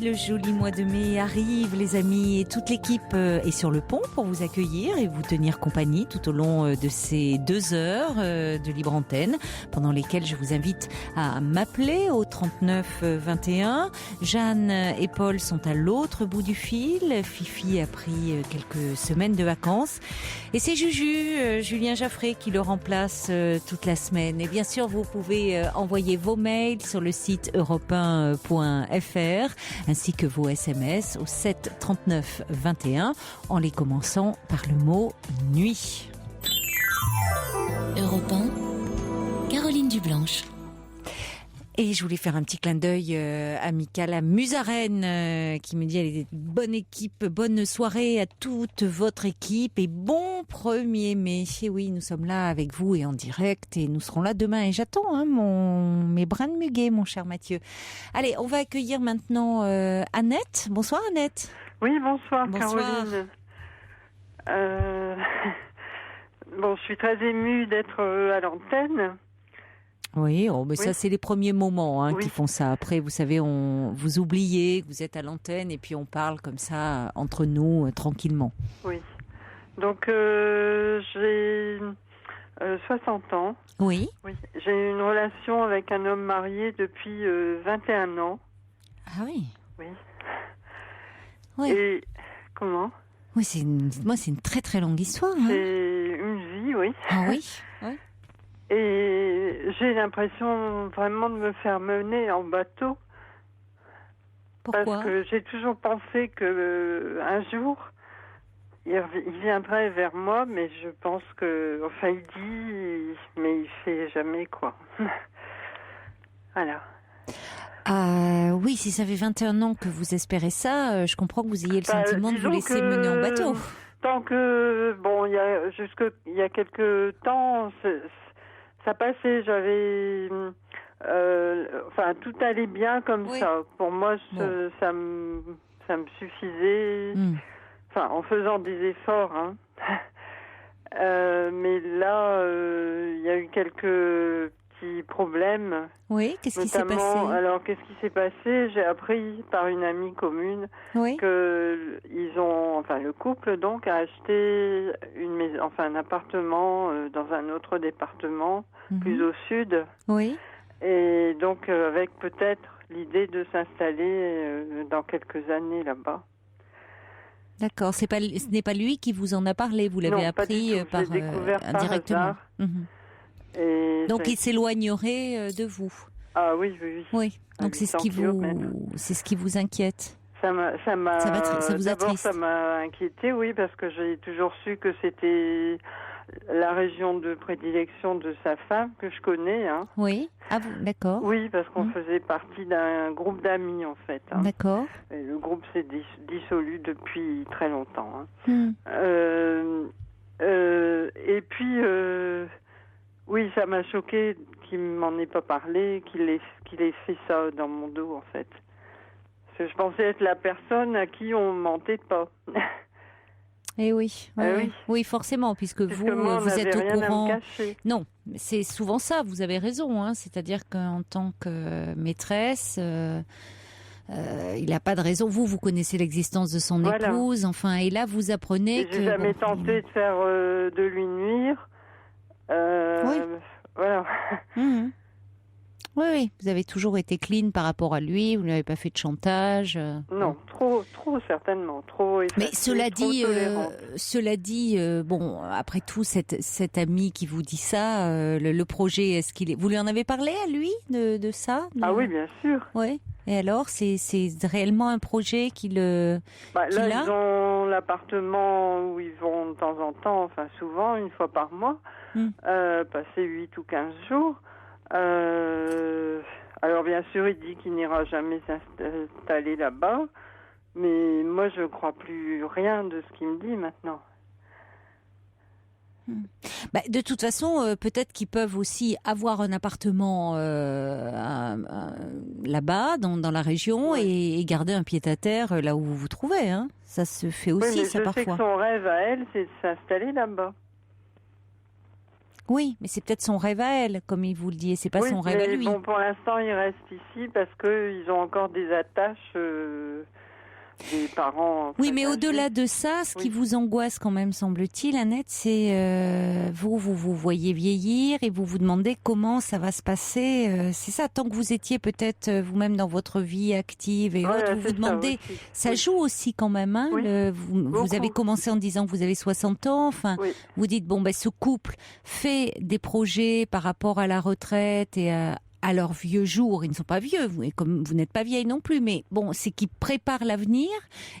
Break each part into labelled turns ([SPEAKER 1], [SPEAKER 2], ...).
[SPEAKER 1] le joli mois de mai arrive, les amis, et toute l'équipe est sur le pont pour vous accueillir et vous tenir compagnie tout au long de ces 2 heures de libre antenne, pendant lesquelles je vous invite à m'appeler au 39 21. Jeanne et Paul sont à l'autre bout du fil. Fifi a pris quelques semaines de vacances. Et c'est Juju, Julien Jaffré, qui le remplace toute la semaine. Et bien sûr, vous pouvez envoyer vos mails sur le site europe1.fr ainsi que vos SMS au 7 39 21 en les commençant par le mot nuit.
[SPEAKER 2] Europe 1, Caroline Dublanche.
[SPEAKER 1] Et je voulais faire un petit clin d'œil amical à Musarène qui me dit elle est bonne équipe, bonne soirée à toute votre équipe et bon 1er mai. Et oui, nous sommes là avec vous et en direct et nous serons là demain. Et j'attends mes brins de muguet, mon cher Mathieu. Allez, on va accueillir maintenant Annette. Bonsoir Annette.
[SPEAKER 3] Oui, bonsoir.
[SPEAKER 1] Bonsoir.
[SPEAKER 3] Caroline. Je suis très émue d'être à l'antenne.
[SPEAKER 1] Oui, mais
[SPEAKER 3] oui.
[SPEAKER 1] Ça c'est les premiers moments
[SPEAKER 3] oui.
[SPEAKER 1] qui font ça. Après, vous savez, vous oubliez que vous êtes à l'antenne et puis on parle comme ça entre nous tranquillement.
[SPEAKER 3] Oui. Donc j'ai 60 ans.
[SPEAKER 1] Oui.
[SPEAKER 3] Oui. J'ai une relation avec un homme marié depuis 21 ans.
[SPEAKER 1] Ah oui.
[SPEAKER 3] Oui.
[SPEAKER 1] Oui.
[SPEAKER 3] Et comment ?
[SPEAKER 1] Oui, c'est une très très longue histoire. Hein.
[SPEAKER 3] C'est une vie, oui.
[SPEAKER 1] Ah oui. Ouais.
[SPEAKER 3] Et j'ai l'impression vraiment de me faire mener en bateau.
[SPEAKER 1] Pourquoi ?
[SPEAKER 3] Parce que j'ai toujours pensé que un jour, il viendrait vers moi, mais je pense que... Enfin, il dit, mais il fait jamais, quoi. Voilà.
[SPEAKER 1] Oui, si ça fait 21 ans que vous espérez ça, je comprends que vous ayez le sentiment de vous laisser mener en bateau.
[SPEAKER 3] Tant que... Bon, il y a quelques temps... Ça passait, j'avais... tout allait bien comme ça. Pour moi, ça me suffisait. Enfin, en faisant des efforts. Hein. Mais là, il y a eu quelques petits problèmes.
[SPEAKER 1] Oui, qu'est-ce qui s'est passé ?
[SPEAKER 3] Alors, qu'est-ce qui s'est passé ? J'ai appris par une amie commune que le couple donc a acheté un appartement dans un autre département, plus au sud. Oui. Et donc avec peut-être l'idée de s'installer dans quelques années là-bas.
[SPEAKER 1] D'accord, ce n'est pas lui qui vous en a parlé, vous l'avez appris indirectement.
[SPEAKER 3] Et
[SPEAKER 1] donc il s'éloignerait de vous.
[SPEAKER 3] Ah oui.
[SPEAKER 1] Oui. Donc c'est ce qui vous inquiète.
[SPEAKER 3] Ça vous
[SPEAKER 1] attriste.
[SPEAKER 3] Ça m'a inquiété, oui, parce que j'ai toujours su que c'était la région de prédilection de sa femme, que je connais. Hein.
[SPEAKER 1] Oui, d'accord.
[SPEAKER 3] Oui, parce qu'on faisait partie d'un groupe d'amis, en fait. Hein.
[SPEAKER 1] D'accord.
[SPEAKER 3] Et le groupe s'est dissolu depuis très longtemps. Hein. Et puis, oui, ça m'a choqué qu'il m'en ait pas parlé, qu'il ait fait ça dans mon dos, en fait. Parce que je pensais être la personne à qui on mentait pas.
[SPEAKER 1] Eh oui, oui, forcément, puisque vous êtes au courant. Non, c'est souvent ça. Vous avez raison. Hein, c'est-à-dire qu'en tant que maîtresse, il n'a pas de raison. Vous connaissez l'existence de son épouse. Enfin, et là, vous apprenez que.
[SPEAKER 3] J'ai jamais tenté de faire de lui nuire. Voilà.
[SPEAKER 1] Oui, vous avez toujours été clean par rapport à lui, vous n'avez pas fait de chantage.
[SPEAKER 3] Non, trop certainement, trop effacé,
[SPEAKER 1] mais cela dit, bon, après tout, cet ami qui vous dit ça, le projet, vous lui en avez parlé à lui de ça
[SPEAKER 3] Ah oui, bien sûr.
[SPEAKER 1] Oui. Et alors, c'est réellement un projet qu'il a ?
[SPEAKER 3] Ils ont l'appartement où ils vont de temps en temps, enfin souvent, une fois par mois, passer 8 ou 15 jours. Alors bien sûr, il dit qu'il n'ira jamais s'installer là-bas, mais moi je ne crois plus rien de ce qu'il me dit maintenant.
[SPEAKER 1] De toute façon, peut-être qu'ils peuvent aussi avoir un appartement là-bas, dans la région, et garder un pied-à-terre là où vous vous trouvez. Hein. Ça se fait aussi,
[SPEAKER 3] mais
[SPEAKER 1] ça
[SPEAKER 3] je
[SPEAKER 1] parfois.
[SPEAKER 3] sais que son rêve à elle, c'est de s'installer là-bas.
[SPEAKER 1] Oui, mais c'est peut-être son rêve à elle, comme il vous le dit, et c'est pas son rêve à lui.
[SPEAKER 3] Bon, pour l'instant, il reste ici parce qu'ils ont encore des attaches des parents.
[SPEAKER 1] Oui, mais au-delà de ça, ce qui vous angoisse quand même, semble-t-il, Annette, c'est vous voyez vieillir et vous vous demandez comment ça va se passer. C'est ça, tant que vous étiez peut-être vous-même dans votre vie active et autres, vous vous demandez, ça joue aussi quand même. Hein, vous avez commencé en disant que vous avez 60 ans, enfin, vous dites, bon, ben, ce couple fait des projets par rapport à la retraite et à leurs vieux jours. Ils ne sont pas vieux, et comme vous n'êtes pas vieille non plus, mais bon, c'est qu'ils préparent l'avenir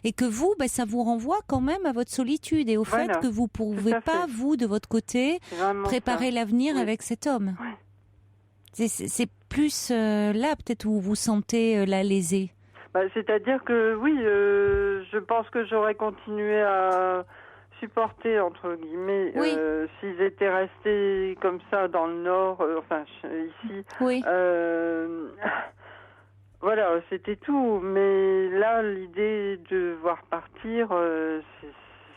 [SPEAKER 1] et que vous, ben, ça vous renvoie quand même à votre solitude et au fait que vous ne pouvez pas, vous, de votre côté, préparer l'avenir avec cet homme. C'est plus là, peut-être, où vous vous sentez la lésée.
[SPEAKER 3] C'est-à-dire que, oui, je pense que j'aurais continué à supporter, entre guillemets, s'ils étaient restés comme ça dans le Nord, ici. Voilà, c'était tout. Mais là, l'idée de voir partir,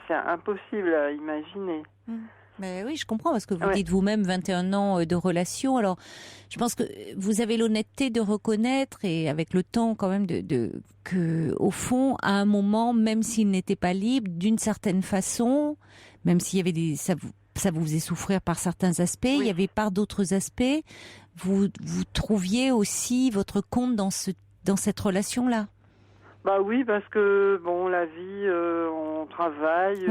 [SPEAKER 3] c'est impossible à imaginer.
[SPEAKER 1] Mais oui, je comprends, parce que vous dites vous-même 21 ans de relation. Alors, je pense que vous avez l'honnêteté de reconnaître, et avec le temps quand même, que au fond, à un moment, même s'il n'était pas libre, d'une certaine façon, même s'il y avait ça vous faisait souffrir par certains aspects, il y avait par d'autres aspects, vous trouviez aussi votre compte dans cette relation-là.
[SPEAKER 3] Bah oui, parce que bon, la vie, on travaille.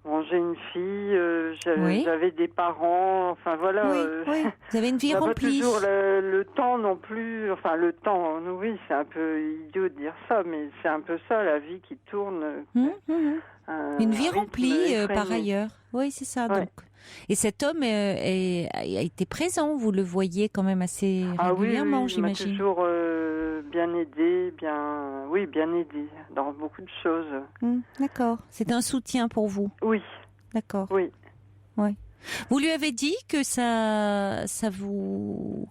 [SPEAKER 3] Bon, j'ai une fille, j'avais des parents, enfin voilà.
[SPEAKER 1] Vous avez une vie remplie.
[SPEAKER 3] Pas toujours le temps non plus, enfin le temps, oui, c'est un peu idiot de dire ça, mais c'est un peu ça, la vie qui tourne.
[SPEAKER 1] Une vie remplie par ailleurs. Oui, c'est ça. Donc. Et cet homme a été présent, vous le voyez quand même assez régulièrement, j'imagine.
[SPEAKER 3] Il m'a toujours bien aidé, bien aidé dans beaucoup de choses.
[SPEAKER 1] D'accord. C'est un soutien pour vous.
[SPEAKER 3] Oui.
[SPEAKER 1] D'accord.
[SPEAKER 3] Oui.
[SPEAKER 1] Ouais. Vous lui avez dit que ça vous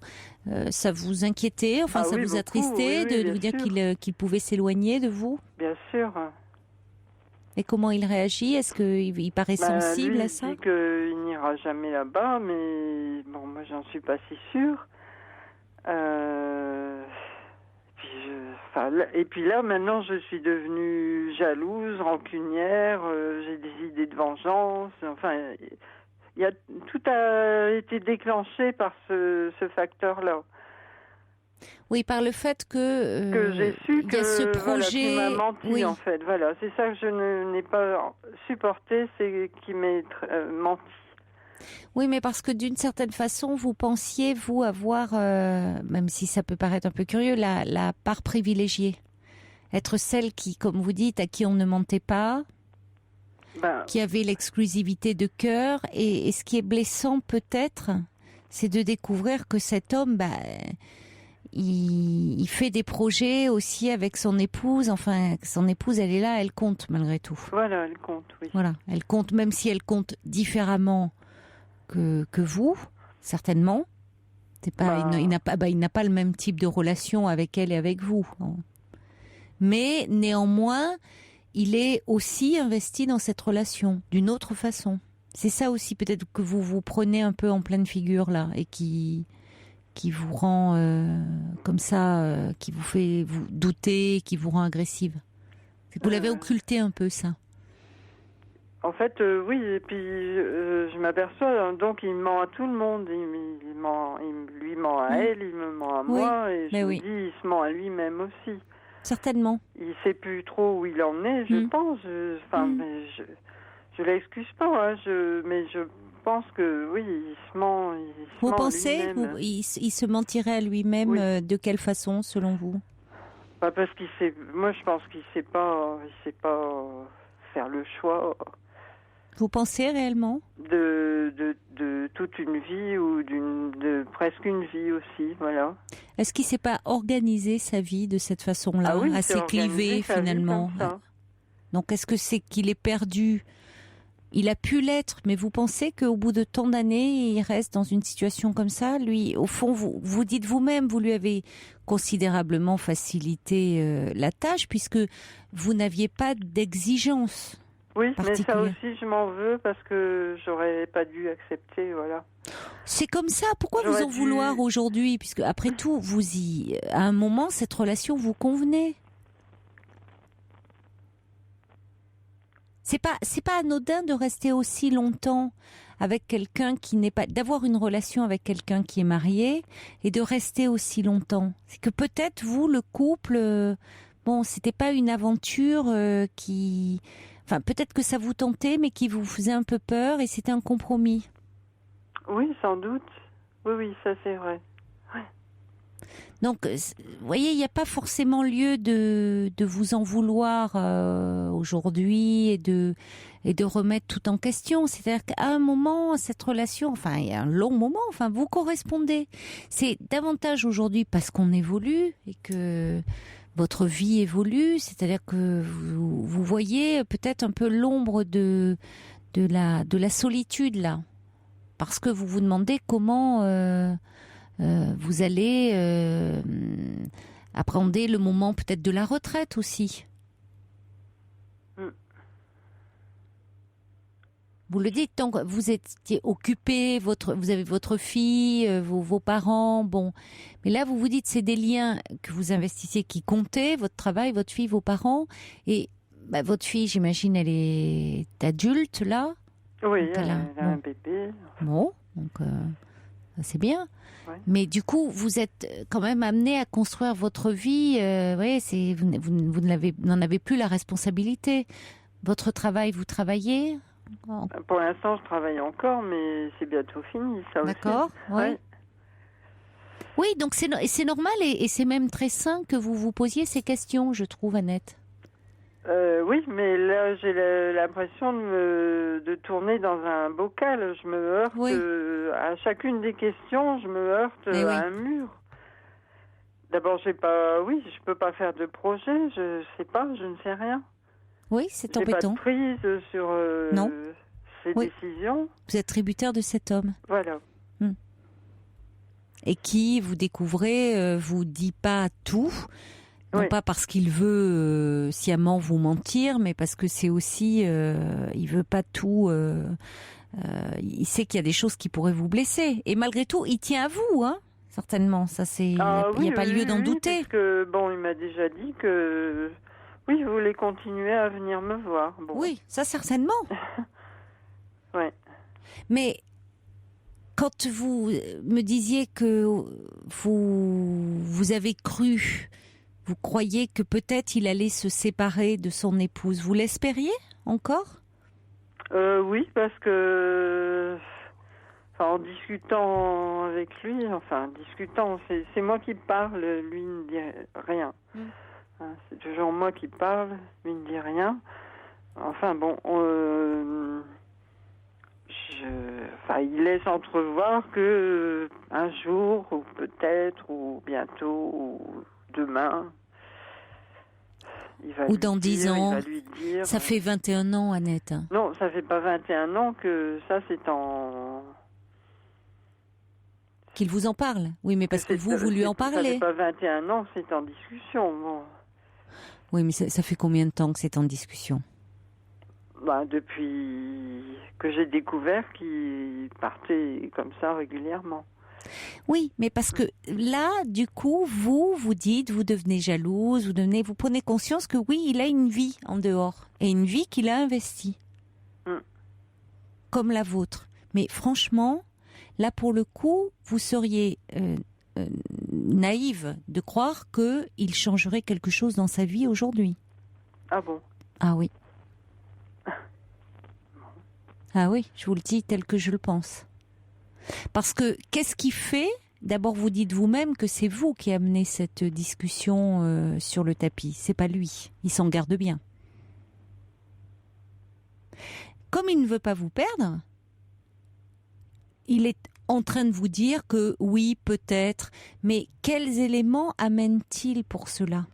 [SPEAKER 1] inquiétait, enfin ça vous attristait de vous dire qu'il pouvait s'éloigner de vous?
[SPEAKER 3] Bien sûr.
[SPEAKER 1] Et comment il réagit? Est-ce qu'il paraît sensible à ça?
[SPEAKER 3] Il dit qu'il n'ira jamais là-bas, mais bon, moi j'en suis pas si sûre. Et puis là, maintenant, je suis devenue jalouse, rancunière, j'ai des idées de vengeance. Enfin, tout a été déclenché par ce facteur-là.
[SPEAKER 1] Oui, par le fait que
[SPEAKER 3] j'ai su
[SPEAKER 1] y a ce projet.
[SPEAKER 3] Qu'il m'a menti, en fait. Voilà, c'est ça que je n'ai pas supporté, c'est qu'il m'ait menti.
[SPEAKER 1] Oui, mais parce que d'une certaine façon, vous pensiez, vous, avoir, même si ça peut paraître un peu curieux, la part privilégiée. Être celle qui, comme vous dites, à qui on ne mentait pas, qui avait l'exclusivité de cœur. Et ce qui est blessant, peut-être, c'est de découvrir que cet homme, il fait des projets aussi avec son épouse. Enfin, son épouse, elle est là, elle compte malgré tout.
[SPEAKER 3] Voilà, elle compte, oui.
[SPEAKER 1] Voilà, elle compte, même si elle compte différemment que vous, certainement. C'est pas, il n'a pas le même type de relation avec elle et avec vous. Mais néanmoins, il est aussi investi dans cette relation d'une autre façon. C'est ça aussi peut-être que vous prenez un peu en pleine figure là et qui vous rend comme ça, qui vous fait vous douter, qui vous rend agressive. Vous l'avez occulté un peu, ça.
[SPEAKER 3] En fait, oui, et puis je m'aperçois, donc il ment à tout le monde. Il lui ment à elle, il me ment à moi, et je me dis, il se ment à lui-même aussi.
[SPEAKER 1] Certainement.
[SPEAKER 3] Il sait plus trop où il en est, je pense. Mais je l'excuse pas, mais je pense que oui, il se ment.
[SPEAKER 1] Vous pensez il se mentirait à lui-même de quelle façon, selon vous?
[SPEAKER 3] Parce qu'il sait. Moi, je pense qu'il sait pas faire le choix.
[SPEAKER 1] Vous pensez réellement
[SPEAKER 3] de toute une vie ou de presque une vie aussi, voilà.
[SPEAKER 1] Est-ce qu'il ne s'est pas organisé sa vie de cette façon-là, assez clivée finalement? Donc est-ce que c'est qu'il est perdu? Il a pu l'être, mais vous pensez qu'au bout de tant d'années, il reste dans une situation comme ça? Lui, au fond, vous dites vous-même, vous lui avez considérablement facilité la tâche, puisque vous n'aviez pas d'exigence.
[SPEAKER 3] Oui, mais ça aussi, je m'en veux parce que j'aurais pas dû accepter, voilà.
[SPEAKER 1] C'est comme ça. Pourquoi vous en vouloir aujourd'hui? Puisque après tout, à un moment, cette relation vous convenait. C'est pas anodin de rester aussi longtemps avec quelqu'un qui n'est pas, d'avoir une relation avec quelqu'un qui est marié et de rester aussi longtemps. C'est que peut-être vous, le couple, bon, c'était pas une aventure enfin, peut-être que ça vous tentait, mais qui vous faisait un peu peur et c'était un compromis.
[SPEAKER 3] Oui, sans doute. Oui, ça c'est vrai. Ouais.
[SPEAKER 1] Donc, vous voyez, il n'y a pas forcément lieu de vous en vouloir aujourd'hui et de remettre tout en question. C'est-à-dire qu'à un moment, cette relation, enfin, il y a un long moment, enfin, vous correspondez. C'est davantage aujourd'hui parce qu'on évolue et que votre vie évolue. C'est-à-dire que vous voyez peut-être un peu l'ombre de la solitude là, parce que vous vous demandez comment vous allez appréhender le moment peut-être de la retraite aussi. Vous le dites, tant que vous étiez occupé, vous avez votre fille, vos parents, bon. Mais là, vous vous dites, c'est des liens que vous investissez qui comptaient, votre travail, votre fille, vos parents. Et votre fille, j'imagine, elle est adulte, là.
[SPEAKER 3] Oui, elle a un bébé.
[SPEAKER 1] Bon, donc c'est bien. Ouais. Mais du coup, vous êtes quand même amené à construire votre vie. Vous n'en avez plus la responsabilité. Votre travail, vous travaillez?
[SPEAKER 3] Pour l'instant, je travaille encore, mais c'est bientôt fini, ça aussi.
[SPEAKER 1] D'accord, ouais. Oui, donc c'est normal et c'est même très sain que vous vous posiez ces questions, je trouve, Annette.
[SPEAKER 3] Oui, mais là, j'ai l'impression de tourner dans un bocal. Je me heurte à chacune des questions, je me heurte à un mur. D'abord, je peux pas faire de projet, je sais pas, je ne sais rien.
[SPEAKER 1] Oui, c'est embêtant.
[SPEAKER 3] J'ai pas de prise sur ces décisions.
[SPEAKER 1] Vous êtes tributaire de cet homme.
[SPEAKER 3] Voilà.
[SPEAKER 1] Et qui, vous découvrez, vous dit pas tout. Non pas parce qu'il veut sciemment vous mentir, mais parce que c'est aussi, il veut pas tout. Il sait qu'il y a des choses qui pourraient vous blesser. Et malgré tout, il tient à vous, hein, certainement. Ça, il n'y a pas lieu d'en douter.
[SPEAKER 3] Parce que il m'a déjà dit que il voulait continuer à venir me voir. Bon.
[SPEAKER 1] Oui, ça certainement.
[SPEAKER 3] Ouais.
[SPEAKER 1] Mais quand vous me disiez que vous avez cru. Vous croyez que peut-être il allait se séparer de son épouse. Vous l'espériez encore?
[SPEAKER 3] Oui, parce que en discutant avec lui, c'est moi qui parle, lui ne dit rien. C'est toujours moi qui parle, lui ne dit rien. Enfin bon, il laisse entrevoir que un jour, ou peut-être, ou bientôt, ou demain,
[SPEAKER 1] ou dans 10 ans, ça fait 21 ans, Annette.
[SPEAKER 3] Non, ça fait pas 21 ans que ça, c'est
[SPEAKER 1] qu'il vous en parle. Oui, mais parce que vous lui en parlez. Ça
[SPEAKER 3] fait pas 21 ans, c'est en discussion. Bon.
[SPEAKER 1] Oui, mais ça fait combien de temps que c'est en discussion?
[SPEAKER 3] Depuis que j'ai découvert qu'il partait comme ça régulièrement.
[SPEAKER 1] Oui, mais parce que là, du coup, vous dites, vous devenez jalouse, vous prenez conscience que oui, il a une vie en dehors et une vie qu'il a investie, comme la vôtre. Mais franchement, là pour le coup, vous seriez naïve de croire qu'il changerait quelque chose dans sa vie aujourd'hui.
[SPEAKER 3] Ah bon?
[SPEAKER 1] Ah oui. Ah oui, je vous le dis tel que je le pense. Parce que qu'est-ce qui fait? D'abord, vous dites vous-même que c'est vous qui amenez cette discussion sur le tapis. C'est pas lui. Il s'en garde bien. Comme il ne veut pas vous perdre, il est en train de vous dire que oui, peut-être. Mais quels éléments amène-t-il pour cela?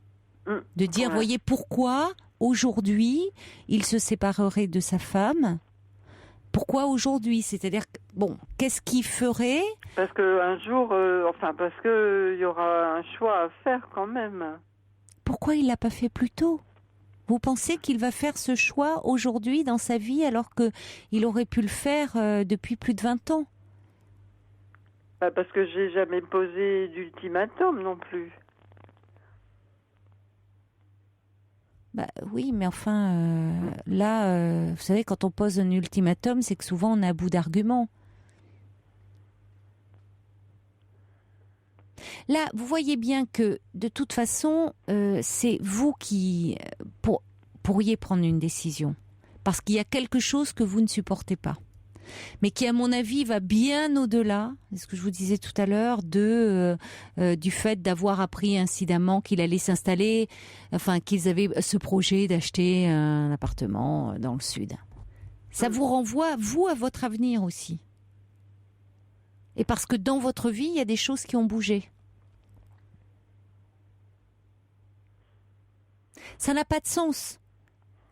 [SPEAKER 1] De dire, voyez, pourquoi aujourd'hui il se séparerait de sa femme? Pourquoi aujourd'hui? C'est-à-dire, qu'est-ce qu'il ferait?
[SPEAKER 3] Parce qu'un jour, parce qu'il y aura un choix à faire quand même.
[SPEAKER 1] Pourquoi il l'a pas fait plus tôt? Vous pensez qu'il va faire ce choix aujourd'hui dans sa vie alors qu'il aurait pu le faire depuis plus de 20 ans?
[SPEAKER 3] Parce que j'ai jamais posé d'ultimatum non plus.
[SPEAKER 1] Oui, mais enfin, là, vous savez, quand on pose un ultimatum, c'est que souvent on est à bout d'arguments. Là, vous voyez bien que, de toute façon, c'est vous qui pourriez prendre une décision. Parce qu'il y a quelque chose que vous ne supportez pas. Mais qui, à mon avis, va bien au-delà, c'est ce que je vous disais tout à l'heure, du fait d'avoir appris incidemment qu'il allait s'installer, enfin, qu'ils avaient ce projet d'acheter un appartement dans le sud. Ça vous renvoie, vous, à votre avenir aussi. Et parce que dans votre vie, il y a des choses qui ont bougé. Ça n'a pas de sens.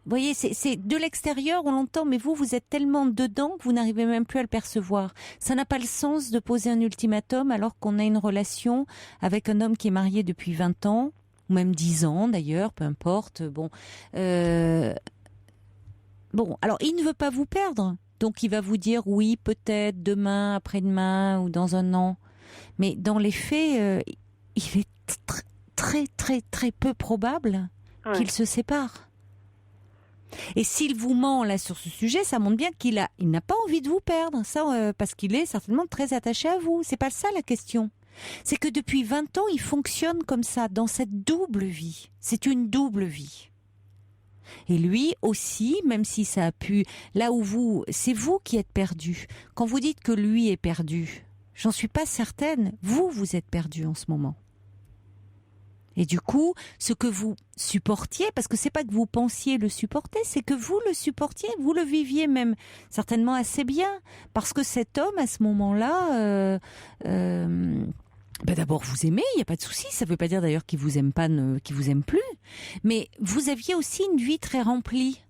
[SPEAKER 1] Vous voyez, c'est de l'extérieur, on l'entend, mais vous êtes tellement dedans que vous n'arrivez même plus à le percevoir. Ça n'a pas le sens de poser un ultimatum alors qu'on a une relation avec un homme qui est marié depuis 20 ans, ou même 10 ans d'ailleurs, peu importe. Bon, alors il ne veut pas vous perdre, donc il va vous dire oui, peut-être demain, après-demain ou dans un an. Mais dans les faits, il est très, très, très peu probable qu'il se sépare. Et s'il vous ment là sur ce sujet, ça montre bien qu'il n'a pas envie de vous perdre, ça, parce qu'il est certainement très attaché à vous. C'est pas ça la question. C'est que depuis 20 ans, il fonctionne comme ça, dans cette double vie. C'est une double vie. Et lui aussi, même si ça a pu, là où c'est vous qui êtes perdu. Quand vous dites que lui est perdu, j'en suis pas certaine. Vous êtes perdu en ce moment. Et du coup, ce que vous supportiez, parce que c'est pas que vous pensiez le supporter, c'est que vous le supportiez, vous le viviez même certainement assez bien, parce que cet homme à ce moment-là, d'abord vous aimez, il y a pas de souci. Ça veut pas dire d'ailleurs qu'il vous aime pas, qu'il vous aime plus, mais vous aviez aussi une vie très remplie.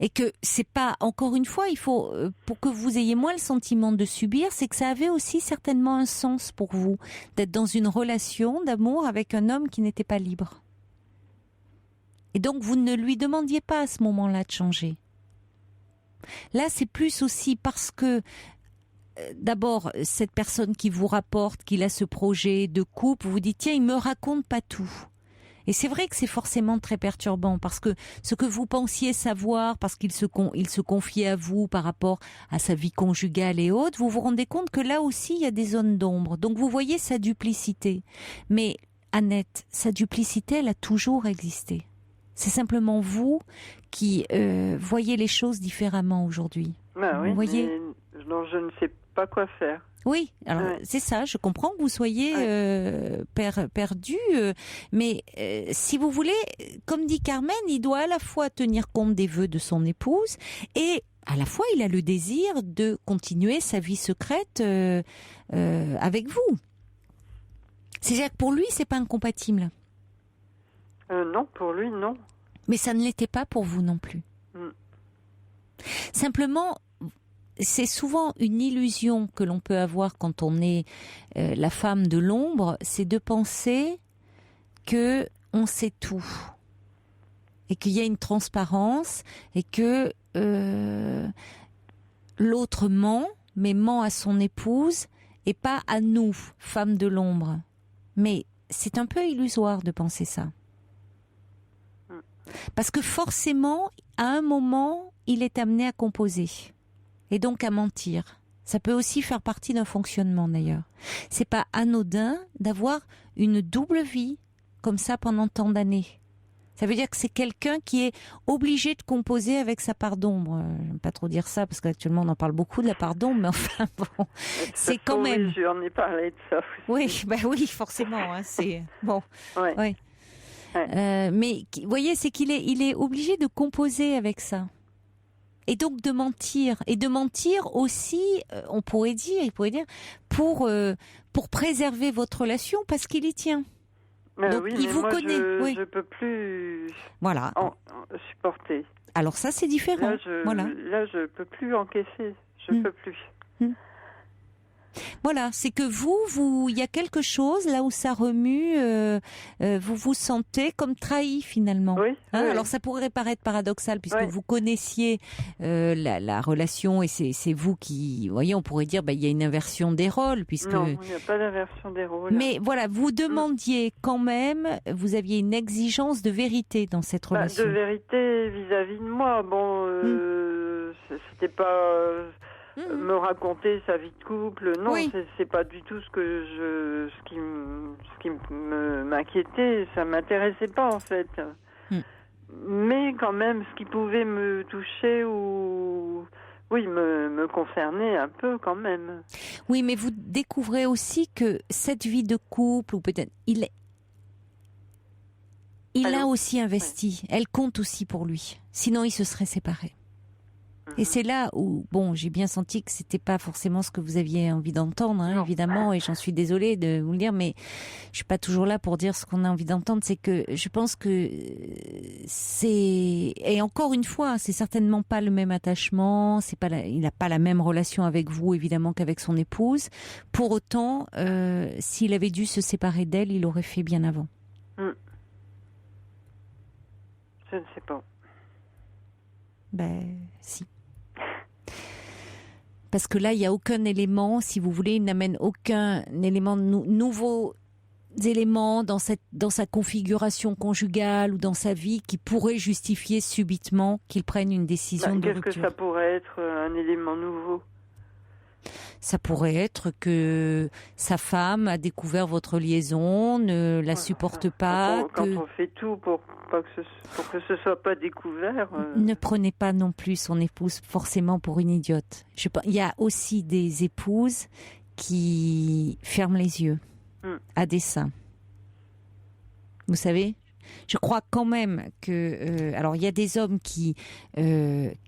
[SPEAKER 1] Et que c'est pas, encore une fois, il faut, pour que vous ayez moins le sentiment de subir, c'est que ça avait aussi certainement un sens pour vous, d'être dans une relation d'amour avec un homme qui n'était pas libre. Et donc vous ne lui demandiez pas à ce moment-là de changer. Là, c'est plus aussi parce que, d'abord, cette personne qui vous rapporte qu'il a ce projet de couple, vous dites, tiens, il me raconte pas tout. Et c'est vrai que c'est forcément très perturbant parce que ce que vous pensiez savoir, parce qu'il se confiait à vous par rapport à sa vie conjugale et autres, vous vous rendez compte que là aussi il y a des zones d'ombre. Donc vous voyez sa duplicité. Mais Annette, sa duplicité, elle a toujours existé. C'est simplement vous qui voyez les choses différemment aujourd'hui.
[SPEAKER 3] Oui,
[SPEAKER 1] vous voyez ?
[SPEAKER 3] Non, je ne sais pas quoi faire.
[SPEAKER 1] Oui, alors c'est ça, je comprends que vous soyez perdu, mais si vous voulez, comme dit Carmen, il doit à la fois tenir compte des vœux de son épouse et à la fois il a le désir de continuer sa vie secrète avec vous. C'est-à-dire que pour lui, c'est pas incompatible.
[SPEAKER 3] Non, pour lui, non.
[SPEAKER 1] Mais ça ne l'était pas pour vous non plus. Simplement, c'est souvent une illusion que l'on peut avoir quand on est la femme de l'ombre, c'est de penser que on sait tout et qu'il y a une transparence et que l'autre ment, mais ment à son épouse et pas à nous, femmes de l'ombre. Mais c'est un peu illusoire de penser ça. Parce que forcément, à un moment, il est amené à composer. Et donc à mentir. Ça peut aussi faire partie d'un fonctionnement d'ailleurs. C'est pas anodin d'avoir une double vie comme ça pendant tant d'années. Ça veut dire que c'est quelqu'un qui est obligé de composer avec sa part d'ombre. J'aime pas trop dire ça parce qu'actuellement on en parle beaucoup de la part d'ombre, mais enfin bon, c'est quand même.
[SPEAKER 3] Oui, j'en ai parlé de ça aussi.
[SPEAKER 1] Oui, forcément. Hein, c'est bon.
[SPEAKER 3] Ouais.
[SPEAKER 1] Oui. Mais vous voyez, c'est qu'il est obligé de composer avec ça. Et donc de mentir. Et de mentir aussi, il pourrait dire, pour préserver votre relation parce qu'il y tient. Donc
[SPEAKER 3] oui,
[SPEAKER 1] il vous connaît.
[SPEAKER 3] Je peux plus supporter.
[SPEAKER 1] Alors ça, c'est différent.
[SPEAKER 3] Là, je peux plus encaisser. Je peux plus.
[SPEAKER 1] Voilà, c'est que il y a quelque chose là où ça remue, vous vous sentez comme trahi finalement.
[SPEAKER 3] Oui, oui.
[SPEAKER 1] Alors ça pourrait paraître paradoxal puisque vous connaissiez la relation et c'est vous qui, vous voyez, on pourrait dire il y a une inversion des rôles puisque.
[SPEAKER 3] Non, il n'y a pas d'inversion des rôles.
[SPEAKER 1] Mais voilà, vous demandiez quand même, vous aviez une exigence de vérité dans cette relation.
[SPEAKER 3] De vérité vis-à-vis de moi. Bon, c'était pas. Me raconter sa vie de couple, non, c'est pas du tout ce qui m'inquiétait, ça m'intéressait pas en fait. Mais quand même, ce qui pouvait me toucher ou me concerner un peu quand même.
[SPEAKER 1] Oui, mais vous découvrez aussi que cette vie de couple, ou peut-être il a aussi investi, elle compte aussi pour lui. Sinon, ils se seraient séparés. Et c'est là où, j'ai bien senti que c'était pas forcément ce que vous aviez envie d'entendre, évidemment, et j'en suis désolée de vous le dire, mais je suis pas toujours là pour dire ce qu'on a envie d'entendre. C'est que je pense que et encore une fois, c'est certainement pas le même attachement, il n'a pas la même relation avec vous, évidemment, qu'avec son épouse. Pour autant, s'il avait dû se séparer d'elle, il l'aurait fait bien avant.
[SPEAKER 3] Je ne sais pas.
[SPEAKER 1] Si. Parce que là, il n'y a aucun élément, si vous voulez, il n'amène aucun élément nouveaux éléments dans sa configuration conjugale ou dans sa vie qui pourrait justifier subitement qu'il prenne une décision de rupture.
[SPEAKER 3] Qu'est-ce que ça pourrait être un élément nouveau ?
[SPEAKER 1] Ça pourrait être que sa femme a découvert votre liaison, ne la supporte pas.
[SPEAKER 3] Quand on fait tout pour que ce soit pas découvert.
[SPEAKER 1] Ne prenez pas non plus son épouse forcément pour une idiote. Il y a aussi des épouses qui ferment les yeux à dessein. Vous savez ? Je crois quand même que... alors, il y a des hommes qui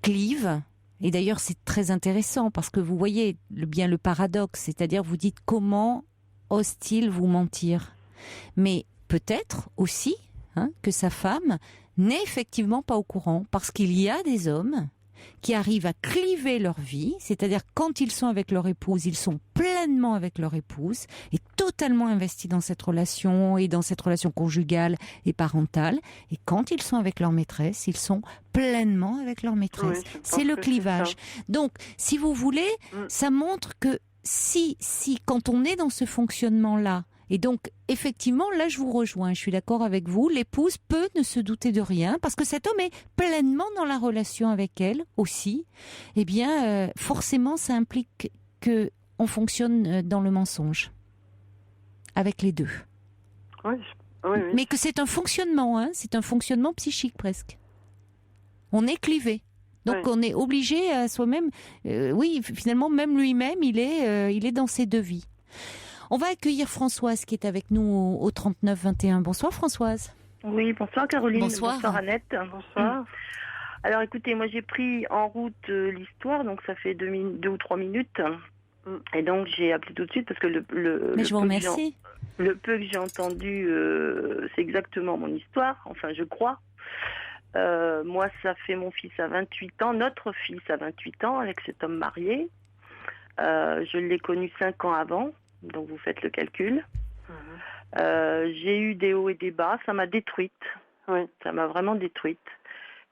[SPEAKER 1] clivent. Et d'ailleurs, c'est très intéressant parce que vous voyez bien le paradoxe. C'est-à-dire, vous dites comment ose-t-il vous mentir ? Mais peut-être aussi que sa femme n'est effectivement pas au courant. Parce qu'il y a des hommes qui arrivent à cliver leur vie, c'est-à-dire quand ils sont avec leur épouse, ils sont pleinement avec leur épouse et totalement investis dans cette relation et dans cette relation conjugale et parentale. Et quand ils sont avec leur maîtresse, ils sont pleinement avec leur maîtresse. C'est le clivage. Donc, si vous voulez, ça montre que si quand on est dans ce fonctionnement-là, et donc, effectivement, là, je vous rejoins, je suis d'accord avec vous, l'épouse peut ne se douter de rien, parce que cet homme est pleinement dans la relation avec elle aussi. Eh bien, forcément, ça implique qu'on fonctionne dans le mensonge, avec les deux.
[SPEAKER 3] Oui.
[SPEAKER 1] Mais que c'est un fonctionnement, c'est un fonctionnement psychique presque. On est clivé. Donc, on est obligé à soi-même... finalement, même lui-même, il est dans ses deux vies. On va accueillir Françoise qui est avec nous au 39-21. Bonsoir Françoise.
[SPEAKER 4] Oui, bonsoir Caroline.
[SPEAKER 1] Bonsoir
[SPEAKER 4] Annette.
[SPEAKER 3] Bonsoir.
[SPEAKER 4] Alors écoutez, moi j'ai pris en route l'histoire, donc ça fait 2 ou 3 minutes. Et donc j'ai appelé tout de suite parce que
[SPEAKER 1] Mais je vous remercie.
[SPEAKER 4] Le peu que j'ai entendu, c'est exactement mon histoire, enfin je crois. Moi ça fait mon fils à 28 ans, notre fils à 28 ans avec cet homme marié. Je l'ai connu 5 ans avant. Donc vous faites le calcul. J'ai eu des hauts et des bas, ça m'a détruite. Ça m'a vraiment détruite.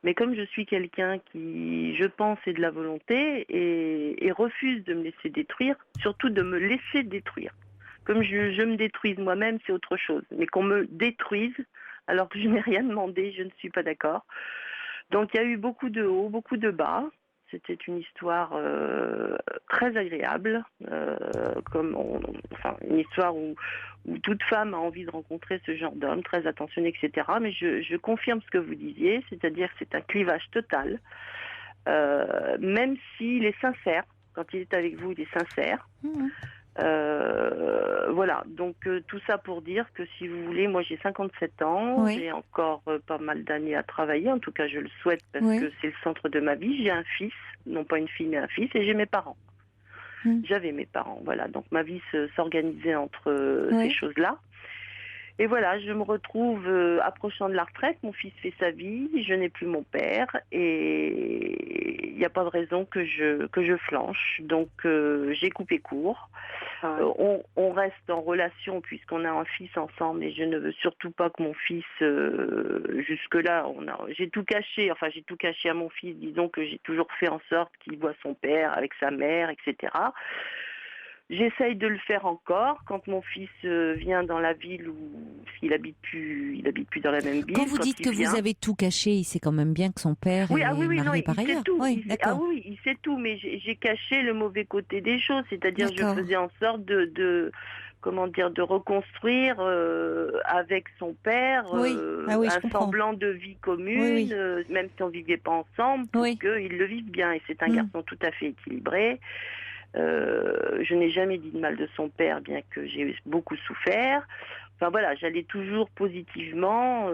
[SPEAKER 4] Mais comme je suis quelqu'un qui, je pense, est de la volonté et refuse de me laisser détruire, surtout de me laisser détruire. Comme je me détruise moi-même, c'est autre chose. Mais qu'on me détruise alors que je n'ai rien demandé, je ne suis pas d'accord. Donc il y a eu beaucoup de hauts, beaucoup de bas. C'était une histoire très agréable, une histoire où toute femme a envie de rencontrer ce genre d'homme, très attentionné, etc. Mais je confirme ce que vous disiez, c'est-à-dire que c'est un clivage total, même s'il est sincère. Quand il est avec vous, il est sincère. Voilà, donc tout ça pour dire que si vous voulez, moi j'ai 57 ans, j'ai encore pas mal d'années à travailler, en tout cas je le souhaite parce que c'est le centre de ma vie. J'ai un fils, non pas une fille mais un fils, et j'ai mes parents. J'avais mes parents, voilà, donc ma vie s'organisait entre ces choses-là. Et voilà, je me retrouve approchant de la retraite, mon fils fait sa vie, je n'ai plus mon père et il n'y a pas de raison que je flanche. Donc j'ai coupé court. On reste en relation puisqu'on a un fils ensemble et je ne veux surtout pas que mon fils, jusque-là, j'ai tout caché à mon fils, disons que j'ai toujours fait en sorte qu'il voit son père avec sa mère, etc. J'essaye de le faire encore quand mon fils vient dans la ville où il habite plus dans la même ville.
[SPEAKER 1] Quand vous dites que vous avez tout caché, il sait quand même bien que son père est marié par ailleurs.
[SPEAKER 4] Oui, il sait tout, mais j'ai caché le mauvais côté des choses, c'est-à-dire je faisais en sorte de reconstruire avec son père un semblant de vie commune, même si on vivait pas ensemble, pour qu'il le vive bien. Et c'est un garçon tout à fait équilibré. Je n'ai jamais dit de mal de son père, bien que j'ai beaucoup souffert. Enfin voilà, j'allais toujours positivement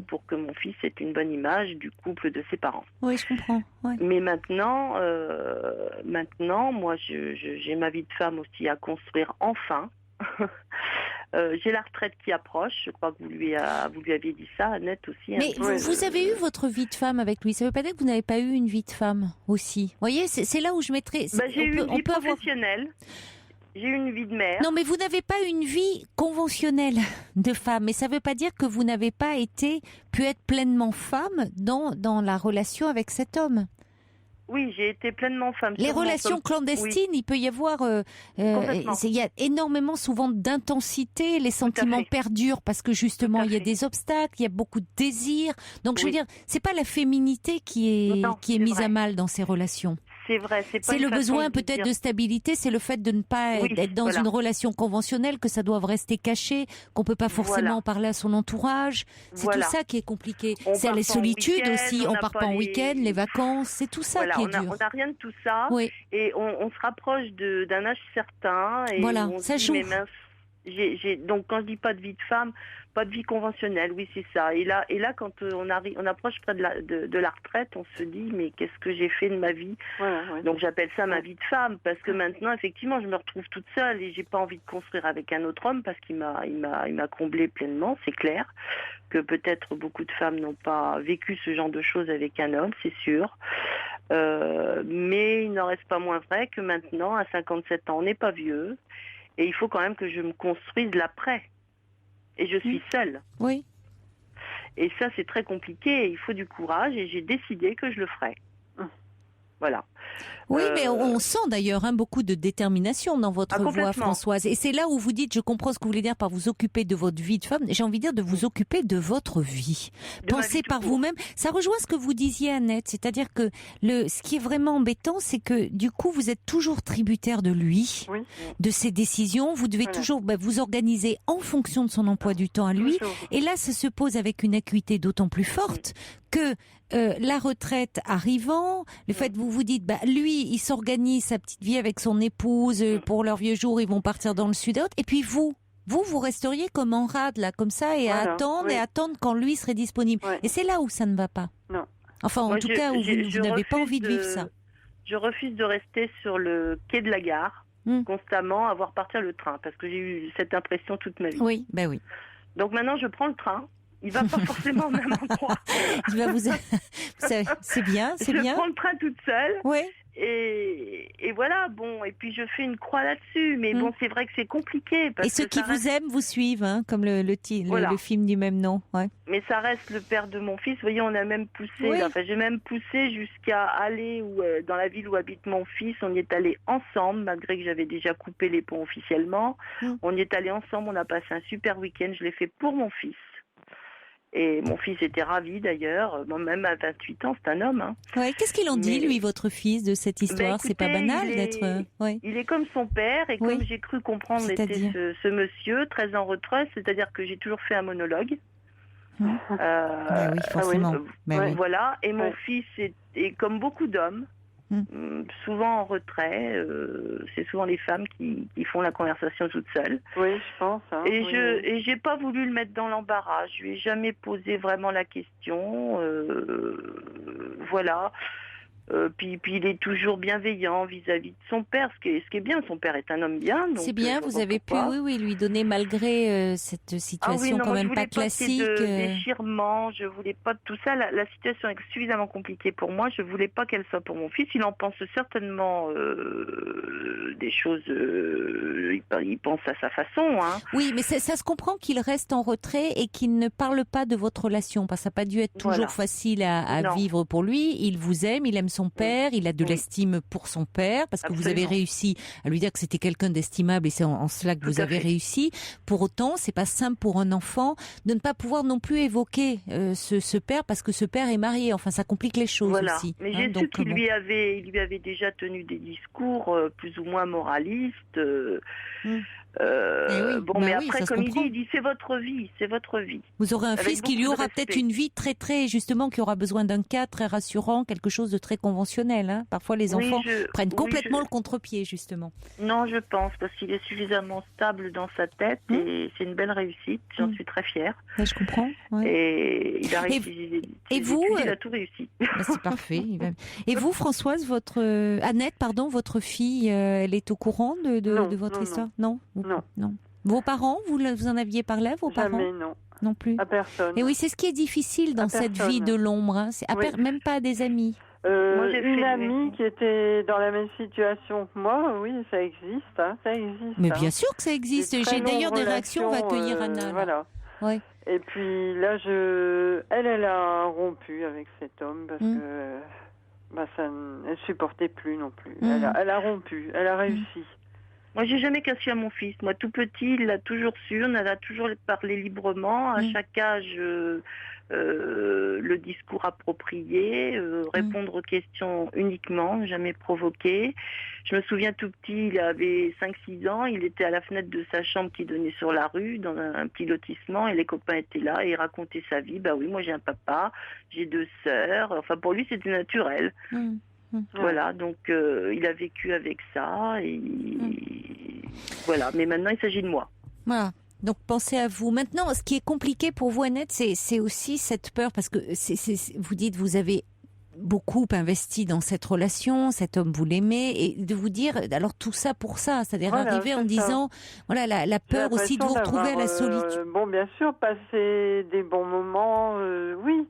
[SPEAKER 4] pour que mon fils ait une bonne image du couple de ses parents.
[SPEAKER 1] Oui, je comprends. Ouais.
[SPEAKER 4] Mais maintenant, moi, j'ai ma vie de femme aussi à construire enfin. J'ai la retraite qui approche. Je crois que vous lui aviez dit ça, Annette aussi.
[SPEAKER 1] Mais vous avez eu votre vie de femme avec lui. Ça ne veut pas dire que vous n'avez pas eu une vie de femme aussi. Vous voyez, c'est là où je mettrais.
[SPEAKER 4] J'ai eu une vie professionnelle. J'ai eu une vie de mère.
[SPEAKER 1] Non, mais vous n'avez pas une vie conventionnelle de femme. Mais ça ne veut pas dire que vous n'avez pas pu être pleinement femme dans la relation avec cet homme.
[SPEAKER 4] Oui, j'ai été pleinement femme.
[SPEAKER 1] Les relations clandestines, il peut y avoir... il y a énormément souvent d'intensité, les sentiments perdurent parce que justement il y a des obstacles, il y a beaucoup de désirs. Donc je veux dire, c'est pas la féminité qui est mise à mal dans ces relations.
[SPEAKER 4] C'est vrai,
[SPEAKER 1] c'est le besoin peut-être de stabilité, c'est le fait de ne pas être dans une relation conventionnelle, que ça doit rester caché, qu'on peut pas forcément en parler à son entourage. C'est tout ça qui est compliqué. C'est les solitudes aussi, on part pas en week-end, les vacances, c'est tout ça qui est dur.
[SPEAKER 4] On n'a rien de tout ça et on se rapproche d'un âge certain et on
[SPEAKER 1] ça
[SPEAKER 4] dit,
[SPEAKER 1] joue.
[SPEAKER 4] Mais mince, donc quand je dis pas de vie de femme, pas de vie conventionnelle, oui c'est ça. Et là quand on approche près de la retraite, on se dit mais qu'est-ce que j'ai fait de ma vie? Donc j'appelle ça ma vie de femme parce que maintenant effectivement je me retrouve toute seule et j'ai pas envie de construire avec un autre homme parce qu'il m'a comblée pleinement, c'est clair que peut-être beaucoup de femmes n'ont pas vécu ce genre de choses avec un homme, c'est sûr. Mais il n'en reste pas moins vrai que maintenant à 57 ans on n'est pas vieux et il faut quand même que je me construise l'après. Et je suis seule.
[SPEAKER 1] Oui.
[SPEAKER 4] Et ça, c'est très compliqué. Il faut du courage et j'ai décidé que je le ferais. Voilà.
[SPEAKER 1] Oui, mais on sent d'ailleurs beaucoup de détermination dans votre voix, Françoise. Et c'est là où vous dites, je comprends ce que vous voulez dire par vous occuper de votre vie de femme. J'ai envie de dire de vous occuper de votre vie. Pensez par vous-même. Ça rejoint ce que vous disiez, Annette. C'est-à-dire que ce qui est vraiment embêtant, c'est que du coup, vous êtes toujours tributaire de lui, de ses décisions. Vous devez toujours vous organiser en fonction de son emploi du temps à lui. Et là, ça se pose avec une acuité d'autant plus forte que la retraite arrivant, le fait que vous vous dites, lui, il s'organise sa petite vie avec son épouse, pour leurs vieux jours, ils vont partir dans le sud, et puis vous resteriez comme en rade, là, comme ça, et à attendre quand lui serait disponible. Et c'est là où ça ne va pas.
[SPEAKER 3] Non.
[SPEAKER 1] Enfin, en tout cas, où vous n'avez pas envie de vivre ça.
[SPEAKER 4] Je refuse de rester sur le quai de la gare, constamment, à voir partir le train, parce que j'ai eu cette impression toute ma vie.
[SPEAKER 1] Oui, oui.
[SPEAKER 4] Donc maintenant, je prends le train. Il va pas forcément au même endroit.
[SPEAKER 1] C'est bien, c'est bien.
[SPEAKER 4] Je prends le train toute seule.
[SPEAKER 1] Oui.
[SPEAKER 4] Et voilà, bon, et puis je fais une croix là-dessus. Mais bon, c'est vrai que c'est compliqué.
[SPEAKER 1] Et ceux qui vous aiment vous suivent, comme le film du même nom. Ouais.
[SPEAKER 4] Mais ça reste le père de mon fils. Vous voyez, on a même poussé. Enfin, j'ai même poussé jusqu'à aller dans la ville où habite mon fils. On y est allé ensemble, malgré que j'avais déjà coupé les ponts officiellement. On y est allé ensemble. On a passé un super week-end. Je l'ai fait pour mon fils. Et mon fils était ravi d'ailleurs, même à 28 ans, c'est un homme.
[SPEAKER 1] Qu'est-ce qu'il en dit, lui, votre fils, de cette histoire?
[SPEAKER 4] Écoutez,
[SPEAKER 1] c'est pas banal d'être...
[SPEAKER 4] Il est comme son père, et comme j'ai cru comprendre était ce monsieur, très en retrait, c'est-à-dire que j'ai toujours fait un monologue.
[SPEAKER 1] Oui, forcément.
[SPEAKER 4] Voilà, et mon fils est comme beaucoup d'hommes, souvent en retrait. C'est souvent les femmes qui font la conversation toutes seules.
[SPEAKER 3] Oui, je pense.
[SPEAKER 4] Et j'ai pas voulu le mettre dans l'embarras. Je lui ai jamais posé vraiment la question. Voilà. Puis il est toujours bienveillant vis-à-vis de son père, ce qui est bien. Son père est un homme bien.
[SPEAKER 1] C'est bien, vous avez pu, lui donner malgré cette situation quand même pas classique.
[SPEAKER 4] Je voulais pas de déchirement, je voulais pas de tout ça. La situation est suffisamment compliquée pour moi. Je voulais pas qu'elle soit pour mon fils. Il en pense certainement des choses. Il pense à sa façon. Hein.
[SPEAKER 1] Oui, mais ça se comprend qu'il reste en retrait et qu'il ne parle pas de votre relation, parce que ça n'a pas dû être toujours facile à vivre pour lui. Il vous aime, il aime son père, il a de l'estime pour son père, parce que vous avez réussi à lui dire que c'était quelqu'un d'estimable et c'est en cela que vous avez réussi. Pour autant, c'est pas simple pour un enfant de ne pas pouvoir non plus évoquer ce père, parce que ce père est marié. Enfin, ça complique les choses aussi.
[SPEAKER 4] Mais j'ai su qu'il lui avait déjà tenu des discours plus ou moins moralistes. Mais après, comme il dit, c'est votre vie.
[SPEAKER 1] Vous aurez un fils qui lui aura peut-être une vie très, justement, qui aura besoin d'un cadre très rassurant, quelque chose de très conventionnel. Hein. Parfois, les enfants prennent complètement le contre-pied, justement.
[SPEAKER 4] Non, je pense, parce qu'il est suffisamment stable dans sa tête et c'est une belle réussite. J'en suis très fière.
[SPEAKER 1] Ouais, je comprends. Ouais.
[SPEAKER 4] Et il a réussi.
[SPEAKER 1] Et vous,
[SPEAKER 4] il a tout réussi.
[SPEAKER 1] C'est parfait. Et vous, Françoise, Annette, votre fille, elle est au courant de votre histoire? Non. Non. Vos parents, vous en aviez parlé à vos parents?
[SPEAKER 3] Jamais, non.
[SPEAKER 1] Non plus.
[SPEAKER 3] À personne.
[SPEAKER 1] Et oui, c'est ce qui est difficile dans cette vie de l'ombre. Hein. Même pas à des amis.
[SPEAKER 3] Moi, une amie qui était dans la même situation que moi, oui, ça existe. Ça existe.
[SPEAKER 1] Mais bien sûr que ça existe. J'ai d'ailleurs des réactions. On va accueillir Anna.
[SPEAKER 3] Voilà.
[SPEAKER 1] Ouais.
[SPEAKER 3] Et puis là, elle a rompu avec cet homme parce que elle supportait plus non plus. Elle a rompu. Elle a réussi.
[SPEAKER 4] Moi, j'ai jamais cassé à mon fils. Moi, tout petit, il l'a toujours su. On a toujours parlé librement. À chaque âge, le discours approprié, répondre aux questions uniquement, jamais provoquer. Je me souviens tout petit, il avait 5-6 ans. Il était à la fenêtre de sa chambre qui donnait sur la rue, dans un petit lotissement, et les copains étaient là et il racontait sa vie. Bah oui, moi, j'ai un papa, j'ai 2 sœurs. Enfin, pour lui, c'était naturel. Voilà, donc il a vécu avec ça et voilà. Mais maintenant, il s'agit de moi.
[SPEAKER 1] Voilà. Donc pensez à vous. Maintenant, ce qui est compliqué pour vous, Annette, c'est aussi cette peur, parce que vous dites, vous avez beaucoup investi dans cette relation, cet homme vous l'aimez, et de vous dire, alors tout ça pour ça, c'est-à-dire arriver en disant, voilà, la peur aussi de vous retrouver à la solitude.
[SPEAKER 3] Bon, bien sûr, passer des bons moments, oui.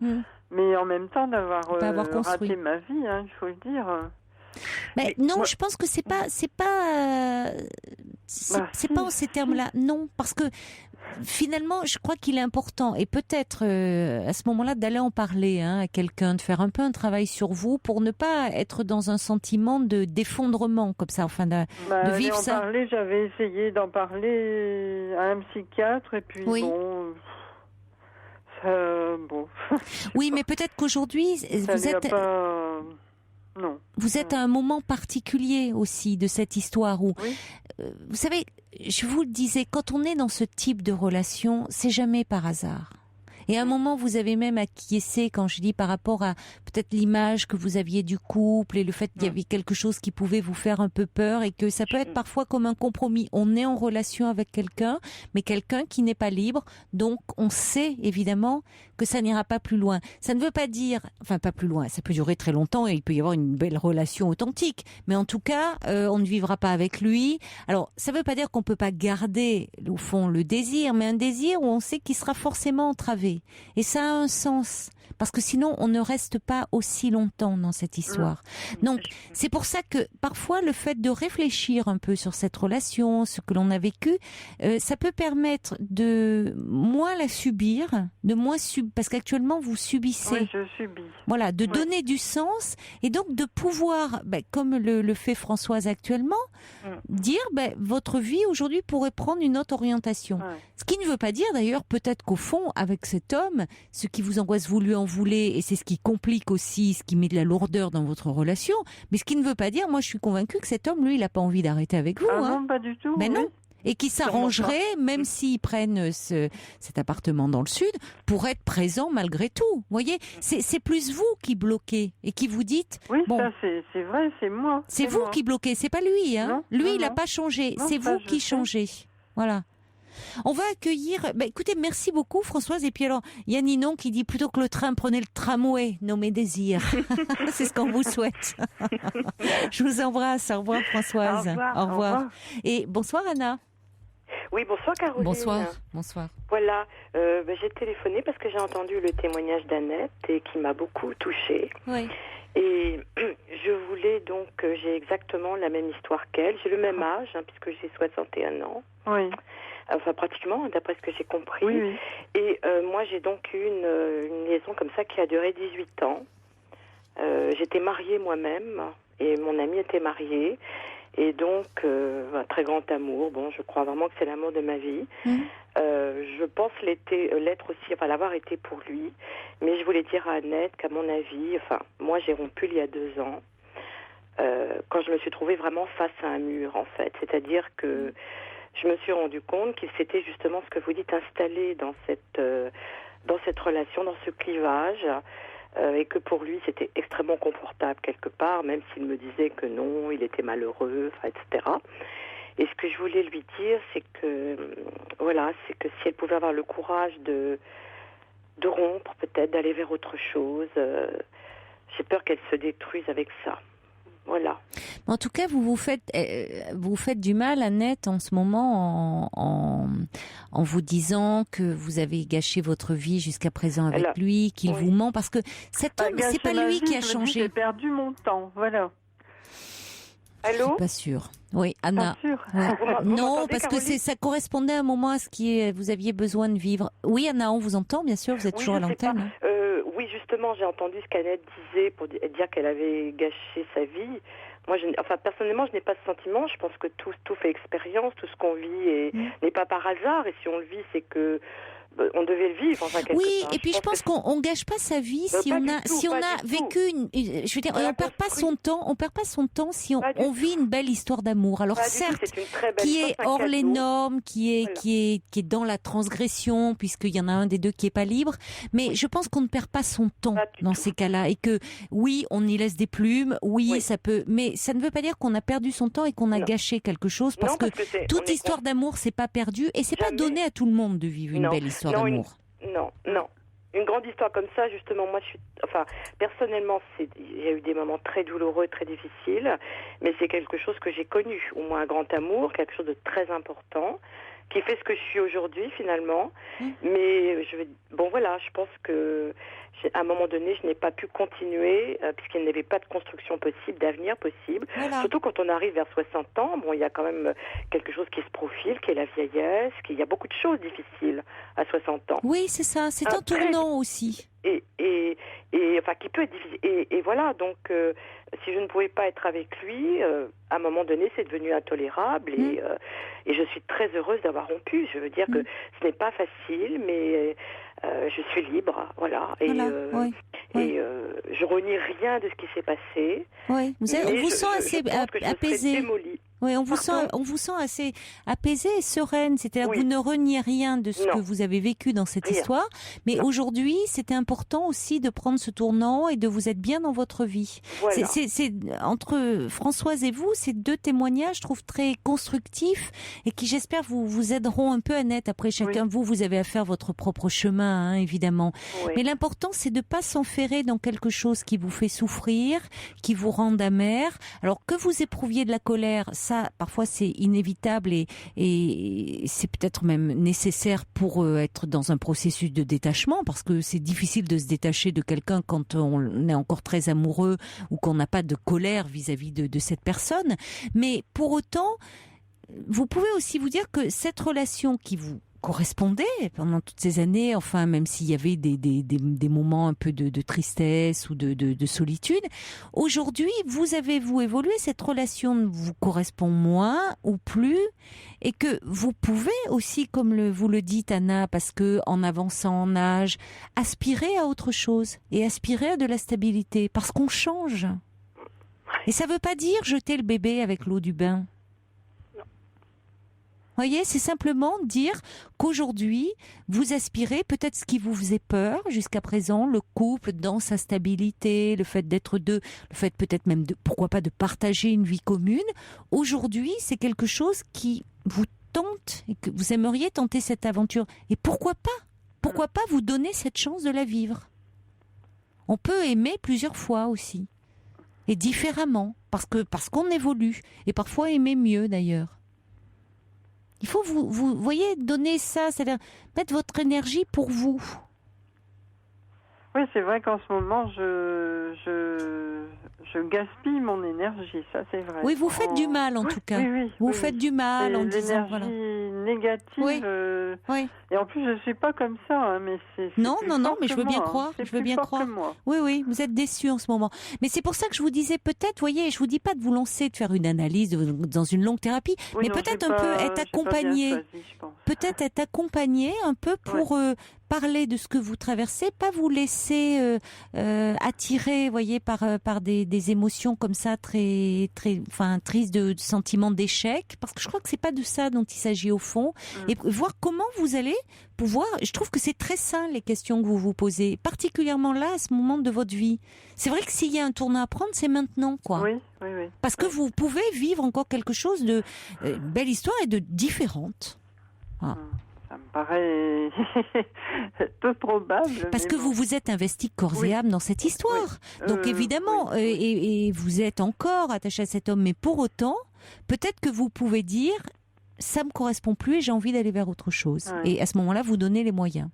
[SPEAKER 3] Mais en même temps, d'avoir raté ma vie, il faut le dire.
[SPEAKER 1] Mais non, je pense que c'est pas en ces termes-là. Non, parce que finalement, je crois qu'il est important, et peut-être à ce moment-là d'aller en parler à quelqu'un, de faire un peu un travail sur vous pour ne pas être dans un sentiment d'effondrement comme ça, enfin de vivre ça.
[SPEAKER 3] J'avais essayé d'en parler à un psychiatre, et puis bon.
[SPEAKER 1] Oui, mais peut-être qu'aujourd'hui, vous êtes à un moment particulier aussi de cette histoire où, vous savez, je vous le disais, quand on est dans ce type de relation, c'est jamais par hasard. Et à un moment, vous avez même acquiescé, quand je dis par rapport à peut-être l'image que vous aviez du couple et le fait qu'il y avait quelque chose qui pouvait vous faire un peu peur, et que ça peut être parfois comme un compromis. On est en relation avec quelqu'un, mais quelqu'un qui n'est pas libre, donc on sait évidemment que ça n'ira pas plus loin. Ça ne veut pas dire, enfin pas plus loin, ça peut durer très longtemps et il peut y avoir une belle relation authentique, mais en tout cas, on ne vivra pas avec lui. Alors, ça ne veut pas dire qu'on peut pas garder, au fond, le désir, mais un désir où on sait qu'il sera forcément entravé. Et ça a un sens, parce que sinon on ne reste pas aussi longtemps dans cette histoire. Donc c'est pour ça que parfois le fait de réfléchir un peu sur cette relation, ce que l'on a vécu, ça peut permettre de moins la subir, parce qu'actuellement vous subissez.
[SPEAKER 3] Oui, je subis.
[SPEAKER 1] Voilà, de donner du sens, et donc de pouvoir, comme le fait Françoise actuellement, dire votre vie aujourd'hui pourrait prendre une autre orientation. Ce qui ne veut pas dire d'ailleurs peut-être qu'au fond, avec cet homme, ce qui vous angoisse, vous lui en voulez, et c'est ce qui complique aussi, ce qui met de la lourdeur dans votre relation, mais ce qui ne veut pas dire, moi je suis convaincue que cet homme, lui, il n'a pas envie d'arrêter avec vous.
[SPEAKER 3] Non, pas du tout.
[SPEAKER 1] Mais non. Et qui s'arrangerait, même s'ils prennent cet appartement dans le sud, pour être présent malgré tout. Vous voyez, c'est plus vous qui bloquez et qui vous dites...
[SPEAKER 3] Oui, ça c'est vrai, c'est moi.
[SPEAKER 1] C'est vous qui bloquez, c'est pas lui. Lui, il n'a pas changé. C'est vous qui changez. Voilà. On va accueillir... écoutez, merci beaucoup Françoise. Et puis alors, il y a Ninon qui dit plutôt que le train, prenez le tramway, nommé désir. C'est ce qu'on vous souhaite. Je vous embrasse. Au revoir Françoise.
[SPEAKER 3] Au revoir.
[SPEAKER 1] Et bonsoir Anna.
[SPEAKER 5] Oui, bonsoir Caroline.
[SPEAKER 1] Bonsoir.
[SPEAKER 5] Voilà, j'ai téléphoné parce que j'ai entendu le témoignage d'Annette et qui m'a beaucoup touchée.
[SPEAKER 1] Oui.
[SPEAKER 5] Et je voulais donc, j'ai exactement la même histoire qu'elle. J'ai le même âge, puisque j'ai 61 ans.
[SPEAKER 3] Oui.
[SPEAKER 5] Enfin, pratiquement, d'après ce que j'ai compris.
[SPEAKER 3] Oui.
[SPEAKER 5] Et moi, j'ai donc eu une liaison comme ça qui a duré 18 ans. J'étais mariée moi-même et mon ami était marié. Et donc, un très grand amour. Bon, je crois vraiment que c'est l'amour de ma vie. Je pense l'être aussi, enfin l'avoir été pour lui. Mais je voulais dire à Annette qu'à mon avis, moi j'ai rompu il y a 2 ans, quand je me suis trouvée vraiment face à un mur en fait. C'est-à-dire que je me suis rendu compte qu'il s'était justement ce que vous dites installé dans cette relation, dans ce clivage. Et que pour lui c'était extrêmement confortable quelque part, même s'il me disait que non, il était malheureux, etc. Et ce que je voulais lui dire, c'est que si elle pouvait avoir le courage de rompre, peut-être d'aller vers autre chose, j'ai peur qu'elle se détruise avec ça. Voilà.
[SPEAKER 1] En tout cas, vous faites du mal, Annette, en ce moment, en vous disant que vous avez gâché votre vie jusqu'à présent avec lui, qu'il vous ment, parce que cet homme, c'est pas lui qui a changé.
[SPEAKER 3] J'ai perdu mon temps, voilà.
[SPEAKER 5] Allô ?
[SPEAKER 1] Je suis pas sûre. Oui, Anna.
[SPEAKER 3] Pas sûre.
[SPEAKER 1] Ouais. Non, parce que ça correspondait à un moment à ce vous aviez besoin de vivre. Oui, Anna, on vous entend, bien sûr, vous êtes toujours à l'antenne.
[SPEAKER 5] Oui, justement, j'ai entendu ce qu'Annette disait pour dire qu'elle avait gâché sa vie. Moi, personnellement, je n'ai pas ce sentiment. Je pense que tout fait expérience, tout ce qu'on vit n'est pas par hasard. Et si on le vit, c'est que on devait le vivre.
[SPEAKER 1] Oui, et puis je pense qu'on gâche pas sa vie si on a vécu je veux dire, on perd pas son temps si on vit une belle histoire d'amour. Alors certes, qui est hors les normes, qui est dans la transgression, puisqu'il y en a un des deux qui est pas libre, mais je pense qu'on ne perd pas son temps dans ces cas-là, et que oui, on y laisse des plumes, ça peut, mais ça ne veut pas dire qu'on a perdu son temps et qu'on a gâché quelque chose, parce que toute histoire d'amour, c'est pas perdu, et c'est pas donné à tout le monde de vivre une belle histoire d'amour.
[SPEAKER 5] Non. Une grande histoire comme ça, justement, moi, personnellement, j'ai eu des moments très douloureux, très difficiles, mais c'est quelque chose que j'ai connu, au moins un grand amour, quelque chose de très important, qui fait ce que je suis aujourd'hui, finalement. Mais je pense que à un moment donné, je n'ai pas pu continuer puisqu'il n'y avait pas de construction possible, d'avenir possible. Voilà. Surtout quand on arrive vers 60 ans, il y a quand même quelque chose qui se profile, qui est la vieillesse, qu'il y a beaucoup de choses difficiles à 60 ans.
[SPEAKER 1] Oui, c'est ça, c'est un tournant aussi.
[SPEAKER 5] Et qui peut être difficile. Et voilà, donc si je ne pouvais pas être avec lui, à un moment donné, c'est devenu intolérable et je suis très heureuse d'avoir rompu. Je veux dire que ce n'est pas facile, mais je suis libre, voilà. Et je renie rien de ce qui s'est passé.
[SPEAKER 1] Oui, on vous sent assez apaisée. Oui, on vous sent assez apaisée et sereine. C'est-à-dire que vous ne reniez rien de ce que vous avez vécu dans cette histoire. Mais aujourd'hui, c'était important aussi de prendre ce tournant et de vous être bien dans votre vie. Voilà. C'est entre Françoise et vous, ces 2 témoignages, je trouve très constructifs et qui, j'espère, vous aideront un peu, Annette. Après, chacun de vous avez à faire votre propre chemin, évidemment. Oui. Mais l'important, c'est de ne pas s'enferrer dans quelque chose qui vous fait souffrir, qui vous rend amer. Alors, que vous éprouviez de la colère, ça, parfois c'est inévitable et c'est peut-être même nécessaire pour être dans un processus de détachement, parce que c'est difficile de se détacher de quelqu'un quand on est encore très amoureux ou qu'on n'a pas de colère vis-à-vis de cette personne. Mais pour autant, vous pouvez aussi vous dire que cette relation qui vous correspondait pendant toutes ces années, enfin, même s'il y avait des moments un peu de tristesse ou de solitude, aujourd'hui, vous avez évolué, cette relation vous correspond moins ou plus, et que vous pouvez aussi, comme vous le dites, Anna, parce que en avançant en âge, aspirer à autre chose et aspirer à de la stabilité, parce qu'on change. Et ça veut pas dire jeter le bébé avec l'eau du bain. Voyez, c'est simplement dire qu'aujourd'hui, vous aspirez peut-être ce qui vous faisait peur jusqu'à présent, le couple dans sa stabilité, le fait d'être deux, le fait peut-être même pourquoi pas de partager une vie commune. Aujourd'hui, c'est quelque chose qui vous tente et que vous aimeriez tenter cette aventure. Et pourquoi pas ? Pourquoi pas vous donner cette chance de la vivre ? On peut aimer plusieurs fois aussi. Et différemment. Parce qu'on évolue. Et parfois aimer mieux d'ailleurs. Il faut, vous voyez, donner ça, c'est-à-dire mettre votre énergie pour vous.
[SPEAKER 3] Oui, c'est vrai qu'en ce moment, je gaspille mon énergie, ça c'est vrai.
[SPEAKER 1] Oui, vous faites du mal en tout cas. Vous faites du mal en disant voilà.
[SPEAKER 3] Négative.
[SPEAKER 1] Oui.
[SPEAKER 3] Et en plus, je suis pas comme ça, hein, mais c'est
[SPEAKER 1] non, mais
[SPEAKER 3] je
[SPEAKER 1] veux bien croire.
[SPEAKER 3] C'est
[SPEAKER 1] je veux bien croire.
[SPEAKER 3] moi.
[SPEAKER 1] Oui, vous êtes déçus en ce moment. Mais c'est pour ça que je vous disais peut-être, voyez, je vous dis pas de vous lancer, de faire une analyse dans une longue thérapie, mais peut-être un peu être accompagné. Peut-être être accompagné un peu pour parler de ce que vous traversez, pas vous laisser attirer, voyez, par des émotions comme ça très tristes, de sentiments d'échec, parce que je crois que c'est pas de ça dont il s'agit au fond, et voir comment vous allez pouvoir. Je trouve que c'est très sain les questions que vous vous posez, particulièrement là à ce moment de votre vie. C'est vrai que s'il y a un tournant à prendre, c'est maintenant, quoi.
[SPEAKER 3] Oui.
[SPEAKER 1] Parce que vous pouvez vivre encore quelque chose de belle histoire et de différente. Voilà.
[SPEAKER 3] Ça me paraît peu probable.
[SPEAKER 1] Parce que vous vous êtes investi corps et âme dans cette histoire. Donc évidemment, et vous êtes encore attaché à cet homme, mais pour autant, peut-être que vous pouvez dire, ça me correspond plus et j'ai envie d'aller vers autre chose. Et à ce moment-là, vous donnez les moyens.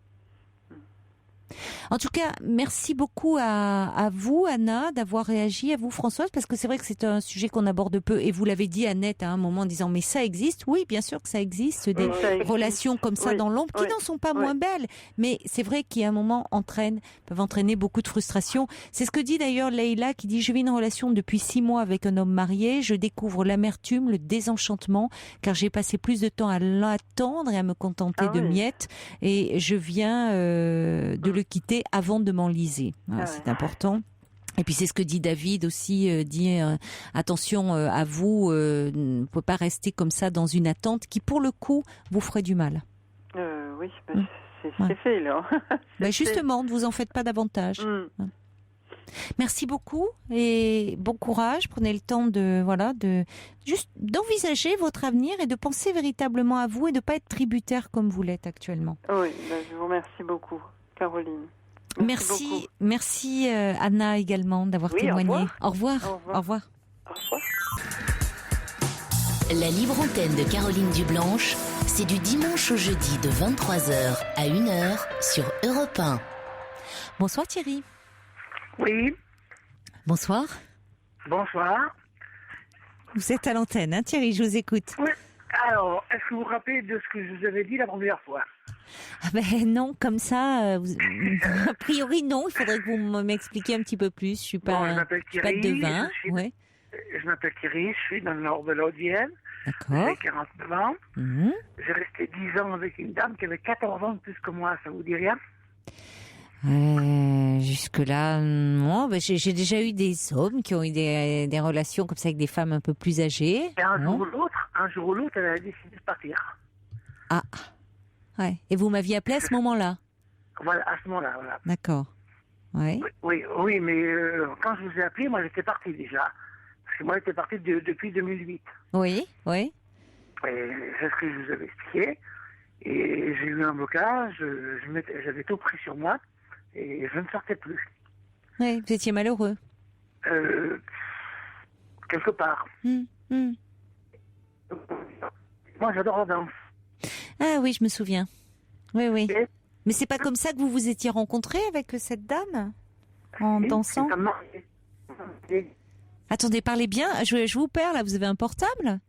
[SPEAKER 1] En tout cas, merci beaucoup à vous, Anna, d'avoir réagi, à vous, Françoise, parce que c'est vrai que c'est un sujet qu'on aborde peu. Et vous l'avez dit, Annette, à un moment, en disant, mais ça existe. Oui, bien sûr que ça existe, des relations comme ça dans l'ombre, qui n'en sont pas moins belles. Mais c'est vrai qu'il y a un moment, peuvent entraîner beaucoup de frustration. C'est ce que dit d'ailleurs Leïla, qui dit, je vis une relation depuis 6 mois avec un homme marié. Je découvre l'amertume, le désenchantement, car j'ai passé plus de temps à l'attendre et à me contenter de miettes. Et je viens de le quitter avant de m'enliser. Voilà, c'est important. Et puis c'est ce que dit David aussi, attention à vous, ne pouvez pas rester comme ça dans une attente qui pour le coup vous ferait du mal.
[SPEAKER 3] Oui, c'est fait là.
[SPEAKER 1] Justement, ne vous en faites pas davantage. Merci beaucoup et bon courage. Prenez le temps d'envisager votre avenir et de penser véritablement à vous et de ne pas être tributaire comme vous l'êtes actuellement.
[SPEAKER 3] Oui, je vous remercie beaucoup, Caroline.
[SPEAKER 1] Merci Anna également d'avoir témoigné. Au revoir.
[SPEAKER 2] La libre antenne de Caroline Dublanche, c'est du dimanche au jeudi de 23h à 1h sur Europe 1.
[SPEAKER 1] Bonsoir Thierry.
[SPEAKER 6] Oui.
[SPEAKER 1] Bonsoir.
[SPEAKER 6] Bonsoir.
[SPEAKER 1] Vous êtes à l'antenne, hein, Thierry, je vous écoute.
[SPEAKER 6] Oui. Alors, est-ce que vous vous rappelez de ce que je vous avais dit la première fois ?
[SPEAKER 1] Non, comme ça, a priori non, il faudrait que vous m'expliquiez un petit peu plus. Je suis pas, pas devin.
[SPEAKER 6] Je m'appelle Thierry, je suis dans le nord de la Haute-Vienne.
[SPEAKER 1] D'accord.
[SPEAKER 6] J'ai 49 ans. J'ai resté 10 ans avec une dame qui avait 14 ans de plus que moi, ça vous dit rien ?
[SPEAKER 1] Jusque-là, non. J'ai déjà eu des hommes qui ont eu des relations comme ça avec des femmes un peu plus âgées.
[SPEAKER 6] Et un jour ou l'autre, elle a décidé de partir.
[SPEAKER 1] Ah, ouais. Et vous m'aviez appelé à ce moment-là ?
[SPEAKER 6] Voilà, à ce moment-là, voilà.
[SPEAKER 1] D'accord. Ouais.
[SPEAKER 6] Oui, mais quand je vous ai appelé, moi j'étais parti déjà. Parce que moi j'étais parti depuis 2008.
[SPEAKER 1] Oui.
[SPEAKER 6] Et c'est ce que je vous avais expliqué. Et j'ai eu un blocage, j'avais tout pris sur moi. Et je ne sortais plus.
[SPEAKER 1] Oui, vous étiez malheureux.
[SPEAKER 6] Quelque part. Moi, j'adore la danse.
[SPEAKER 1] Ah oui, je me souviens. Oui. Mais c'est pas comme ça que vous vous étiez rencontrés avec cette dame en dansant ? Attendez, parlez bien. Je vous perds là. Vous avez un portable ?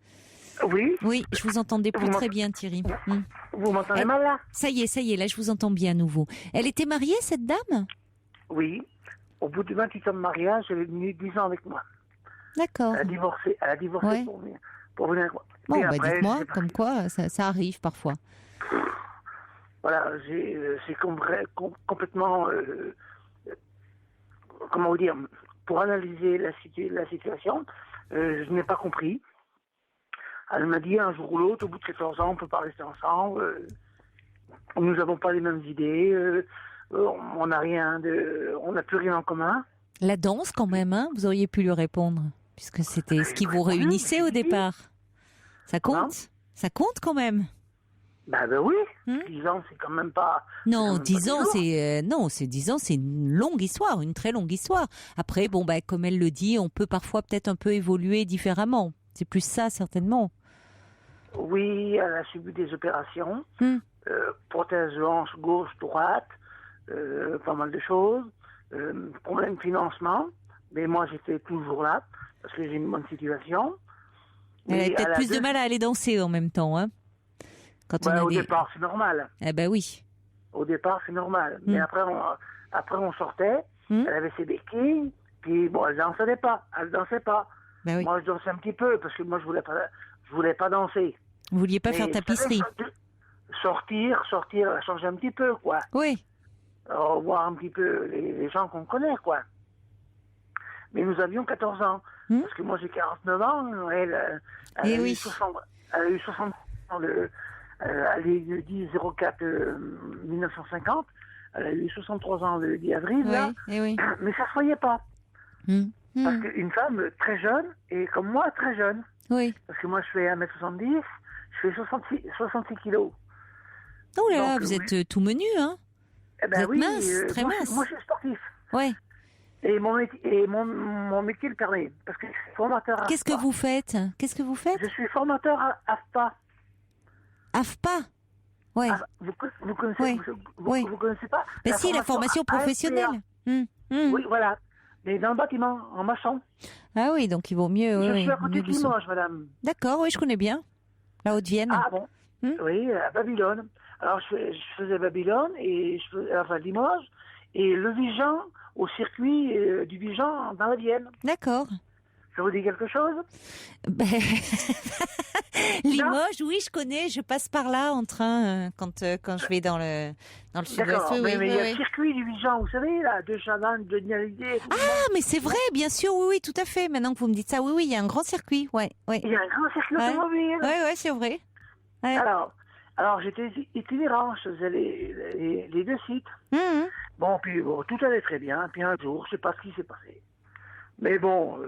[SPEAKER 6] Oui.
[SPEAKER 1] Oui, je vous entendais plus très bien, Thierry.
[SPEAKER 6] Vous m'entendez mal là ?
[SPEAKER 1] Ça y est, là je vous entends bien à nouveau. Elle était mariée, cette dame ?
[SPEAKER 6] Oui. Au bout de 28 ans de mariage, elle est venue 10 ans avec moi.
[SPEAKER 1] D'accord.
[SPEAKER 6] Elle a divorcé pour venir.
[SPEAKER 1] Bon, après, dites-moi, comme quoi, ça arrive parfois.
[SPEAKER 6] Voilà, c'est complètement... comment vous dire ? Pour analyser la situation, je n'ai pas compris. Elle m'a dit un jour ou l'autre, au bout de 14 ans, on ne peut pas rester ensemble. Nous n'avons pas les mêmes idées. On n'a plus rien en commun.
[SPEAKER 1] La danse, quand même, hein, vous auriez pu lui répondre, puisque c'était ce qui vous réunissait au départ. Ça compte ? Ça compte quand même.
[SPEAKER 6] Ben oui, 10 ans, c'est quand même pas...
[SPEAKER 1] Non, 10 ans, c'est 10 ans, c'est une longue histoire, une très longue histoire. Après, bon, comme elle le dit, on peut parfois peut-être un peu évoluer différemment. C'est plus ça, certainement.
[SPEAKER 6] Oui, elle a subi des opérations, prothèse de hanche gauche, droite, pas mal de choses, problème de financement, mais moi j'étais toujours là, parce que j'ai une bonne situation.
[SPEAKER 1] Elle a peut-être plus de mal à aller danser en même temps, hein. Quand
[SPEAKER 6] au départ, c'est normal.
[SPEAKER 1] Eh ben oui.
[SPEAKER 6] Au départ, c'est normal. Mais après, on sortait, elle avait ses béquilles, puis bon, elle dansait pas.
[SPEAKER 1] Ben oui.
[SPEAKER 6] Moi, je dansais un petit peu, parce que moi, je voulais pas danser.
[SPEAKER 1] Vous vouliez pas faire tapisserie?
[SPEAKER 6] Sortir, changer un petit peu, quoi.
[SPEAKER 1] Oui.
[SPEAKER 6] Alors, voir un petit peu les gens qu'on connaît, quoi. Mais nous avions 14 ans. Parce que moi, j'ai 49 ans, elle a eu 60 ans elle est le 10-04 1950. Elle a eu 63 ans le 10 avril, là.
[SPEAKER 1] Oui.
[SPEAKER 6] Mais ça se voyait pas. Parce qu'une femme très jeune, et comme moi, très jeune.
[SPEAKER 1] Oui.
[SPEAKER 6] Parce que moi, je fais 1m70, je fais 66 kilos.
[SPEAKER 1] Oh là là,
[SPEAKER 6] donc,
[SPEAKER 1] vous êtes tout menu, hein?
[SPEAKER 6] Eh ben
[SPEAKER 1] vous êtes mince, très mince.
[SPEAKER 6] Moi, je suis sportif.
[SPEAKER 1] Ouais.
[SPEAKER 6] Et mon métier le permet. Parce que je suis formateur à
[SPEAKER 1] Qu'est-ce que vous faites?
[SPEAKER 6] Je suis formateur à AFPA.
[SPEAKER 1] AFPA? Ouais.
[SPEAKER 6] Vous connaissez, vous connaissez pas?
[SPEAKER 1] Mais si, la formation professionnelle.
[SPEAKER 6] Oui, voilà. Mais dans le bâtiment, en maçon.
[SPEAKER 1] Ah oui, donc il vaut mieux.
[SPEAKER 6] Je suis à côté de Limoges, madame.
[SPEAKER 1] D'accord, oui, je connais bien. La Haute-Vienne.
[SPEAKER 6] Ah bon? Oui, à Babylone. Alors, je faisais Babylone, et Limoges, et le Vigan, au circuit du Vigan dans la Vienne.
[SPEAKER 1] D'accord.
[SPEAKER 6] Ça vous dit quelque chose?
[SPEAKER 1] Limoges, oui, je connais. Je passe par là en train quand je vais dans le sud-ouest.
[SPEAKER 6] D'accord, mais il y a le circuit du Vigan, vous savez, là, de Chavannes, de Nialidé.
[SPEAKER 1] Ah, mais c'est vrai, bien sûr, oui, tout à fait. Maintenant que vous me dites ça, oui, il y a un grand circuit, ouais.
[SPEAKER 6] Il y a un grand circuit automobile.
[SPEAKER 1] Oui, c'est vrai. Ouais.
[SPEAKER 6] Alors, j'étais itinérant, je faisais les deux sites. Bon, puis tout allait très bien. Puis un jour, je sais pas ce qui s'est passé. Mais bon,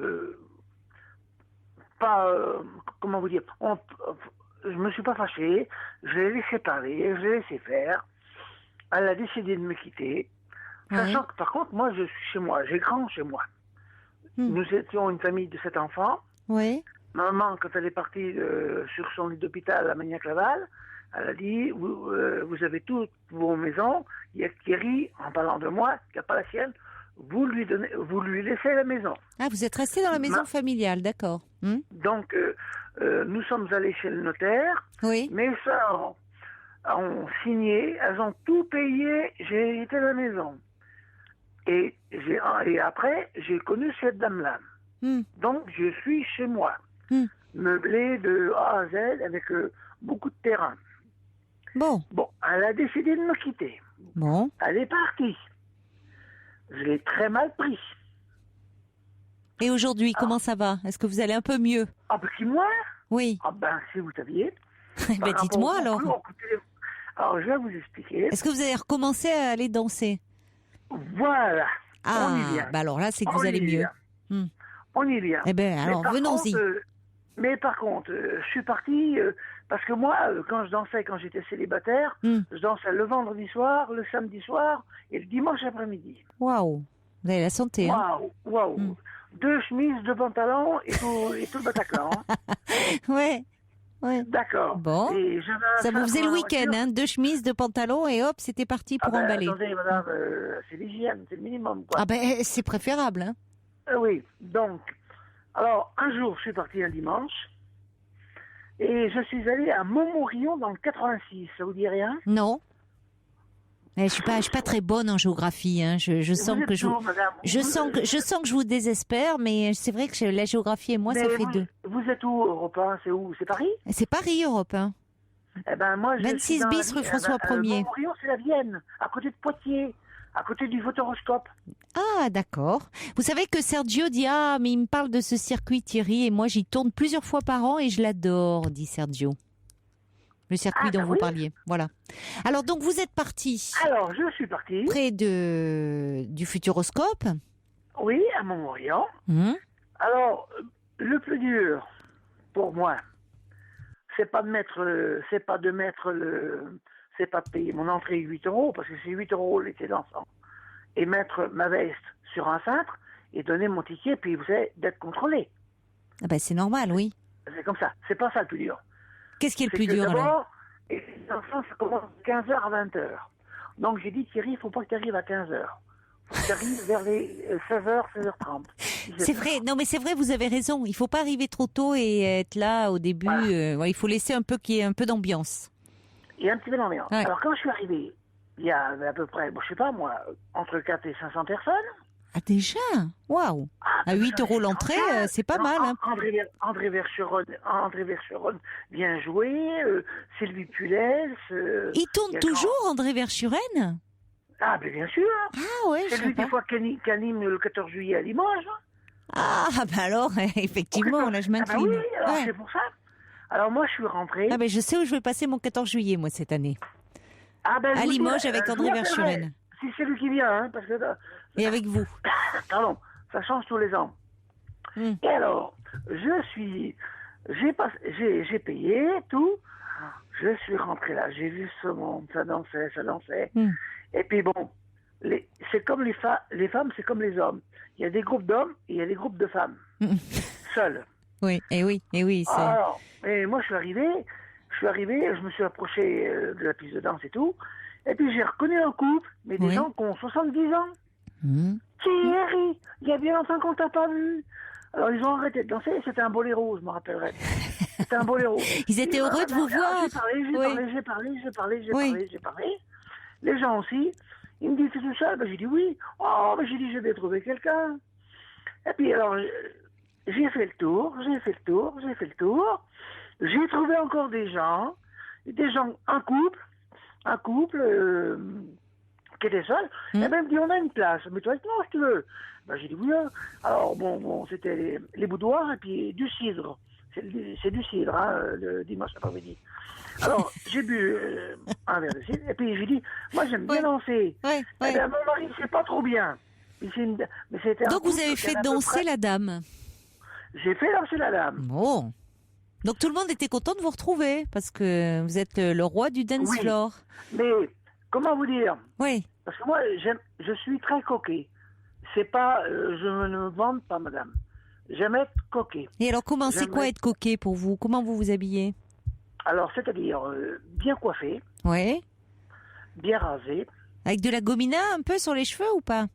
[SPEAKER 6] comment vous dire, je me suis pas fâché, je l'ai laissé parler, je l'ai laissé faire. Elle a décidé de me quitter. Sachant que, par contre, moi, je suis chez moi, j'ai grand chez moi. Nous étions une famille de 7 enfants.
[SPEAKER 1] Oui.
[SPEAKER 6] Maman, quand elle est partie sur son lit d'hôpital à Magnac-Laval, elle a dit, vous avez toutes vos maisons, il y a Thierry, en parlant de moi, qui n'a pas la sienne, vous lui laissez la maison.
[SPEAKER 1] Ah, vous êtes resté dans la maison familiale, d'accord.
[SPEAKER 6] Donc, nous sommes allés chez le notaire.
[SPEAKER 1] Oui.
[SPEAKER 6] Mes sœurs ont signé, elles ont tout payé, j'ai hérité la maison. Et après, j'ai connu cette dame-là. Donc, je suis chez moi, meublé de A à Z, avec beaucoup de terrain.
[SPEAKER 1] Bon,
[SPEAKER 6] elle a décidé de me quitter.
[SPEAKER 1] Bon.
[SPEAKER 6] Elle est partie. Je l'ai très mal pris.
[SPEAKER 1] Et aujourd'hui, comment ça va? Est-ce que vous allez un peu mieux?
[SPEAKER 6] Ah, ben, moi?
[SPEAKER 1] Oui.
[SPEAKER 6] Ah, ben, si vous saviez.
[SPEAKER 1] Ben, dites-moi alors.
[SPEAKER 6] Alors, je vais vous expliquer.
[SPEAKER 1] Est-ce que vous allez recommencer à aller danser?
[SPEAKER 6] Voilà.
[SPEAKER 1] Ah,
[SPEAKER 6] on y vient.
[SPEAKER 1] bah alors là, c'est que vous allez mieux.
[SPEAKER 6] On y vient.
[SPEAKER 1] Eh bien, alors, venons-y.
[SPEAKER 6] Mais par contre, je suis parti parce que moi, quand je dansais, quand j'étais célibataire, je dansais le vendredi soir, le samedi soir et le dimanche après-midi.
[SPEAKER 1] Waouh, vous avez la santé.
[SPEAKER 6] Waouh. 2 chemises, 2 pantalons et tout le Bataclan.
[SPEAKER 1] Ouais.
[SPEAKER 6] D'accord.
[SPEAKER 1] Bon. Ça vous faisait le week-end, hein, 2 chemises, 2 pantalons et hop, c'était parti pour emballer.
[SPEAKER 6] Attendez, madame, c'est l'hygiène, c'est le minimum, quoi.
[SPEAKER 1] Ah ben, c'est préférable, hein.
[SPEAKER 6] Oui, donc, alors, un jour, je suis parti un dimanche, et je suis allé à Montmorillon dans le 86, ça vous dit rien?
[SPEAKER 1] Non. Je suis pas très bonne en géographie, hein. Je sens que je sens que je vous désespère, mais c'est vrai que la géographie et moi, ça fait deux.
[SPEAKER 6] Vous êtes où, Europe 1? C'est où? C'est Paris?
[SPEAKER 1] C'est Paris, Europe 1.
[SPEAKER 6] Eh ben, moi,
[SPEAKER 1] 26 bis rue François 1er.
[SPEAKER 6] Montmorillon, c'est la Vienne, à côté de Poitiers, à côté du Photoroscope.
[SPEAKER 1] Ah, d'accord. Vous savez que Sergio dit « Ah, mais il me parle de ce circuit, Thierry, et moi, j'y tourne plusieurs fois par an et je l'adore », dit Sergio. Le circuit dont vous parliez. Voilà. Alors, donc, vous êtes parti.
[SPEAKER 6] Alors, je suis parti.
[SPEAKER 1] Près du Futuroscope.
[SPEAKER 6] Oui, à Montmorillon. Alors, le plus dur, pour moi, c'est pas de payer mon entrée 8 euros, parce que c'est 8 euros l'été d'enfant, et mettre ma veste sur un cintre, et donner mon ticket, puis vous savez, d'être contrôlé.
[SPEAKER 1] Ah ben c'est normal, oui.
[SPEAKER 6] C'est comme ça. C'est pas ça le plus dur.
[SPEAKER 1] Qu'est-ce qui est le plus dur, alors?
[SPEAKER 6] D'abord, les enfants, ça commence de 15h à 20h. Donc j'ai dit, Thierry, il faut pas que tu arrives à 15h. Il faut que tu arrives vers les 16h, 16h30.
[SPEAKER 1] C'est vrai, non mais c'est vrai, vous avez raison. Il faut pas arriver trop tôt et être là au début.
[SPEAKER 6] Voilà.
[SPEAKER 1] Il faut laisser un peu qu'il y ait un peu d'ambiance.
[SPEAKER 6] Il y a un petit peu d'ambiance.
[SPEAKER 1] Ouais.
[SPEAKER 6] Alors quand je suis arrivé, il y a à peu près, je sais pas moi, entre 4 et 500 personnes.
[SPEAKER 1] Ah déjà? Waouh! À 8 euros l'entrée, c'est pas mal. Hein.
[SPEAKER 6] André Vercheron vient jouer, Sylvie Pulès.
[SPEAKER 1] Il tourne toujours, André Verschuren?
[SPEAKER 6] Ah, mais bien sûr.
[SPEAKER 1] Ah ouais,
[SPEAKER 6] c'est lui des fois qui anime le 14 juillet à Limoges.
[SPEAKER 1] Ah, bah alors, effectivement, là je m'incline.
[SPEAKER 6] Ah bah oui, alors c'est pour ça. Alors moi je suis rentré.
[SPEAKER 1] Ah ben je sais où je vais passer mon 14 juillet, moi, cette année.
[SPEAKER 6] Ah ben,
[SPEAKER 1] à Limoges avec André Verschuren.
[SPEAKER 6] Si c'est lui qui vient, hein, parce que...
[SPEAKER 1] Et avec vous.
[SPEAKER 6] Pardon, ça change tous les ans. Et alors, j'ai payé tout. Je suis rentré là, j'ai vu ce monde, ça dansait. Et puis bon, c'est comme les femmes, c'est comme les hommes. Il y a des groupes d'hommes et il y a des groupes de femmes. Seuls.
[SPEAKER 1] Oui, et oui.
[SPEAKER 6] Alors, et moi je suis arrivé, je me suis approché de la piste de danse et tout. Et puis j'ai reconnu un couple, mais des gens qui ont 70 ans. Thierry, il y a bien longtemps qu'on t'a pas vu. Alors ils ont arrêté de danser, c'était un boléro, je me rappellerai. C'était un boléro.
[SPEAKER 1] Ils étaient heureux de vous voir.
[SPEAKER 6] J'ai parlé. Les gens aussi, ils me disent, c'est tout seul? Ben, j'ai dit oui. Oh, ben, j'ai dit, je vais trouver quelqu'un. Et puis alors, j'ai fait le tour. J'ai trouvé encore des gens, un couple qui était seul. Et même dit, on a une place, mais toi, non, si tu veux. Ben, j'ai dit oui. Alors, bon, c'était les boudoirs et puis du cidre. C'est du cidre, hein, le dimanche après-midi. Alors, j'ai bu un verre de cidre, et puis j'ai dit, moi, j'aime bien danser. Eh bien, mon mari, c'est pas trop bien.
[SPEAKER 1] Donc, vous avez fait danser la dame?
[SPEAKER 6] J'ai fait danser la dame.
[SPEAKER 1] Bon. Donc, tout le monde était content de vous retrouver, parce que vous êtes le roi du dance floor.
[SPEAKER 6] Mais, comment vous dire?
[SPEAKER 1] Oui.
[SPEAKER 6] Parce que moi, je suis très coquet. C'est pas, je ne me vante pas, madame. J'aime être coquet.
[SPEAKER 1] Et alors, c'est quoi être coquet pour vous? Comment vous vous habillez?
[SPEAKER 6] Alors, c'est-à-dire bien coiffé.
[SPEAKER 1] Oui.
[SPEAKER 6] Bien rasé.
[SPEAKER 1] Avec de la gomina un peu sur les cheveux ou pas?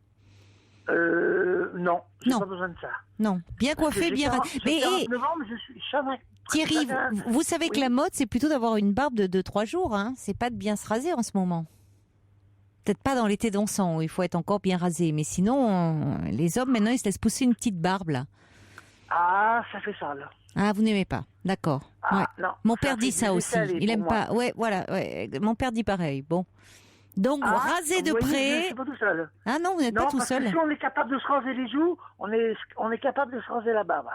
[SPEAKER 6] Non, j'ai pas besoin de ça.
[SPEAKER 1] Non, bien coiffé, bien rasé. Mais
[SPEAKER 6] je suis chamac.
[SPEAKER 1] Thierry, vous savez que la mode, c'est plutôt d'avoir une barbe de 2-3 jours. Hein. C'est pas de bien se raser en ce moment. Peut-être pas dans l'été dansant où il faut être encore bien rasé. Mais sinon, les hommes, maintenant, ils se laissent pousser une petite barbe, là.
[SPEAKER 6] Ah, ça fait sale.
[SPEAKER 1] Ah, vous n'aimez pas. D'accord.
[SPEAKER 6] Non,
[SPEAKER 1] mon père dit ça aussi. Il aime pas. Ouais, voilà. Ouais. Mon père dit pareil. Bon. Donc, raser de près.
[SPEAKER 6] Je suis pas tout seul.
[SPEAKER 1] Ah non, vous n'êtes pas tout seul.
[SPEAKER 6] Si on est capable de se raser les joues, on est capable de se raser la barbe.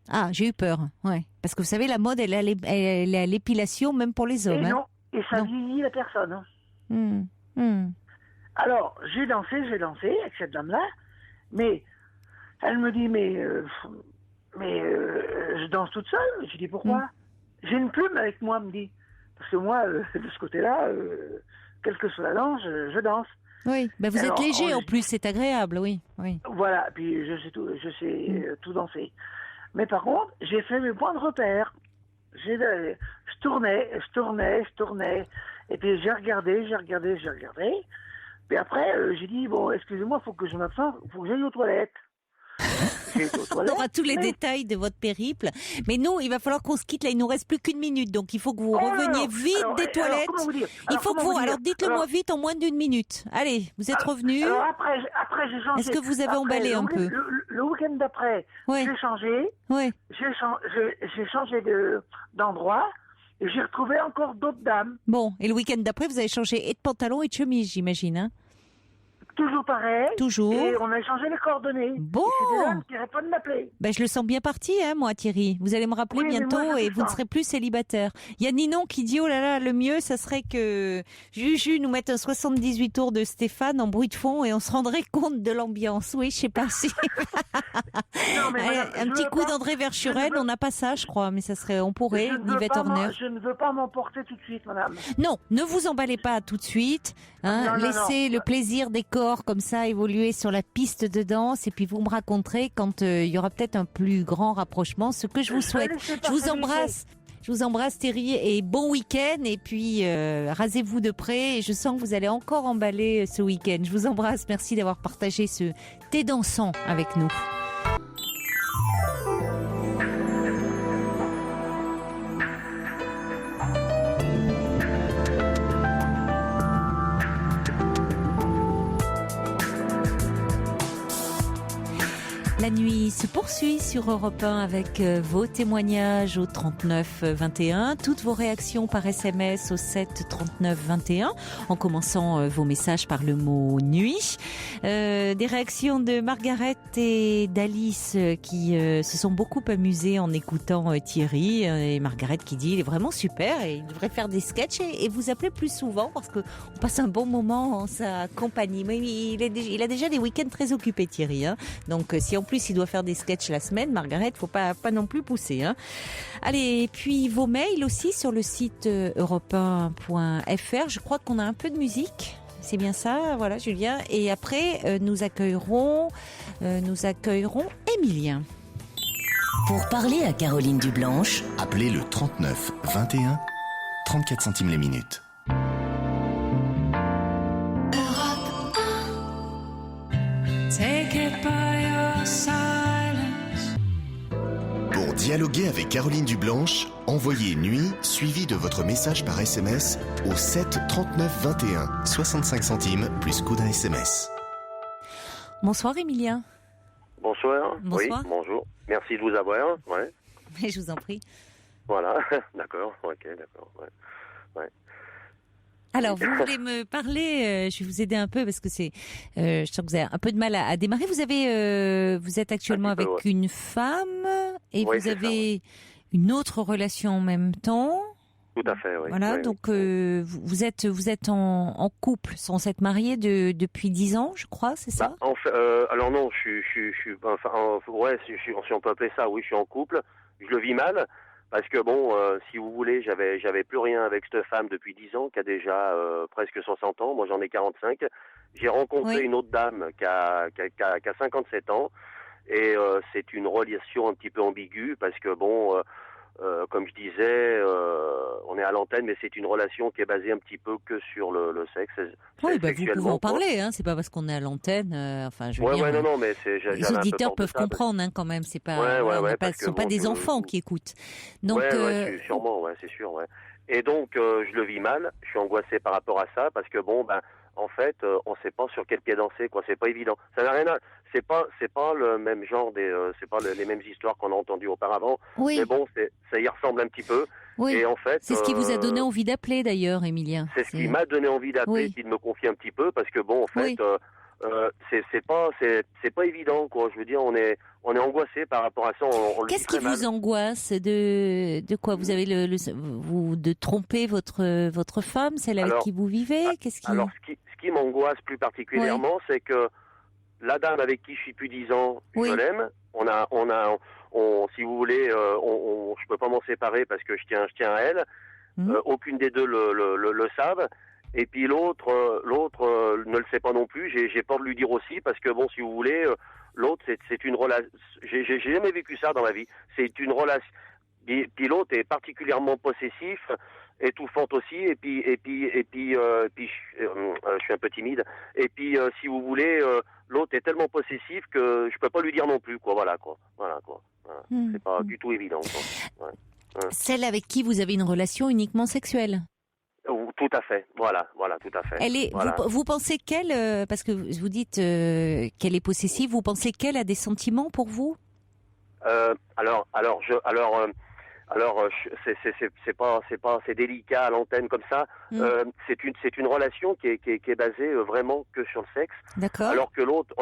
[SPEAKER 1] Ah, j'ai eu peur. Ouais. Parce que vous savez, la mode, elle est à l'épilation, même pour les hommes.
[SPEAKER 6] Et ça vieillit la personne. Alors, j'ai dansé avec cette dame-là, mais elle me dit, mais je danse toute seule. Je dis, pourquoi? J'ai une plume avec moi, me dit. Parce que moi, de ce côté-là, quelle que soit la danse, je danse.
[SPEAKER 1] Oui, ben vous êtes léger en plus, c'est agréable, oui.
[SPEAKER 6] Voilà, puis je sais tout danser. Mais par contre, j'ai fait mes points de repère. Je tournais. Et puis j'ai regardé. Puis après, j'ai dit, bon, excusez-moi, faut que je m'absente, faut que j'aille aux toilettes.
[SPEAKER 1] On aura tous les détails de votre périple. Mais nous, il va falloir qu'on se quitte là. Il nous reste plus qu'une minute. Donc, il faut que vous reveniez vite des toilettes. Il faut que vous... Alors, dites-le moi vite en moins d'1 minute. Allez, vous êtes revenu.
[SPEAKER 6] Alors, après, j'ai changé.
[SPEAKER 1] Est-ce que vous avez emballé un peu?
[SPEAKER 6] Le week-end d'après, j'ai changé.
[SPEAKER 1] Oui.
[SPEAKER 6] J'ai changé d'endroit. Et j'ai retrouvé encore d'autres dames.
[SPEAKER 1] Bon, et le week-end d'après, vous avez changé et de pantalon et de chemise, j'imagine, hein?
[SPEAKER 6] Toujours pareil.
[SPEAKER 1] Toujours.
[SPEAKER 6] Et on a échangé les coordonnées.
[SPEAKER 1] Bon.
[SPEAKER 6] Et c'est qui arrête pas de m'appeler.
[SPEAKER 1] Ben, je le sens bien parti, hein, moi, Thierry. Vous allez me rappeler bientôt et vous ne serez plus célibataire. Il y a Ninon qui dit, oh là là, le mieux, ça serait que Juju nous mette un 78 tours de Stéphane en bruit de fond et on se rendrait compte de l'ambiance. Oui, je sais pas si.
[SPEAKER 6] Non, mais madame,
[SPEAKER 1] un petit coup d'André Verschuren, on n'a pas ça, je crois, mais ça serait, on pourrait, Yvette Horner.
[SPEAKER 6] Je ne veux pas m'emporter tout de suite, madame.
[SPEAKER 1] Non, ne vous emballez pas tout de suite. Hein, laissez le plaisir des corps comme ça évoluer sur la piste de danse et puis vous me raconterez quand il y aura peut-être un plus grand rapprochement, ce que je vous souhaite. Je vous embrasse. Je vous embrasse Thierry et bon week-end et puis rasez-vous de près et je sens que vous allez encore emballer ce week-end. Je vous embrasse, merci d'avoir partagé ce thé dansant avec nous. La nuit se poursuit sur Europe 1 avec vos témoignages au 39 21, toutes vos réactions par SMS au 7 39 21, en commençant vos messages par le mot nuit. Des réactions de Margaret et d'Alice qui se sont beaucoup amusées en écoutant Thierry. Et Margaret qui dit il est vraiment super et il devrait faire des sketchs et vous appeler plus souvent parce qu'on passe un bon moment en sa compagnie. Mais il a déjà des week-ends très occupés Thierry. Hein. Donc si en plus il doit faire des sketchs la semaine, Margaret, faut pas non plus pousser. Hein. Allez, et puis vos mails aussi sur le site europe1.fr. Je crois qu'on a un peu de musique. C'est bien ça, voilà Julien. Et après, nous accueillerons Émilien.
[SPEAKER 2] Pour parler à Caroline Dublanche,
[SPEAKER 7] appelez le 39 21, 34 centimes les minutes.
[SPEAKER 2] Take it by your silence.
[SPEAKER 7] Pour dialoguer avec Caroline Dublanche, envoyez nuit suivi de votre message par SMS au 7 39 21, 65 centimes plus coût d'un SMS.
[SPEAKER 1] Bonsoir Émilien.
[SPEAKER 8] Bonsoir.
[SPEAKER 1] Bonsoir.
[SPEAKER 8] Oui, bonjour. Merci de vous avoir. Ouais.
[SPEAKER 1] Mais je vous en prie.
[SPEAKER 8] Voilà, d'accord, ok, d'accord. Ouais.
[SPEAKER 1] Alors, vous voulez me parler, je vais vous aider un peu parce que je sens que vous avez un peu de mal à démarrer. Vous êtes actuellement avec une femme et vous avez une autre relation en même temps.
[SPEAKER 8] Tout à fait, oui.
[SPEAKER 1] Voilà,
[SPEAKER 8] oui,
[SPEAKER 1] donc vous êtes en couple, sans être marié depuis 10 ans, je crois, c'est ça?
[SPEAKER 8] Alors non, si on peut appeler ça, oui, je suis en couple. Je le vis mal. Parce que bon, si vous voulez, j'avais plus rien avec cette femme depuis 10 ans, qui a déjà presque 60 ans. Moi, j'en ai 45. J'ai rencontré une autre dame qui a 57 ans. Et c'est une relation un petit peu ambiguë parce que bon, comme je disais, on est à l'antenne, mais c'est une relation qui est basée un petit peu que sur le sexe.
[SPEAKER 1] Oui, vous pouvez en parler, hein. C'est pas parce qu'on est à l'antenne. Enfin, je veux dire.
[SPEAKER 8] Non, mais
[SPEAKER 1] les auditeurs peuvent comprendre, hein, quand même. C'est pas. Ce sont pas des enfants qui écoutent. Donc.
[SPEAKER 8] Sûrement, c'est sûr, ouais. Et donc, je le vis mal. Je suis angoissé par rapport à ça parce que bon, en fait, on sait pas sur quel pied danser, quoi. C'est pas évident. Ça n'a rien à. C'est pas le même genre c'est pas les mêmes histoires qu'on a entendues auparavant. Oui. Mais bon, ça y ressemble un petit peu. Oui. Et en fait,
[SPEAKER 1] c'est ce qui vous a donné envie d'appeler d'ailleurs, Émilien.
[SPEAKER 8] C'est ce qui m'a donné envie d'appeler et de me confier un petit peu parce que bon, en fait, c'est pas évident, quoi. Je veux dire, on est angoissé par rapport à ça.
[SPEAKER 1] Qu'est-ce qui vous angoisse de quoi? Vous avez de tromper votre femme, celle avec qui vous vivez?
[SPEAKER 8] Alors, ce qui m'angoisse plus particulièrement, c'est que la dame avec qui je suis depuis 10 ans, je l'aime. Si vous voulez, je peux pas m'en séparer parce que je tiens à elle. Aucune des deux le savent. Et puis l'autre ne le sait pas non plus. J'ai peur de lui dire aussi parce que bon, si vous voulez, l'autre c'est une relation. J'ai jamais vécu ça dans ma vie. C'est une relation. Puis l'autre est particulièrement possessif, étouffante aussi. Et puis je suis un peu timide. Et puis si vous voulez, l'autre est tellement possessif que je peux pas lui dire non plus, quoi. Voilà. C'est pas du tout évident, quoi.
[SPEAKER 1] Celle avec qui vous avez une relation uniquement sexuelle?
[SPEAKER 8] Tout à fait, voilà, tout à fait.
[SPEAKER 1] Vous pensez qu'elle, parce que vous dites qu'elle est possessive, vous pensez qu'elle a des sentiments pour vous?
[SPEAKER 8] Alors, c'est délicat à l'antenne comme ça. C'est une relation qui est basée vraiment que sur le sexe.
[SPEAKER 1] D'accord.
[SPEAKER 8] Alors que l'autre,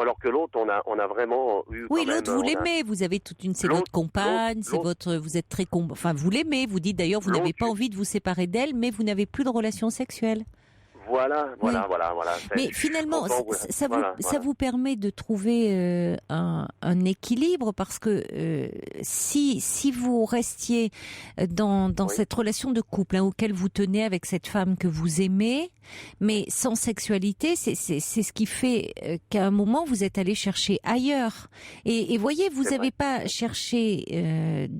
[SPEAKER 8] on a vraiment eu.
[SPEAKER 1] Oui, l'autre vous l'aimez. Vous avez c'est votre compagne, vous êtes très vous l'aimez. Vous dites d'ailleurs, vous n'avez pas envie de vous séparer d'elle, mais vous n'avez plus de relation sexuelle.
[SPEAKER 8] Voilà.
[SPEAKER 1] Mais finalement, ça vous permet de trouver un équilibre parce que si vous restiez dans cette relation de couple auquel vous tenez avec cette femme que vous aimez, mais sans sexualité, c'est ce qui fait qu'à un moment vous êtes allé chercher ailleurs. Et voyez, vous n'avez pas cherché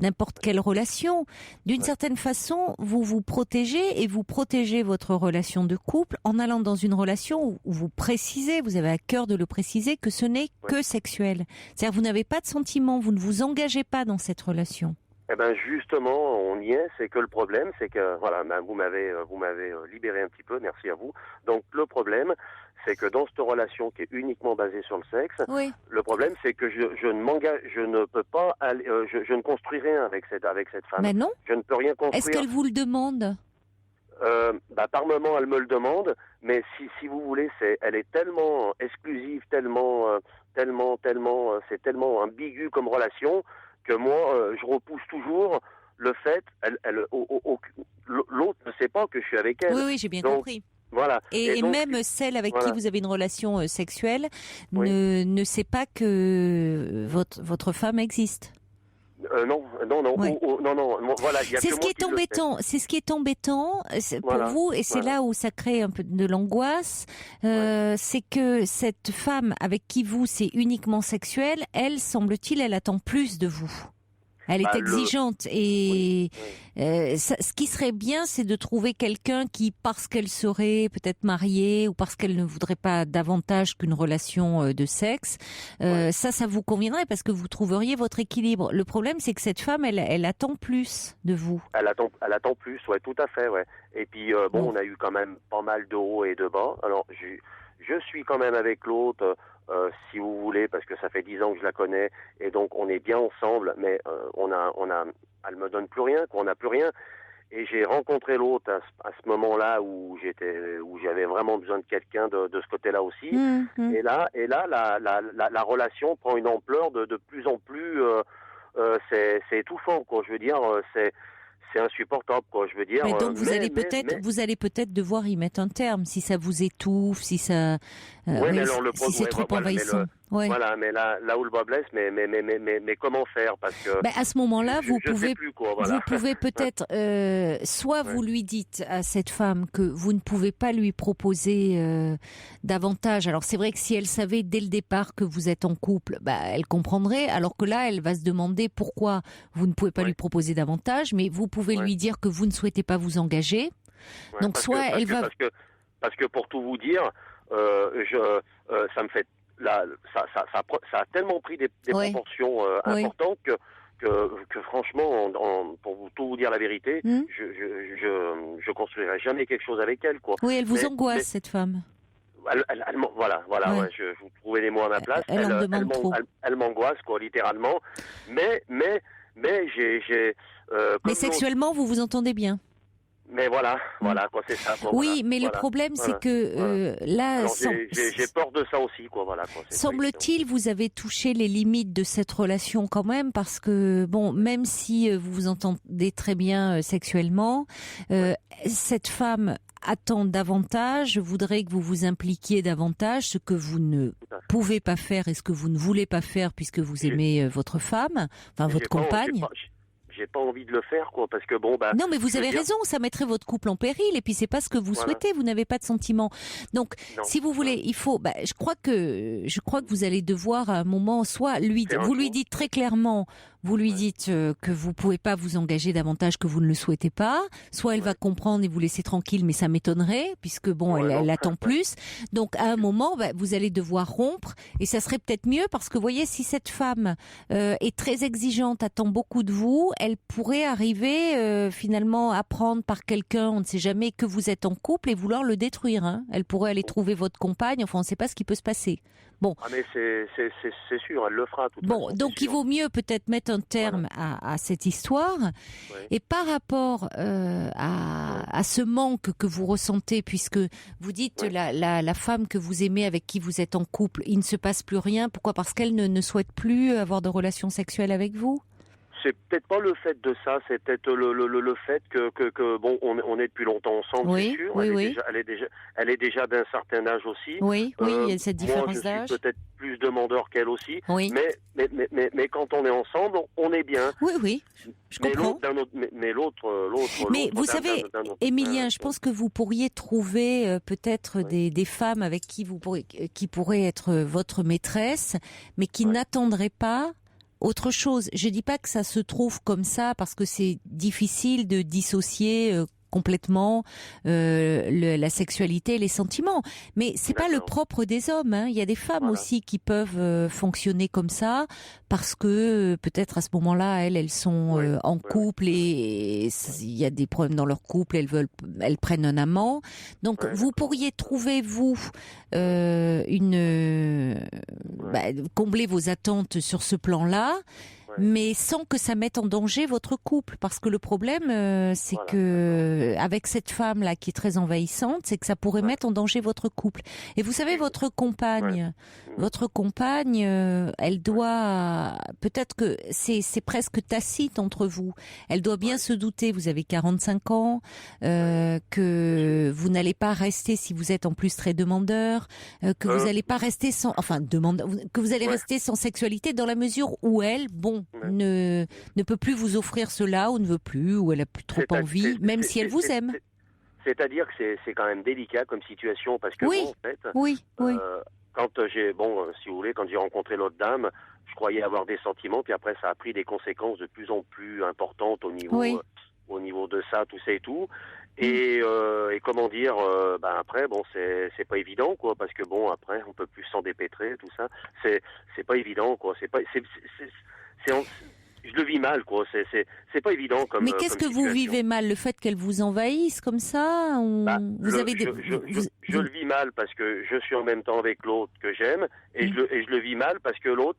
[SPEAKER 1] n'importe quelle relation. D'une certaine façon, vous vous protégez et vous protégez votre relation de couple en allant dans une relation où vous précisez, vous avez à cœur de le préciser, que ce n'est que sexuel. C'est-à-dire vous n'avez pas de sentiments, vous ne vous engagez pas dans cette relation.
[SPEAKER 8] Eh ben justement, on y est. C'est que le problème, c'est que vous m'avez libéré un petit peu. Merci à vous. Donc le problème, c'est que dans cette relation qui est uniquement basée sur le sexe, le problème, c'est que je ne peux pas aller, je ne construis rien avec cette femme.
[SPEAKER 1] Mais non.
[SPEAKER 8] Je ne peux rien construire.
[SPEAKER 1] Est-ce qu'elle vous le demande?
[SPEAKER 8] Par moment, elle me le demande, mais si vous voulez, elle est tellement exclusive, c'est tellement ambigu comme relation que moi, je repousse toujours le fait. L'autre ne sait pas que je suis avec elle.
[SPEAKER 1] Oui, j'ai bien compris.
[SPEAKER 8] Voilà.
[SPEAKER 1] Et donc, même celle avec qui vous avez une relation sexuelle ne sait pas que votre femme existe.
[SPEAKER 8] Non. Voilà.
[SPEAKER 1] C'est ce qui est embêtant. C'est ce qui est embêtant pour vous, et c'est là où ça crée un peu de l'angoisse. C'est que cette femme avec qui c'est uniquement sexuel, elle, semble-t-il, elle attend plus de vous. Elle est exigeante ce qui serait bien, c'est de trouver quelqu'un qui, parce qu'elle serait peut-être mariée ou parce qu'elle ne voudrait pas davantage qu'une relation de sexe, ça vous conviendrait parce que vous trouveriez votre équilibre. Le problème, c'est que cette femme, elle attend plus de vous.
[SPEAKER 8] Elle attend plus, tout à fait, Et puis on a eu quand même pas mal de hauts et de bas. Alors je suis quand même avec l'autre. Si vous voulez, parce que ça fait 10 ans que je la connais, et donc on est bien ensemble, mais elle me donne plus rien, on n'a plus rien. Et j'ai rencontré l'autre à ce moment-là où j'avais vraiment besoin de quelqu'un de ce côté-là aussi. Et là, la relation prend une ampleur de plus en plus. C'est étouffant, quoi. Je veux dire, c'est insupportable, quoi. Je veux dire.
[SPEAKER 1] Mais donc vous allez peut-être devoir y mettre un terme si ça vous étouffe, si ça. Si c'est trop envahissant.
[SPEAKER 8] Voilà, mais là où le bas blesse, mais comment faire, parce que.
[SPEAKER 1] À ce moment-là, vous pouvez peut-être soit
[SPEAKER 8] Ouais.
[SPEAKER 1] vous lui dites à cette femme que vous ne pouvez pas lui proposer davantage. Alors c'est vrai que si elle savait dès le départ que vous êtes en couple, elle comprendrait. Alors que là, elle va se demander pourquoi vous ne pouvez pas lui proposer davantage. Mais vous pouvez lui dire que vous ne souhaitez pas vous engager.
[SPEAKER 8] Ouais,
[SPEAKER 1] donc
[SPEAKER 8] parce que pour tout vous dire, ça me fait. Là, ça a tellement pris des proportions importantes que franchement, pour tout vous dire la vérité, je construirai jamais quelque chose avec elle, quoi.
[SPEAKER 1] Oui, elle vous angoisse, cette femme.
[SPEAKER 8] Voilà, je vous trouvais les mots à ma place. Elle m'angoisse, quoi, littéralement. Mais j'ai.
[SPEAKER 1] Mais sexuellement, vous vous entendez bien.
[SPEAKER 8] Mais voilà, quoi, c'est ça. Quoi,
[SPEAKER 1] oui, mais le problème, c'est que là,
[SPEAKER 8] alors, j'ai peur de ça aussi, quoi. Voilà. Quoi,
[SPEAKER 1] semble-t-il, vous avez touché les limites de cette relation quand même, parce que même si vous vous entendez très bien sexuellement, cette femme attend davantage, voudrait que vous vous impliquiez davantage, ce que vous ne pouvez pas faire et ce que vous ne voulez pas faire puisque vous aimez votre femme, votre compagne.
[SPEAKER 8] J'ai pas envie de le faire, quoi, parce que
[SPEAKER 1] non, mais vous avez raison, ça mettrait votre couple en péril, et puis c'est pas ce que vous souhaitez, vous n'avez pas de sentiments. Donc, si vous voulez, il faut, je crois que vous allez devoir à un moment, soit vous lui dites très clairement, vous lui dites que vous pouvez pas vous engager davantage, que vous ne le souhaitez pas, soit elle va comprendre et vous laisser tranquille, mais ça m'étonnerait, puisque elle attend plus. Donc, à un moment, vous allez devoir rompre, et ça serait peut-être mieux, parce que, vous voyez, si cette femme est très exigeante, attend beaucoup de vous, elle pourrait arriver finalement à prendre par quelqu'un, on ne sait jamais, que vous êtes en couple et vouloir le détruire. Hein. Elle pourrait aller trouver votre compagne, enfin on ne sait pas ce qui peut se passer. Bon.
[SPEAKER 8] Ah mais c'est sûr, elle le fera.
[SPEAKER 1] Donc il vaut mieux peut-être mettre un terme à cette histoire. Et par rapport à ce manque que vous ressentez, puisque vous dites la femme que vous aimez, avec qui vous êtes en couple, il ne se passe plus rien. Pourquoi ? Parce qu'elle ne souhaite plus avoir de relations sexuelles avec vous ?
[SPEAKER 8] C'est peut-être pas le fait de ça, c'est peut-être le fait que bon, on est depuis longtemps ensemble, c'est sûr. Elle est déjà d'un certain âge aussi.
[SPEAKER 1] Oui, il y a cette différence d'âge.
[SPEAKER 8] Je suis peut-être plus demandeur qu'elle aussi.
[SPEAKER 1] Oui.
[SPEAKER 8] Mais quand on est ensemble, on est bien.
[SPEAKER 1] Oui, je comprends.
[SPEAKER 8] Mais l'autre.
[SPEAKER 1] Mais vous savez, Émilien, je pense que vous pourriez trouver peut-être des femmes avec qui qui pourraient être votre maîtresse, mais qui n'attendraient pas autre chose. Je dis pas que ça se trouve comme ça parce que c'est difficile de dissocier complètement la sexualité et les sentiments. Mais c'est pas le propre des hommes. Hein. Il y a des femmes aussi qui peuvent fonctionner comme ça parce que peut-être à ce moment-là, elles sont en couple et il y a des problèmes dans leur couple. Elles prennent un amant. Donc vous pourriez trouver combler vos attentes sur ce plan-là. Mais sans que ça mette en danger votre couple, parce que le problème, c'est que avec cette femme-là qui est très envahissante, c'est que ça pourrait mettre en danger votre couple. Et vous savez, votre compagne, elle doit, peut-être que c'est presque tacite entre vous. Elle doit bien se douter. Vous avez 45 ans, que vous n'allez pas rester, si vous êtes en plus très demandeur, que vous n'allez pas rester que vous allez rester sans sexualité dans la mesure où elle, ne peut plus vous offrir cela ou ne veut plus ou elle a plus trop envie, même si elle vous aime.
[SPEAKER 8] C'est-à-dire que c'est quand même délicat comme situation parce que en fait, quand si vous voulez, quand j'ai rencontré l'autre dame, je croyais avoir des sentiments, puis après ça a pris des conséquences de plus en plus importantes au niveau de ça, tout ça et tout. Et comment dire, après c'est pas évident quoi, parce que après on peut plus s'en dépêtrer, tout ça. C'est pas évident quoi. Je le vis mal, quoi. C'est pas évident comme.
[SPEAKER 1] Mais qu'est-ce que vous vivez mal, le fait qu'elle vous envahisse comme ça ou...
[SPEAKER 8] Je le vis mal parce que je suis en même temps avec l'autre que j'aime et je le vis mal parce que l'autre,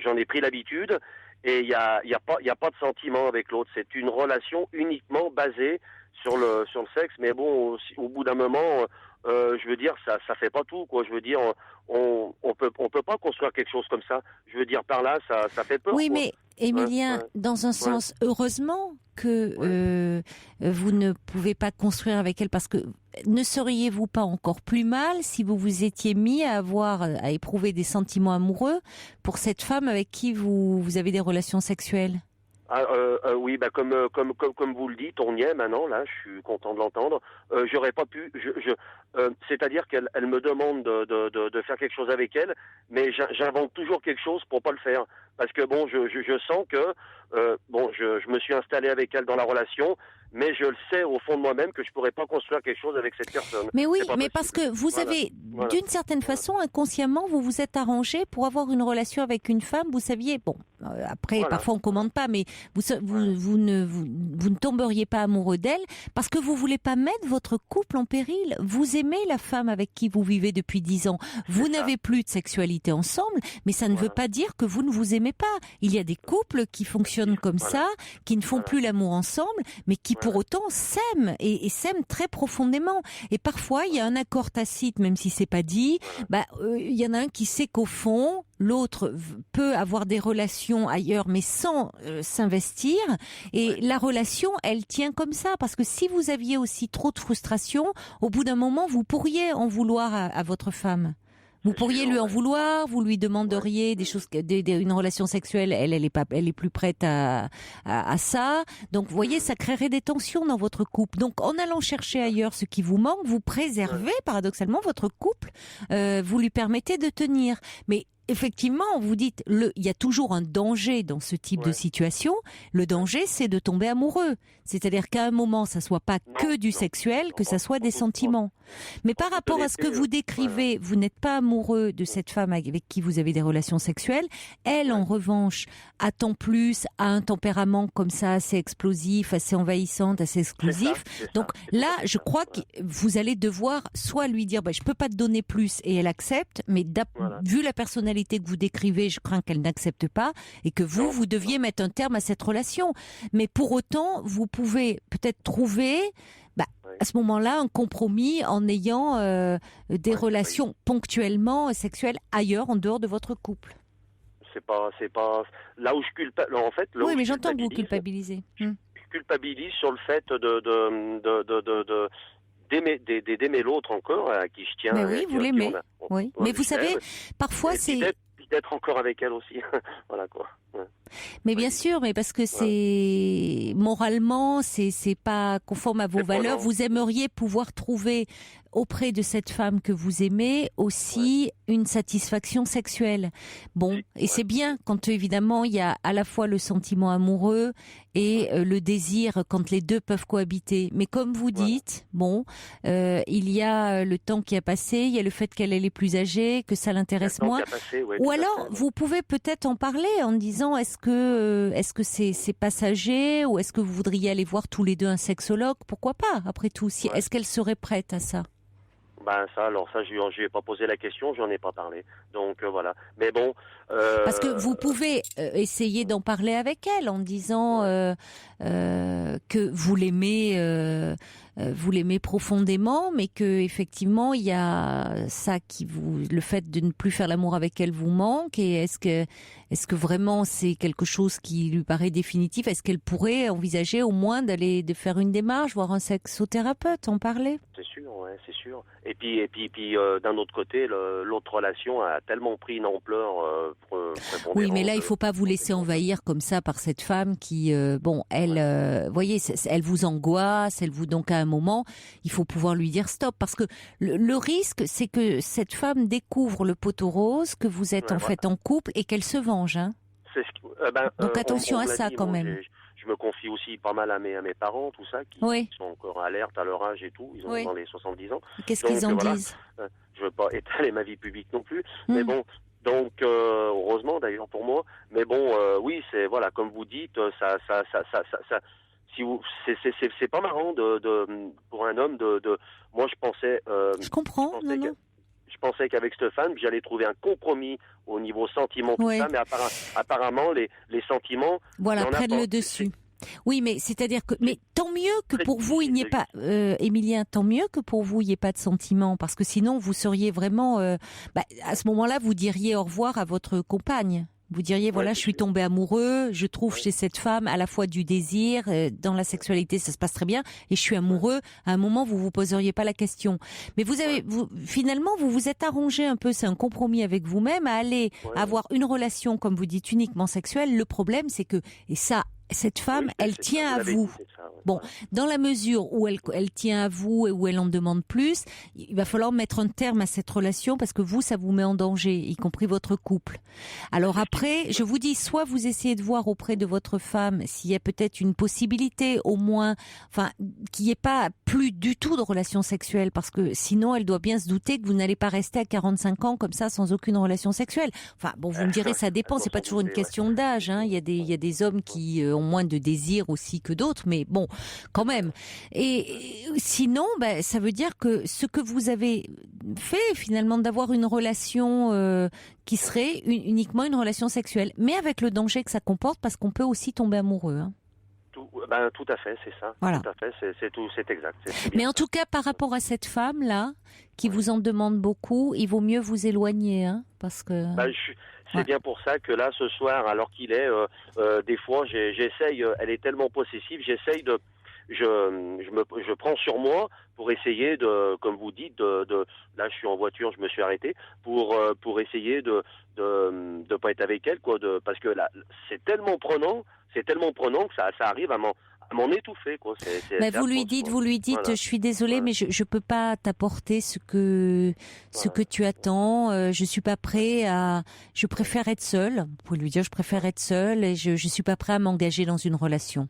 [SPEAKER 8] j'en ai pris l'habitude et il y a pas de sentiment avec l'autre. C'est une relation uniquement basée sur le sexe. Mais bon, au bout d'un moment. Je veux dire, ça fait pas tout, quoi. Je veux dire, on peut pas construire quelque chose comme ça. Je veux dire, par là, ça fait peur.
[SPEAKER 1] Oui,
[SPEAKER 8] quoi.
[SPEAKER 1] Mais Émilien, dans un sens, heureusement que vous ne pouvez pas construire avec elle, parce que ne seriez-vous pas encore plus mal si vous vous étiez mis à éprouver des sentiments amoureux pour cette femme avec qui vous avez des relations sexuelles?
[SPEAKER 8] Oui, comme vous le dites, on y est maintenant. Là, je suis content de l'entendre. J'aurais pas pu. C'est-à-dire qu'elle me demande de faire quelque chose avec elle, mais j'invente toujours quelque chose pour pas le faire. Parce que je sens que je me suis installé avec elle dans la relation, mais je le sais au fond de moi-même que je pourrais pas construire quelque chose avec cette personne.
[SPEAKER 1] Mais oui, mais parce que vous avez, d'une certaine façon, inconsciemment, vous vous êtes arrangé pour avoir une relation avec une femme. Vous saviez, après, parfois on commande pas, mais vous ne tomberiez pas amoureux d'elle parce que vous voulez pas mettre votre couple en péril. Vous aimez la femme avec qui vous vivez depuis 10 ans. Vous n'avez plus de sexualité ensemble, mais ça ne veut pas dire que vous ne vous aimez pas. Il y a des couples qui fonctionnent comme ça, qui ne font plus l'amour ensemble, mais qui pour autant s'aiment et s'aiment très profondément. Et parfois, il y a un accord tacite, même si c'est pas dit. Il y en a un qui sait qu'au fond, l'autre peut avoir des relations ailleurs, mais sans s'investir. Et la relation, elle tient comme ça. Parce que si vous aviez aussi trop de frustration, au bout d'un moment, vous pourriez en vouloir à votre femme. Vous pourriez lui en vouloir, vous lui demanderiez des choses, une relation sexuelle, elle est plus prête à ça. Donc, vous voyez, ça créerait des tensions dans votre couple. Donc, en allant chercher ailleurs ce qui vous manque, vous préservez, paradoxalement, votre couple, vous lui permettez de tenir. Mais, effectivement, vous dites, il y a toujours un danger dans ce type de situation. Le danger, c'est de tomber amoureux. C'est-à-dire qu'à un moment, ça soit pas que du sexuel, que ça soit des sentiments. Mais par rapport à ce que vous décrivez, vous n'êtes pas amoureux de cette femme avec qui vous avez des relations sexuelles. Elle, en revanche, attend plus, a un tempérament comme ça, assez explosif, assez envahissant, assez exclusif. Donc là, je crois que vous allez devoir soit lui dire, je peux pas te donner plus, et elle accepte, mais vu la personnalité sexualité que vous décrivez, je crains qu'elle n'accepte pas et que vous deviez mettre un terme à cette relation. Mais pour autant, vous pouvez peut-être trouver à ce moment-là un compromis en ayant des relations ponctuellement sexuelles ailleurs, en dehors de votre couple.
[SPEAKER 8] C'est pas là où je culpabilise. En fait,
[SPEAKER 1] oui, mais j'entends que vous culpabilisez.
[SPEAKER 8] Je culpabilise sur le fait d'aimer l'autre encore, à qui je tiens.
[SPEAKER 1] Mais oui, vous l'aimez. Oui. Mais vous savez, parfois c'est
[SPEAKER 8] d'être encore avec elle aussi. Voilà quoi. Ouais.
[SPEAKER 1] Mais bien sûr, mais parce que c'est moralement, c'est pas conforme à vos valeurs. Vous aimeriez pouvoir trouver auprès de cette femme que vous aimez aussi une satisfaction sexuelle. Bon, et c'est bien quand évidemment il y a à la fois le sentiment amoureux et le désir quand les deux peuvent cohabiter. Mais comme vous dites, il y a le temps qui a passé, il y a le fait qu'elle est plus âgée, que ça l'intéresse moins. Ou alors vous pouvez peut-être en parler en disant est-ce que c'est passager ou est-ce que vous voudriez aller voir tous les deux un sexologue? Pourquoi pas, après tout? Est-ce qu'elle serait prête à ça?
[SPEAKER 8] Je lui ai pas posé la question, j'en ai pas parlé. Donc voilà. Mais bon.
[SPEAKER 1] Parce que vous pouvez essayer d'en parler avec elle en disant que vous l'aimez profondément, mais que effectivement il y a ça le fait de ne plus faire l'amour avec elle vous manque. Et est-ce que vraiment c'est quelque chose qui lui paraît définitif? Est-ce qu'elle pourrait envisager au moins de faire une démarche, voir un sexothérapeute, en parler?
[SPEAKER 8] C'est sûr, c'est sûr. Et puis d'un autre côté, l'autre relation a tellement pris une ampleur.
[SPEAKER 1] Oui, mais là il faut pas vous laisser envahir comme ça par cette femme qui, voyez, elle vous angoisse, donc à un moment, il faut pouvoir lui dire stop, parce que le risque, c'est que cette femme découvre le poteau rose, que vous êtes en fait en couple et qu'elle se venge. Hein. Donc attention à ça quand même.
[SPEAKER 8] Je me confie aussi pas mal à mes parents, tout ça, qui sont encore alertes à leur âge et tout. Ils ont dans les 70 ans.
[SPEAKER 1] Qu'est-ce qu'ils en disent?
[SPEAKER 8] Je veux pas étaler ma vie publique non plus, mais bon. Donc heureusement d'ailleurs pour moi. Mais bon, oui, c'est comme vous dites, c'est pas marrant pour un homme de. Moi, je pensais.
[SPEAKER 1] Je comprends.
[SPEAKER 8] Je pensais qu'avec Stéphane, j'allais trouver un compromis au niveau sentiment, tout ça, mais apparemment, les sentiments...
[SPEAKER 1] prennent le dessus. Oui, mais c'est-à-dire que... Mais tant mieux que pour vous, il n'y ait pas... Émilien, tant mieux que pour vous, il n'y ait pas de sentiments, parce que sinon, vous seriez vraiment... à ce moment-là, vous diriez au revoir à votre compagne. Vous diriez, je suis tombé amoureux, je trouve chez cette femme à la fois du désir, dans la sexualité ça se passe très bien, et je suis amoureux. À un moment, vous vous poseriez pas la question. Mais finalement, vous vous êtes arrangé un peu, c'est un compromis avec vous-même, à aller avoir une relation, comme vous dites, uniquement sexuelle. Le problème, c'est que, cette femme, elle tient à vous. Bon, dans la mesure où elle tient à vous et où elle en demande plus, il va falloir mettre un terme à cette relation parce que vous, ça vous met en danger, y compris votre couple. Alors après, je vous dis, soit vous essayez de voir auprès de votre femme s'il y a peut-être une possibilité, au moins, qu'il n'y ait pas plus du tout de relation sexuelle, parce que sinon, elle doit bien se douter que vous n'allez pas rester à 45 ans comme ça sans aucune relation sexuelle. Vous me direz, ça dépend, c'est pas toujours une question d'âge, hein. Il y a des hommes qui ont moins de désir aussi que d'autres, mais bon, quand même. Et sinon, ça veut dire que ce que vous avez fait finalement, d'avoir une relation qui serait uniquement une relation sexuelle, mais avec le danger que ça comporte, parce qu'on peut aussi tomber amoureux. Hein.
[SPEAKER 8] Tout à fait, c'est ça.
[SPEAKER 1] Voilà.
[SPEAKER 8] Tout à fait, c'est exact.
[SPEAKER 1] Mais en tout cas, par rapport à cette femme-là, qui vous en demande beaucoup, il vaut mieux vous éloigner, hein, parce que...
[SPEAKER 8] C'est bien pour ça que là, ce soir, alors qu'il est, des fois, j'essaye, elle est tellement possessive, j'essaye de... Je prends sur moi pour essayer de, comme vous dites, là je suis en voiture, je me suis arrêté pour essayer de pas être avec elle, parce que là c'est tellement prenant que ça arrive à m'en étouffer, quoi.
[SPEAKER 1] Vous lui dites, voilà. Je suis désolée, mais je peux pas t'apporter ce que tu attends. Je suis pas prêt je préfère être seule. Vous pouvez lui dire, je préfère être seule et je suis pas prêt à m'engager dans une relation.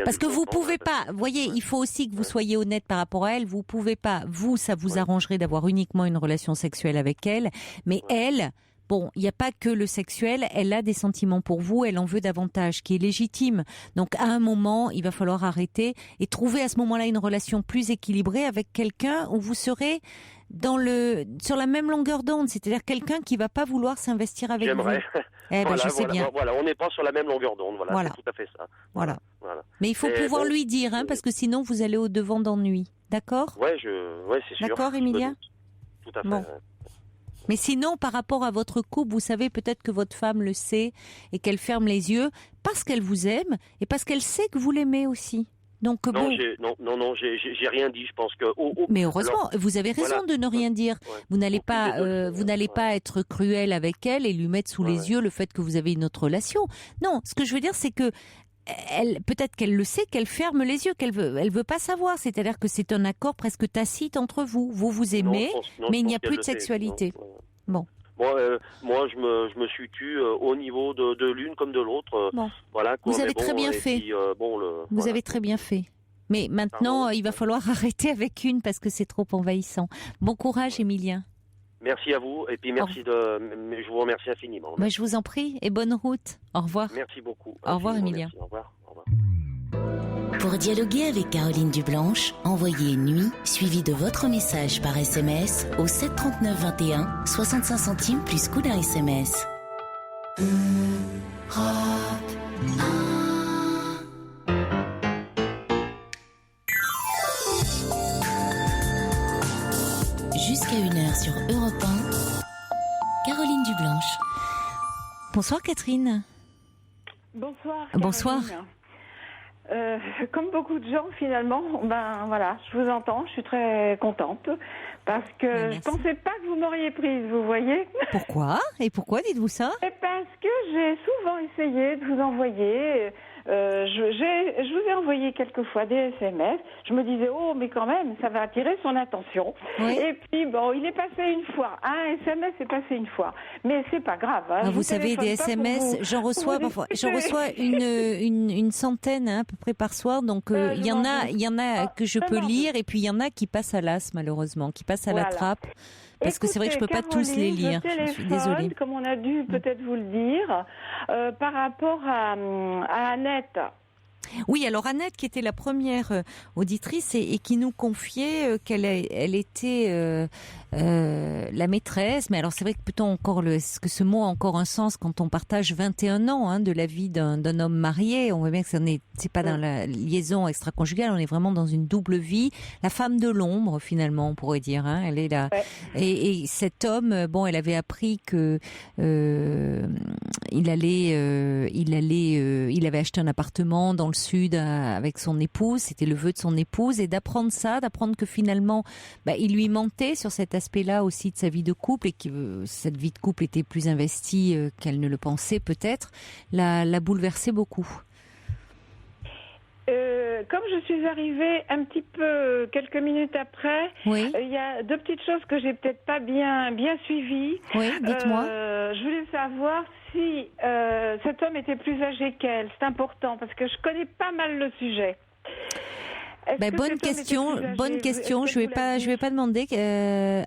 [SPEAKER 1] Parce que vous pouvez pas, voyez, il faut aussi que vous soyez honnête par rapport à elle. Vous pouvez pas, ça vous arrangerait d'avoir uniquement une relation sexuelle avec elle, mais elle, bon, il n'y a pas que le sexuel, elle a des sentiments pour vous, elle en veut davantage, qui est légitime. Donc à un moment, il va falloir arrêter et trouver à ce moment-là une relation plus équilibrée avec quelqu'un où vous serez sur la même longueur d'onde, c'est-à-dire quelqu'un qui va pas vouloir s'investir avec vous.
[SPEAKER 8] J'aimerais.
[SPEAKER 1] Je sais bien.
[SPEAKER 8] Voilà, on n'est pas sur la même longueur d'onde. Voilà. C'est tout à fait ça.
[SPEAKER 1] Voilà. Mais il faut pouvoir lui dire, parce que sinon vous allez au devant d'ennui. D'accord ?
[SPEAKER 8] Ouais, c'est sûr.
[SPEAKER 1] D'accord, Emilia ?
[SPEAKER 8] Tout à fait.
[SPEAKER 1] Bon. Mais sinon, par rapport à votre couple, vous savez peut-être que votre femme le sait et qu'elle ferme les yeux parce qu'elle vous aime et parce qu'elle sait que vous l'aimez aussi. Donc,
[SPEAKER 8] non, j'ai rien dit. Je pense que.
[SPEAKER 1] Mais heureusement, vous avez raison de ne rien dire. Ouais. Vous n'allez pas être cruel avec elle et lui mettre sous les yeux le fait que vous avez une autre relation. Non, ce que je veux dire, c'est que peut-être qu'elle le sait, qu'elle ferme les yeux, elle veut pas savoir. C'est-à-dire que c'est un accord presque tacite entre vous. Vous vous aimez, mais il n'y a plus de sexualité. Bon.
[SPEAKER 8] Moi, je me suis tu au niveau de l'une comme de l'autre.
[SPEAKER 1] Bon. Vous avez très bien fait. Puis, vous avez très bien fait. Mais maintenant, il va falloir arrêter avec une parce que c'est trop envahissant. Bon courage, Emilien.
[SPEAKER 8] Merci à vous et puis je vous remercie infiniment.
[SPEAKER 1] Je vous en prie et bonne route. Au revoir.
[SPEAKER 8] Merci beaucoup.
[SPEAKER 1] Au revoir, Emilien.
[SPEAKER 8] Au revoir.
[SPEAKER 2] Pour dialoguer avec Caroline Dublanche, envoyez nuit suivi de votre message par SMS au 7 39 21, 65 centimes plus coût d'un SMS. Jusqu'à 1h sur Europe 1, Caroline Dublanche.
[SPEAKER 1] Bonsoir Catherine.
[SPEAKER 9] Bonsoir.
[SPEAKER 1] Bonsoir.
[SPEAKER 9] Comme beaucoup de gens, finalement, je vous entends, je suis très contente parce que je pensais pas que vous m'auriez prise, vous voyez.
[SPEAKER 1] Pourquoi ? Et pourquoi dites-vous ça ?
[SPEAKER 9] Parce que j'ai souvent essayé de vous envoyer. Je vous ai envoyé quelques fois des SMS. Je me disais, mais quand même, ça va attirer son attention. Oui. Et puis, il est passé une fois. Un SMS est passé une fois. Mais c'est pas grave.
[SPEAKER 1] Vous savez, des SMS, j'en reçois une centaine à peu près par soir. Donc, il y en a que je peux lire et puis il y en a qui passent à l'as, malheureusement, qui passent à la trappe. Parce que c'est vrai que je peux pas tous les lire. Je suis désolée.
[SPEAKER 9] Comme on a dû peut-être vous le dire, par rapport à Annette.
[SPEAKER 1] Oui, alors Annette, qui était la première auditrice et qui nous confiait qu'elle était la maîtresse. Mais alors c'est vrai que peut-on encore que ce mot a encore un sens quand on partage 21 ans de la vie d'un homme marié. On voit bien que c'est pas dans la liaison extra-conjugale, on est vraiment dans une double vie. La femme de l'ombre, finalement, on pourrait dire. Elle est là. Ouais. Et cet homme, elle avait appris que il avait acheté un appartement dans le sud avec son épouse, c'était le vœu de son épouse, et d'apprendre que finalement il lui mentait sur cet aspect-là aussi de sa vie de couple et que cette vie de couple était plus investie qu'elle ne le pensait peut-être, l'a bouleversé beaucoup.
[SPEAKER 9] Comme je suis arrivée un petit peu quelques minutes après, il y a deux petites choses que j'ai peut-être pas bien suivies.
[SPEAKER 1] Oui, dites-moi.
[SPEAKER 9] Je voulais savoir si cet homme était plus âgé qu'elle. C'est important parce que je connais pas mal le sujet.
[SPEAKER 1] Bonne question. Je vais pas demander.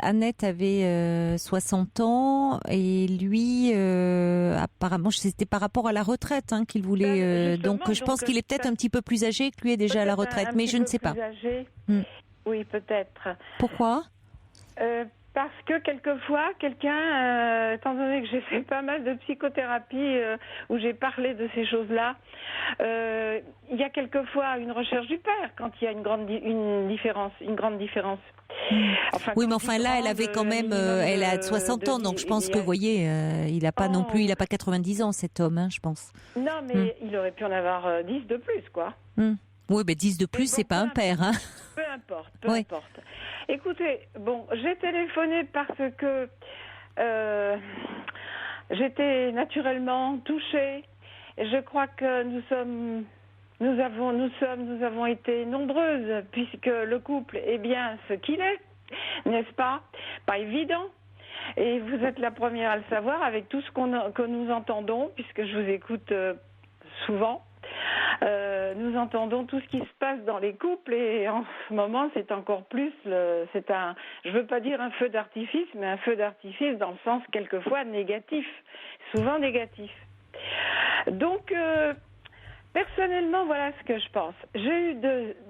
[SPEAKER 1] Annette avait 60 ans et lui, apparemment, c'était par rapport à la retraite qu'il voulait. Donc, je pense qu'il est peut-être un petit peu plus âgé que lui est déjà à la retraite, mais je ne sais pas.
[SPEAKER 9] Oui, peut-être.
[SPEAKER 1] Pourquoi ?
[SPEAKER 9] Parce que quelquefois, quelqu'un, étant donné que j'ai fait pas mal de psychothérapie où j'ai parlé de ces choses-là, il y a quelquefois une recherche du père quand il y a une grande différence.
[SPEAKER 1] Oui, mais là, elle avait quand même, elle a 60 ans, donc je pense que, vous voyez, il a pas non plus, il a pas 90 ans, cet homme, je pense.
[SPEAKER 9] Non, mais il aurait pu en avoir 10 de plus, quoi.
[SPEAKER 1] Oui, 10 de plus, c'est pas un père,
[SPEAKER 9] Peu importe. Écoutez, j'ai téléphoné parce que j'étais naturellement touchée. Je crois que nous avons été nombreuses puisque le couple est bien ce qu'il est, n'est-ce pas ? Pas évident. Et vous êtes la première à le savoir avec tout ce que nous entendons, puisque je vous écoute souvent. Nous entendons tout ce qui se passe dans les couples et en ce moment c'est encore plus je veux pas dire un feu d'artifice, mais un feu d'artifice dans le sens quelquefois négatif, souvent négatif. Donc personnellement, voilà ce que je pense. J'ai eu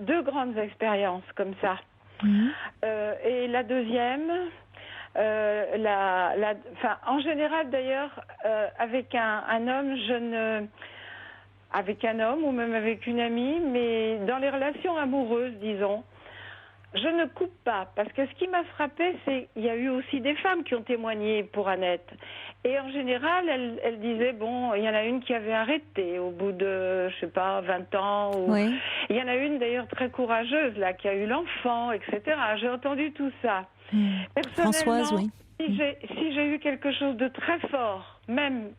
[SPEAKER 9] deux grandes expériences comme ça. Et la deuxième, en général d'ailleurs, avec un homme, avec un homme ou même avec une amie, mais dans les relations amoureuses, disons, je ne coupe pas, parce que ce qui m'a frappée, c'est qu'il y a eu aussi des femmes qui ont témoigné pour Annette. Et en général, elle disait, bon, il y en a une qui avait arrêté au bout de, 20 ans.
[SPEAKER 1] Oui.
[SPEAKER 9] Il y en a une d'ailleurs très courageuse, là, qui a eu l'enfant, etc. J'ai entendu tout ça. Personnellement,
[SPEAKER 1] Françoise, oui.
[SPEAKER 9] Si j'ai eu quelque chose de très fort, même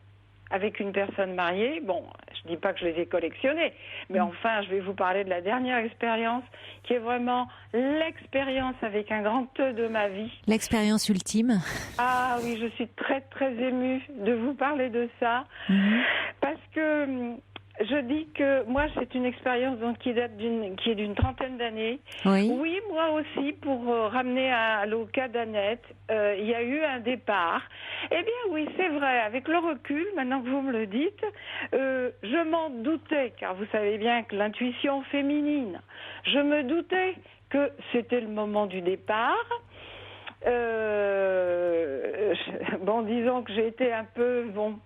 [SPEAKER 9] avec une personne mariée, bon, je dis pas que je les ai collectionnés, mais enfin, je vais vous parler de la dernière expérience, qui est vraiment l'expérience avec un grand E de ma vie.
[SPEAKER 1] L'expérience ultime.
[SPEAKER 9] Ah oui, je suis très très émue de vous parler de ça, parce que je dis que moi, c'est une expérience donc qui est d'une trentaine d'années. Oui, moi aussi, pour ramener au cas d'Annette, il y a eu un départ. Eh bien oui, c'est vrai, avec le recul, maintenant que vous me le dites, je m'en doutais, car vous savez bien que l'intuition féminine, je me doutais que c'était le moment du départ. Bon, disons que j'ai été un peu... Bon,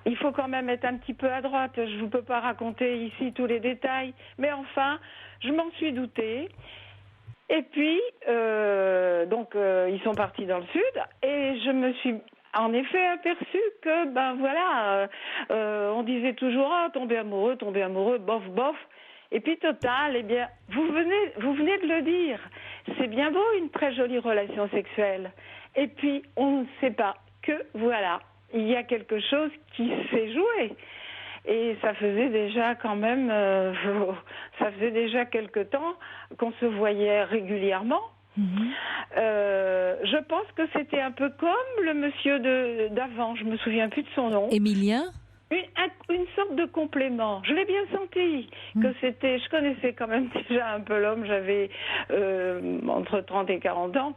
[SPEAKER 9] il faut quand même être un petit peu à droite. Je ne vous peux pas raconter ici tous les détails. Mais enfin, je m'en suis doutée. Et puis, ils sont partis dans le sud. Et je me suis en effet aperçue que, on disait toujours, tomber amoureux, bof, bof. Et puis, total, eh bien, vous venez de le dire. C'est bien beau, une très jolie relation sexuelle. Et puis, on ne sait pas que, voilà, il y a quelque chose qui s'est joué. Et ça faisait déjà quand même, ça faisait déjà quelque temps qu'on se voyait régulièrement. Je pense que c'était un peu comme le monsieur d'avant, je me souviens plus de son nom.
[SPEAKER 1] Émilien ?
[SPEAKER 9] Une sorte de complément. Je l'ai bien senti que c'était. Je connaissais quand même déjà un peu l'homme. J'avais entre 30 et 40 ans.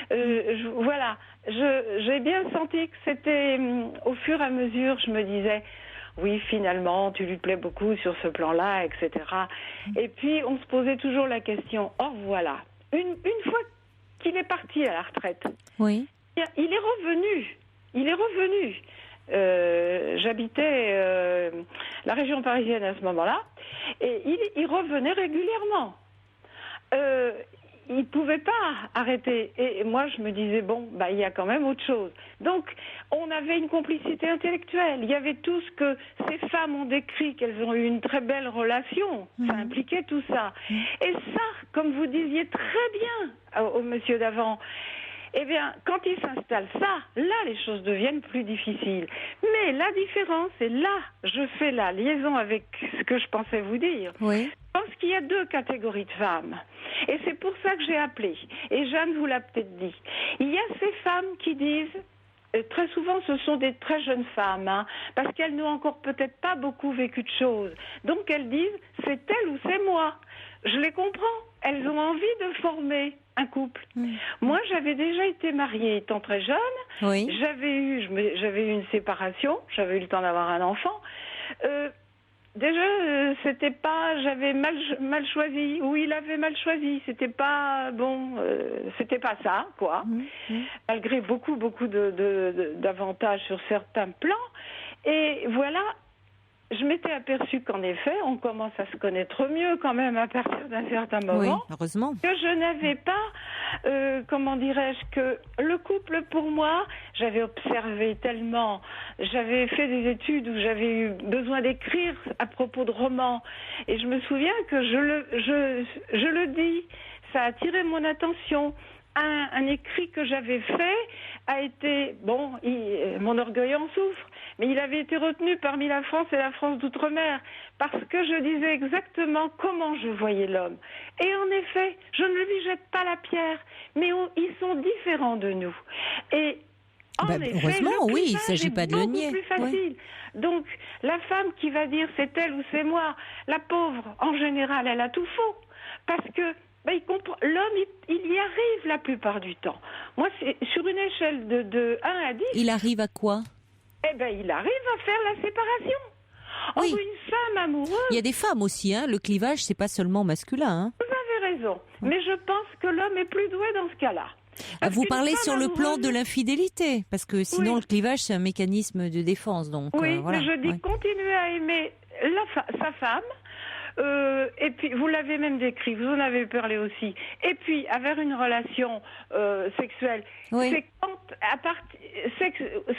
[SPEAKER 9] Voilà. J'ai bien senti que c'était au fur et à mesure. Je me disais, oui, finalement, tu lui plais beaucoup sur ce plan-là, etc. Et puis on se posait toujours la question. Oh voilà. Une fois qu'il est parti à la retraite,
[SPEAKER 1] oui,
[SPEAKER 9] il est revenu. J'habitais la région parisienne à ce moment-là, et il revenait régulièrement. Il ne pouvait pas arrêter. Et moi, je me disais, il y a quand même autre chose. Donc, on avait une complicité intellectuelle. Il y avait tout ce que ces femmes ont décrit, qu'elles ont eu une très belle relation. Ça impliquait tout ça. Et ça, comme vous disiez très bien au monsieur d'avant, eh bien, quand il s'installe ça, là, les choses deviennent plus difficiles. Mais la différence, et là, je fais la liaison avec ce que je pensais vous dire.
[SPEAKER 1] Oui.
[SPEAKER 9] Je pense qu'il y a deux catégories de femmes. Et c'est pour ça que j'ai appelé. Et Jeanne vous l'a peut-être dit. Il y a ces femmes qui disent, très souvent ce sont des très jeunes femmes, parce qu'elles n'ont encore peut-être pas beaucoup vécu de choses. Donc elles disent, c'est elle ou c'est moi. Je les comprends. Elles ont envie de former un couple. Moi, j'avais déjà été mariée étant très jeune.
[SPEAKER 1] Oui.
[SPEAKER 9] J'avais eu une séparation. J'avais eu le temps d'avoir un enfant. C'était pas, j'avais mal choisi, ou il avait mal choisi. C'était pas c'était pas ça, quoi. Malgré beaucoup d'avantages sur certains plans. Et voilà. Je m'étais aperçue qu'en effet, on commence à se connaître mieux quand même à partir d'un certain moment.
[SPEAKER 1] Oui, heureusement.
[SPEAKER 9] Que je n'avais pas, que le couple pour moi, j'avais observé tellement, j'avais fait des études où j'avais eu besoin d'écrire à propos de romans. Et je me souviens que je le dis, ça a attiré mon attention. Un écrit que j'avais fait a été, mon orgueil en souffre, mais il avait été retenu parmi la France et la France d'outre-mer, parce que je disais exactement comment je voyais l'homme. Et en effet, je ne lui jette pas la pierre, mais ils sont différents de nous. Et en effet,
[SPEAKER 1] heureusement, oui, il ne s'agit pas de le nier.
[SPEAKER 9] Plus facile. Oui. Donc, la femme qui va dire c'est elle ou c'est moi, la pauvre, en général, elle a tout faux, parce que l'homme, il y arrive la plupart du temps. Moi, c'est sur une échelle de 1 à 10...
[SPEAKER 1] Il arrive à quoi ?
[SPEAKER 9] Il arrive à faire la séparation.
[SPEAKER 1] Oui.
[SPEAKER 9] Une femme amoureuse...
[SPEAKER 1] Il y a des femmes aussi, le clivage, c'est pas seulement masculin.
[SPEAKER 9] Vous avez raison. Mais je pense que l'homme est plus doué dans ce cas-là.
[SPEAKER 1] Vous parlez sur le plan de l'infidélité, parce que sinon le clivage c'est un mécanisme de défense. Donc,
[SPEAKER 9] oui,
[SPEAKER 1] voilà.
[SPEAKER 9] Mais je dis continuer à aimer sa femme. Et puis, vous l'avez même décrit, vous en avez parlé aussi. Et puis, avoir une relation sexuelle, c'est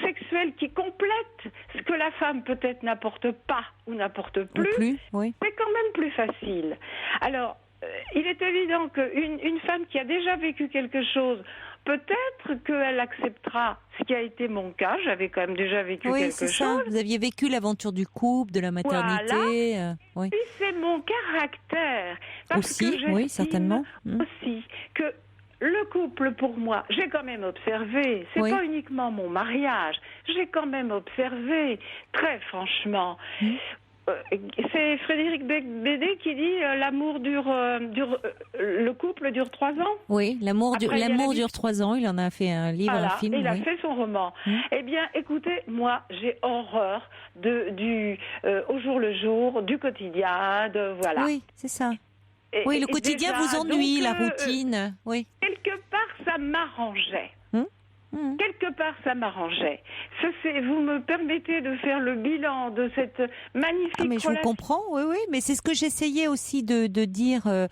[SPEAKER 9] sexuelle qui complète ce que la femme peut-être n'apporte pas ou n'apporte plus. C'est quand même plus facile. Alors, il est évident qu'une femme qui a déjà vécu quelque chose, peut-être qu'elle acceptera ce qui a été mon cas. J'avais quand même déjà vécu quelque chose. Oui, c'est ça.
[SPEAKER 1] Vous aviez vécu l'aventure du couple, de la maternité.
[SPEAKER 9] Voilà. Et c'est mon caractère. Parce
[SPEAKER 1] aussi, oui, certainement.
[SPEAKER 9] Aussi que le couple, pour moi, j'ai quand même observé. C'est pas uniquement mon mariage. J'ai quand même observé, très franchement. C'est Frédéric Bédet qui dit l'amour le couple dure 3 ans.
[SPEAKER 1] Oui, l'amour dure 3 ans. Il en a fait un livre, un film.
[SPEAKER 9] Il a fait son roman. Eh bien, écoutez, moi, j'ai horreur du au jour le jour, du quotidien, voilà.
[SPEAKER 1] Oui, c'est ça. Oui, le quotidien vous ennuie, la routine. Oui.
[SPEAKER 9] Quelque part, ça m'arrangeait. Quelque part, ça m'arrangeait. Vous me permettez de faire le bilan de cette magnifique relation.
[SPEAKER 1] Je vous comprends, oui, mais c'est ce que j'essayais aussi de dire à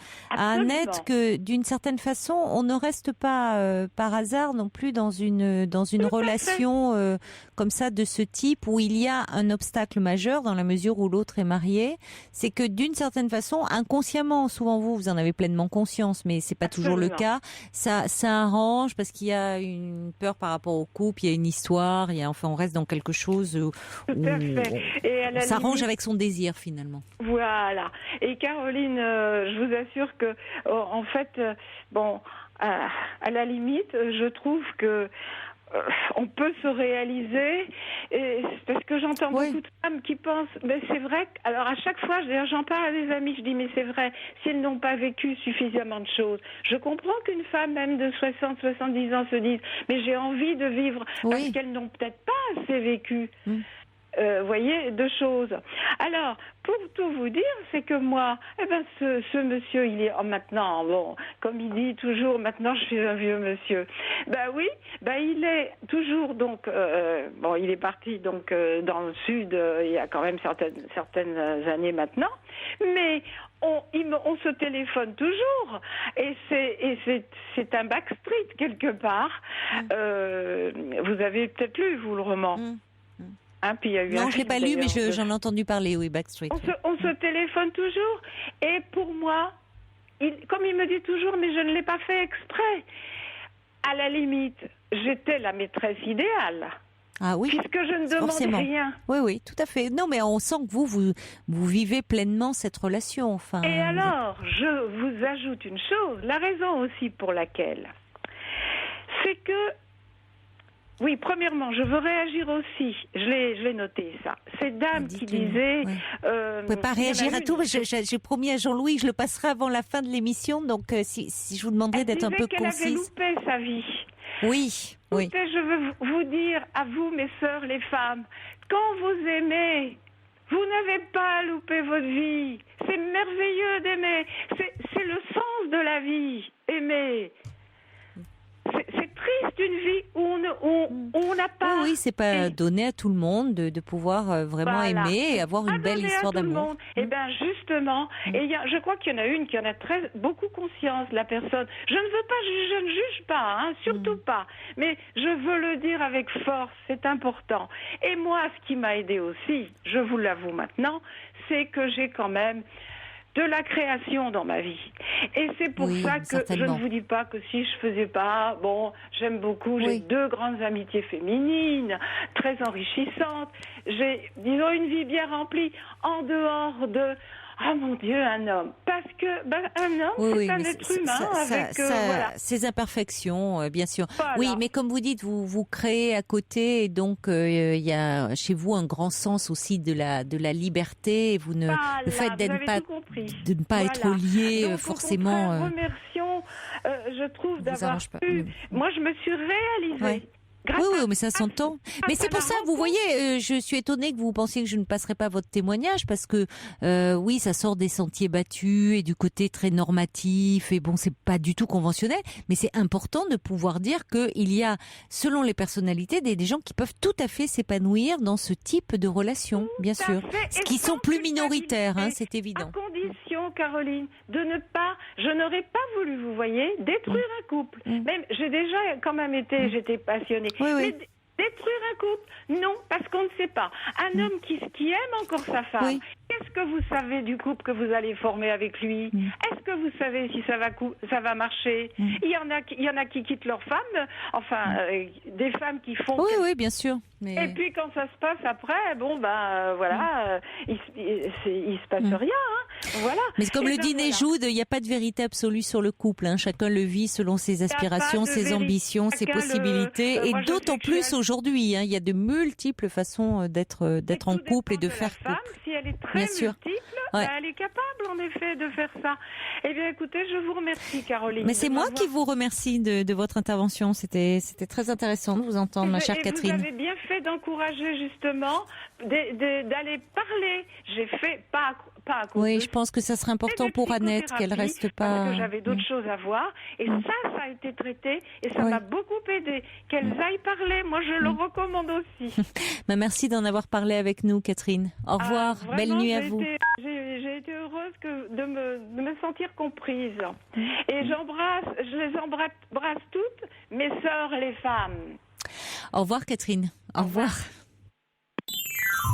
[SPEAKER 1] Annette, que d'une certaine façon, on ne reste pas par hasard non plus dans une relation comme ça de ce type où il y a un obstacle majeur dans la mesure où l'autre est marié. C'est que d'une certaine façon, inconsciemment, souvent vous en avez pleinement conscience, mais c'est pas toujours le cas. Ça arrange parce qu'il y a une peur par rapport au couple, il y a une histoire, on reste dans quelque chose où on s'arrange avec son désir finalement.
[SPEAKER 9] Voilà. Et Caroline, je vous assure que, en fait, à la limite, je trouve que on peut se réaliser, parce que j'entends beaucoup de femmes qui pensent, c'est vrai, alors à chaque fois, j'en parle à des amis, je dis, mais c'est vrai, si elles n'ont pas vécu suffisamment de choses, je comprends qu'une femme même de 60, 70 ans se dise, mais j'ai envie de vivre, parce qu'elles n'ont peut-être pas assez vécu. Voyez, 2 choses. Alors, pour tout vous dire, c'est que moi, ce monsieur, il est maintenant, comme il dit toujours, maintenant je suis un vieux monsieur. Il est toujours donc, il est parti donc dans le sud, il y a quand même certaines années maintenant, mais on se téléphone toujours, et c'est un backstreet quelque part. Vous avez peut-être lu, vous, le roman. Puis il y a eu
[SPEAKER 1] non, je ne l'ai pas lu, mais j'en ai entendu parler, oui, Backstreet.
[SPEAKER 9] On se téléphone toujours, et pour moi, comme il me dit toujours, mais je ne l'ai pas fait exprès. À la limite, j'étais la maîtresse idéale.
[SPEAKER 1] Ah oui,
[SPEAKER 9] puisque je ne demande rien.
[SPEAKER 1] Oui, tout à fait. Non, mais on sent que vous vivez pleinement cette relation. Enfin.
[SPEAKER 9] Et alors, je vous ajoute une chose, la raison aussi pour laquelle, c'est que oui, premièrement, je veux réagir aussi. Je l'ai noté, ça. Cette dame qui disait...
[SPEAKER 1] Vous ne pouvez pas réagir à tout. J'ai promis à Jean-Louis que je le passerai avant la fin de l'émission. Donc, si je vous demanderais d'être un peu concise...
[SPEAKER 9] Elle avait loupé sa vie.
[SPEAKER 1] Oui.
[SPEAKER 9] Écoutez, je veux vous dire, à vous, mes sœurs, les femmes, quand vous aimez, vous n'avez pas loupé votre vie. C'est merveilleux d'aimer. C'est le sens de la vie, aimer. C'est triste une vie où on n'a pas...
[SPEAKER 1] Oui, c'est pas donné à tout le monde de pouvoir vraiment aimer et avoir une belle histoire d'amour.
[SPEAKER 9] Eh bien, justement, et je crois qu'il y en a une qui en a beaucoup conscience, la personne. Je ne juge pas, surtout pas. Mais je veux le dire avec force, c'est important. Et moi, ce qui m'a aidé aussi, je vous l'avoue maintenant, c'est que j'ai quand même de la création dans ma vie. Et c'est pour ça que certainement. Je ne vous dis pas que si je faisais pas, j'aime beaucoup, j'ai 2 grandes amitiés féminines, très enrichissantes. J'ai, disons, une vie bien remplie en dehors de... Ah mon Dieu, un homme. Parce que un homme, c'est un être humain avec
[SPEAKER 1] ses imperfections, bien sûr.
[SPEAKER 9] Voilà.
[SPEAKER 1] Oui, mais comme vous dites, vous créez à côté, et donc il y a chez vous un grand sens aussi de la liberté. Le fait de ne pas être lié
[SPEAKER 9] donc,
[SPEAKER 1] forcément.
[SPEAKER 9] Remercions, je trouve d'avoir pu. Moi, je me suis réalisée.
[SPEAKER 1] Oui, mais ça s'entend. Mais c'est pour ça, vous voyez, je suis étonnée que vous pensiez que je ne passerai pas votre témoignage parce que oui, ça sort des sentiers battus et du côté très normatif et bon, c'est pas du tout conventionnel, mais c'est important de pouvoir dire qu'il y a, selon les personnalités, des gens qui peuvent tout à fait s'épanouir dans ce type de relation, bien sûr, qui sont plus minoritaires, hein, c'est évident.
[SPEAKER 9] À condition, Caroline, je n'aurais pas voulu, vous voyez, détruire un couple. Même, j'ai déjà quand même j'étais passionnée. Mais détruire un couple, non, parce qu'on ne sait pas. Un homme qui aime encore sa femme, qu'est-ce que vous savez du couple que vous allez former avec lui? Est-ce que vous savez si ça va marcher? Il y en a qui quittent leur femme, des femmes qui font...
[SPEAKER 1] Oui, bien sûr. Mais...
[SPEAKER 9] Et puis quand ça se passe après, voilà, il se passe rien. Hein, voilà.
[SPEAKER 1] Mais comme le dit Nejoude, il n'y a pas de vérité absolue sur le couple. Hein. Chacun le vit selon ses aspirations, ses ambitions, ses possibilités. Et d'autant plus aujourd'hui, hein, il y a de multiples façons d'être en couple et de faire couple.
[SPEAKER 9] Si elle est très multiple, elle est capable en effet de faire ça. Eh bien écoutez, je vous remercie Caroline.
[SPEAKER 1] Mais c'est moi qui vous remercie de votre intervention. C'était très intéressant de vous entendre, ma chère Catherine.
[SPEAKER 9] Vous avez bien fait d'encourager justement d'aller parler. J'ai fait pas à cause
[SPEAKER 1] Oui, je pense que ça serait important pour Annette qu'elle reste pas.
[SPEAKER 9] Parce que j'avais d'autres choses à voir et ça a été traité et ça m'a beaucoup aidé. Qu'elles aillent parler, moi je le recommande aussi.
[SPEAKER 1] Merci d'en avoir parlé avec nous, Catherine. Au revoir, belle nuit à vous.
[SPEAKER 9] J'ai été heureuse de me sentir comprise et je les embrasse toutes, mes sœurs les femmes.
[SPEAKER 1] Au revoir Catherine, au revoir.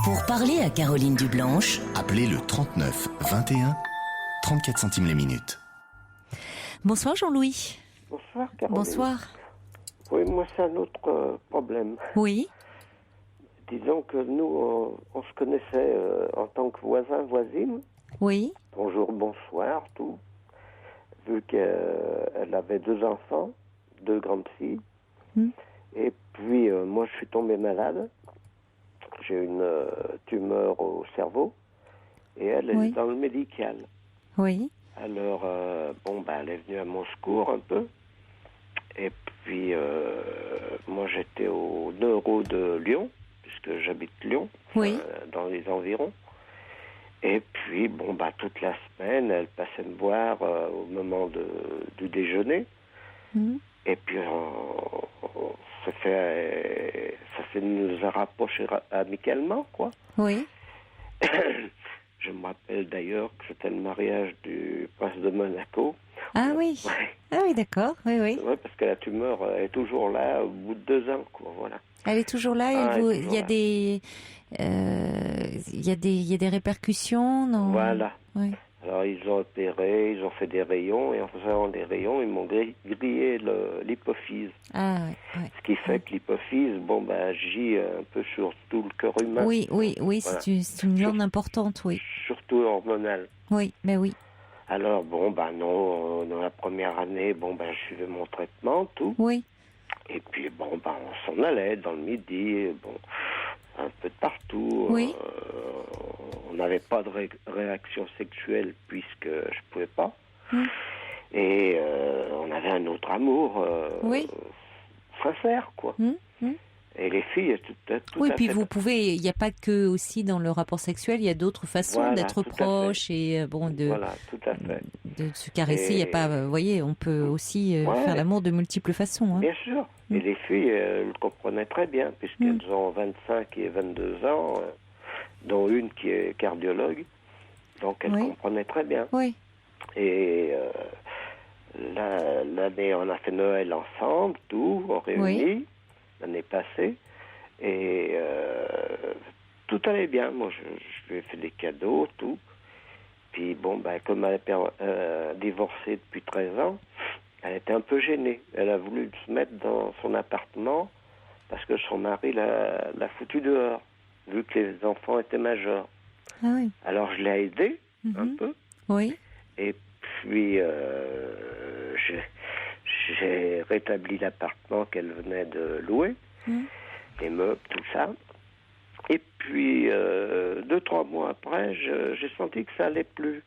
[SPEAKER 2] Pour parler à Caroline Dublanche,
[SPEAKER 7] appelez le 39 21 34 centimes les minutes.
[SPEAKER 1] Bonsoir Jean-Louis.
[SPEAKER 10] Bonsoir Caroline.
[SPEAKER 1] Bonsoir.
[SPEAKER 10] Oui, moi c'est un autre problème.
[SPEAKER 1] Oui.
[SPEAKER 10] Disons que nous, on se connaissait en tant que voisins, voisines.
[SPEAKER 1] Oui.
[SPEAKER 10] Bonjour, bonsoir, tout. Vu qu'elle avait 2 enfants, 2 grandes filles. Et puis, moi, je suis tombé malade. J'ai une tumeur au cerveau. Et elle est dans le médical.
[SPEAKER 1] Oui.
[SPEAKER 10] Alors, elle est venue à mon secours un peu. Et puis, moi, j'étais au neuro de Lyon, puisque j'habite Lyon, dans les environs. Et puis, toute la semaine, elle passait me voir au moment du déjeuner. Et puis, ça nous a rapprochés amicalement, quoi.
[SPEAKER 1] Oui.
[SPEAKER 10] Je me rappelle d'ailleurs que c'était le mariage du prince de Monaco.
[SPEAKER 1] Ah oui. Ah oui, d'accord. Oui.
[SPEAKER 10] Oui, parce que la tumeur est toujours là au bout de 2 ans, quoi. Voilà.
[SPEAKER 1] Elle est toujours là. Il y a des répercussions, non?
[SPEAKER 10] Voilà.
[SPEAKER 1] Oui.
[SPEAKER 10] Alors ils ont opéré, ils ont fait des rayons et en faisant des rayons, ils m'ont grillé l'hypophyse.
[SPEAKER 1] Ah oui.
[SPEAKER 10] Ce qui fait que l'hypophyse, agit un peu sur tout le corps humain.
[SPEAKER 1] Oui, voilà. C'est une glande importante, oui.
[SPEAKER 10] Surtout hormonale.
[SPEAKER 1] Oui, mais oui.
[SPEAKER 10] Alors non, dans la première année, je suivais mon traitement, tout.
[SPEAKER 1] Oui.
[SPEAKER 10] Et puis on s'en allait dans le midi, un peu de partout.
[SPEAKER 1] Oui.
[SPEAKER 10] On n'avait pas de réaction sexuelle puisque je pouvais pas. Et on avait un autre amour sincère, quoi. Et les filles, tout
[SPEAKER 1] oui, puis vous pouvez, il n'y a pas que aussi dans le rapport sexuel, il y a d'autres façons d'être proches et
[SPEAKER 10] tout à fait.
[SPEAKER 1] De se caresser. Il y a pas, vous voyez, on peut aussi faire l'amour de multiples façons. Hein.
[SPEAKER 10] Bien sûr. Et les filles, elles le comprenaient très bien puisqu'elles ont 25 et 22 ans, dont une qui est cardiologue. Donc elles comprenaient très bien.
[SPEAKER 1] Oui.
[SPEAKER 10] Et l'année, on a fait Noël ensemble, tout, on réunit. L'année passée, et tout allait bien. Moi, je lui ai fait des cadeaux, tout. Puis, comme elle a divorcé depuis 13 ans, elle était un peu gênée. Elle a voulu se mettre dans son appartement parce que son mari l'a foutu dehors, vu que les enfants étaient majeurs.
[SPEAKER 1] Ah oui.
[SPEAKER 10] Alors, je l'ai aidée un peu.
[SPEAKER 1] Oui.
[SPEAKER 10] Et puis, j'ai rétabli l'appartement qu'elle venait de louer, les meubles, tout ça. Et puis, 2-3 mois après, j'ai senti que ça allait plus.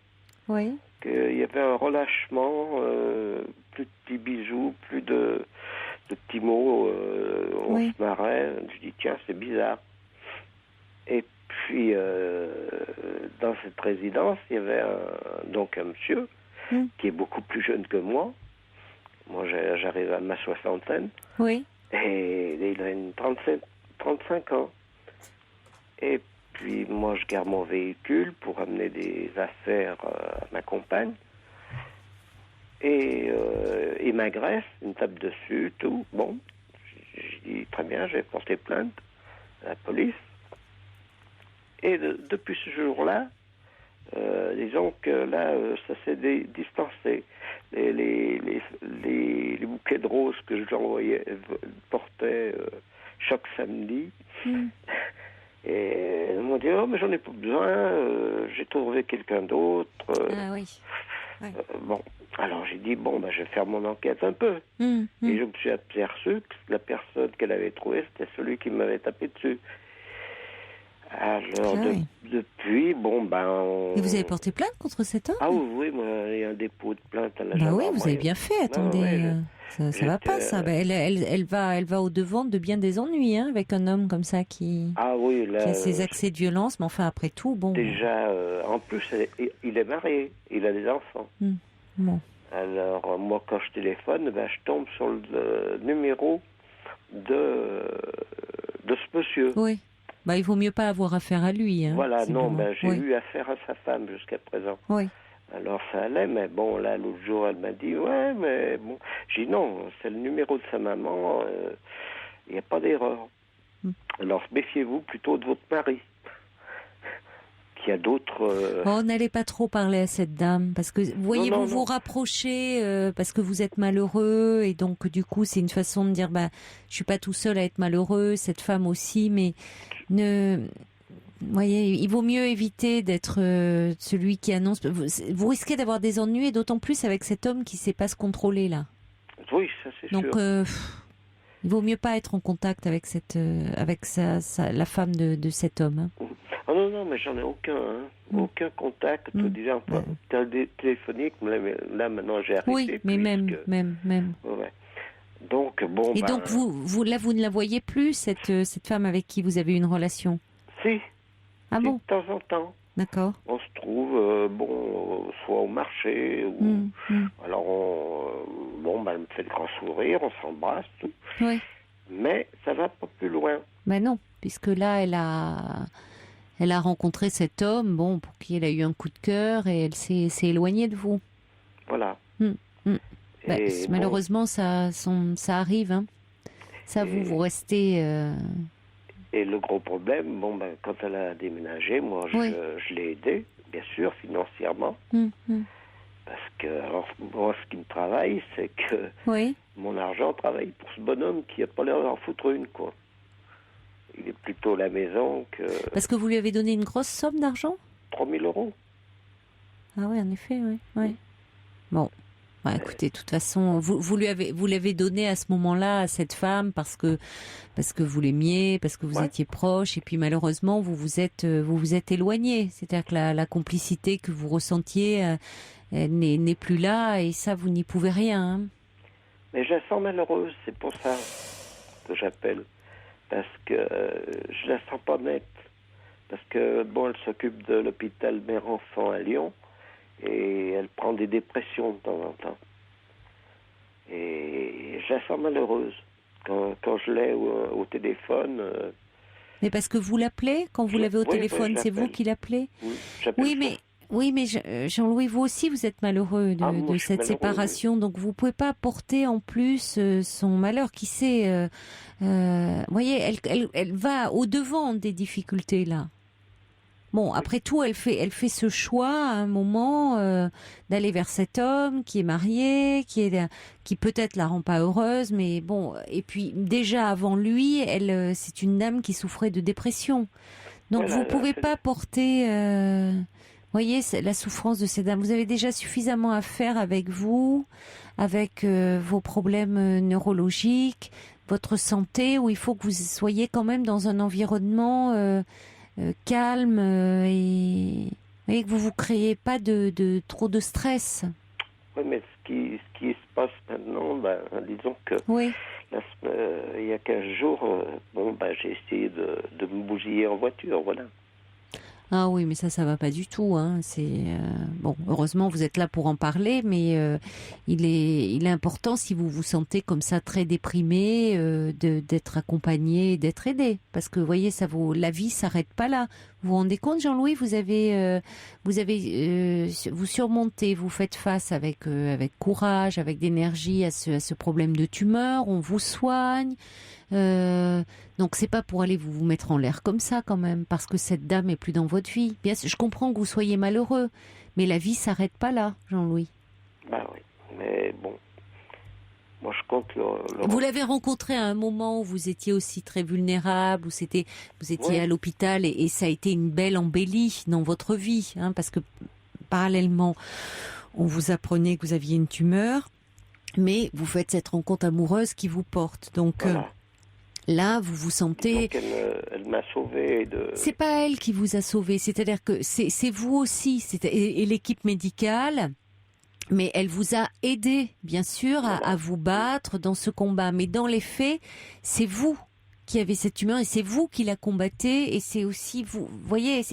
[SPEAKER 1] Oui.
[SPEAKER 10] Qu'il y avait un relâchement, plus de petits bisous, plus de de petits mots, on se marrait. Je dis, tiens, c'est bizarre. Et puis, dans cette résidence, il y avait un monsieur qui est beaucoup plus jeune que moi. Moi, j'arrive à ma soixantaine.
[SPEAKER 1] Oui.
[SPEAKER 10] Et il a 35 ans. Et puis, moi, je garde mon véhicule pour amener des affaires à ma compagne. Et il m'agresse, il me tape dessus, tout. Bon, je dis, très bien, j'ai porté plainte à la police. Et depuis ce jour-là, disons que là, ça s'est distancé. Les bouquets de roses que je lui portais chaque samedi. Et ils m'ont dit, oh, mais j'en ai pas besoin, j'ai trouvé quelqu'un d'autre.
[SPEAKER 1] Ah oui. Ouais.
[SPEAKER 10] Bon, alors j'ai dit, bon, je vais faire mon enquête un peu. Et je me suis aperçu que la personne qu'elle avait trouvée, c'était celui qui m'avait tapé dessus. Alors, depuis, bon,
[SPEAKER 1] Et vous avez porté plainte contre cet homme?
[SPEAKER 10] Ah oui, moi, il y a un dépôt de plainte à la gendarmerie.
[SPEAKER 1] Oui, vous avez bien fait, attendez. Ça va pas, ça. Elle va au-devant de bien des ennuis, hein, avec un homme comme ça qui a ses accès de violence, mais enfin, après tout, bon...
[SPEAKER 10] Déjà, en plus, il est marié, il a des enfants.
[SPEAKER 1] Bon.
[SPEAKER 10] Alors, moi, quand je téléphone, je tombe sur le numéro de ce monsieur.
[SPEAKER 1] Oui. Il vaut mieux pas avoir affaire à lui. Hein,
[SPEAKER 10] voilà, non, j'ai eu affaire à sa femme jusqu'à présent.
[SPEAKER 1] Oui.
[SPEAKER 10] Alors ça allait, mais bon, là, l'autre jour, elle m'a dit, ouais, mais bon. J'ai dit, non, c'est le numéro de sa maman, il n'y a pas d'erreur. Alors méfiez-vous plutôt de votre mari, qui a d'autres...
[SPEAKER 1] n'allez pas trop parler à cette dame, parce que, vous voyez, vous rapprochez, parce que vous êtes malheureux, et donc, du coup, c'est une façon de dire, je suis pas tout seul à être malheureux, cette femme aussi, mais vous voyez, il vaut mieux éviter d'être celui qui annonce. Vous risquez d'avoir des ennuis, et d'autant plus avec cet homme qui sait pas se contrôler, là.
[SPEAKER 10] Oui, ça c'est sûr.
[SPEAKER 1] Donc, il vaut mieux pas être en contact avec la femme de cet homme. Hein.
[SPEAKER 10] Oh non, mais j'en ai aucun contact, déjà téléphonique, là maintenant j'ai arrêté.
[SPEAKER 1] Oui, mais même.
[SPEAKER 10] Ouais. Donc, bon...
[SPEAKER 1] Et donc, vous ne la voyez plus, cette femme avec qui vous avez une relation?
[SPEAKER 10] Si.
[SPEAKER 1] Ah bon?
[SPEAKER 10] De temps en temps.
[SPEAKER 1] D'accord.
[SPEAKER 10] On se trouve, soit au marché, ou... Alors, elle me fait le grand sourire, on s'embrasse, tout.
[SPEAKER 1] Oui.
[SPEAKER 10] Mais ça va pas plus loin.
[SPEAKER 1] Non, puisque là, elle a rencontré cet homme, pour qui elle a eu un coup de cœur, et elle s'est éloignée de vous.
[SPEAKER 10] Voilà.
[SPEAKER 1] Malheureusement, ça arrive. Hein. Ça, vous restez...
[SPEAKER 10] Et le gros problème, quand elle a déménagé, moi, je l'ai aidée, bien sûr, financièrement. Parce que, alors, moi, ce qui me travaille, c'est que mon argent travaille pour ce bonhomme qui n'a pas l'air d'en foutre une, quoi. Il est plutôt à la maison que...
[SPEAKER 1] Parce que vous lui avez donné une grosse somme d'argent?
[SPEAKER 10] 3 000 €.
[SPEAKER 1] Ah oui, en effet, oui. Bon. Écoutez, de toute façon, vous l'avez donné à ce moment-là à cette femme parce que vous l'aimiez, parce que vous étiez proches, et puis malheureusement vous vous êtes éloignés. C'est-à-dire que la complicité que vous ressentiez n'est plus là, et ça vous n'y pouvez rien. Hein.
[SPEAKER 10] Mais je la sens malheureuse, c'est pour ça que j'appelle, parce que je la sens pas nette, parce que elle s'occupe de l'hôpital mère-enfant à Lyon. Et elle prend des dépressions de temps en temps. Et je la sens malheureuse. Quand je l'ai au téléphone...
[SPEAKER 1] Mais parce que vous l'appelez quand vous l'avez au téléphone, c'est vous qui l'appelez? Oui, mais Jean-Louis, vous aussi, vous êtes malheureux de cette séparation. Donc, vous ne pouvez pas porter en plus son malheur. Qui sait vous voyez, elle va au-devant des difficultés, là. Bon, après tout, elle fait ce choix à un moment d'aller vers cet homme qui est marié, qui peut-être la rend pas heureuse, mais bon. Et puis déjà avant lui, c'est une dame qui souffrait de dépression. Donc vous pouvez pas porter, voyez, la souffrance de cette dame. Vous avez déjà suffisamment à faire avec vous, avec vos problèmes neurologiques, votre santé, où il faut que vous soyez quand même dans un environnement calme et que vous créez pas de trop de stress.
[SPEAKER 10] Oui, mais qui se passe maintenant, disons que il y a 15 jours, j'ai essayé de me bousiller en voiture, voilà.
[SPEAKER 1] Ah oui, mais ça va pas du tout. Hein. Bon, heureusement, vous êtes là pour en parler, mais il est important, si vous vous sentez comme ça très déprimé, d'être accompagné, d'être aidé, parce que vous voyez, la vie s'arrête pas là. Vous vous rendez compte, Jean-Louis, vous surmontez, vous faites face avec courage, avec d'énergie à ce problème de tumeur. On vous soigne. Donc c'est pas pour aller vous mettre en l'air comme ça quand même, parce que cette dame est plus dans votre vie. Bien sûr, je comprends que vous soyez malheureux, mais la vie s'arrête pas là, Jean-Louis.
[SPEAKER 10] Oui, mais bon, moi je compte
[SPEAKER 1] Vous l'avez rencontré à un moment où vous étiez aussi très vulnérable, vous étiez à l'hôpital et ça a été une belle embellie dans votre vie, hein, parce que parallèlement, on vous apprenait que vous aviez une tumeur, mais vous faites cette rencontre amoureuse qui vous porte. Donc là, vous vous sentez...
[SPEAKER 10] Donc elle m'a sauvé de...
[SPEAKER 1] C'est pas elle qui vous a sauvé, c'est-à-dire que c'est vous aussi, et l'équipe médicale, mais elle vous a aidé, bien sûr, à vous battre dans ce combat. Mais dans les faits, c'est vous qui avez cette tumeur et c'est vous qui la combattez, et c'est aussi vous. Vous voyez,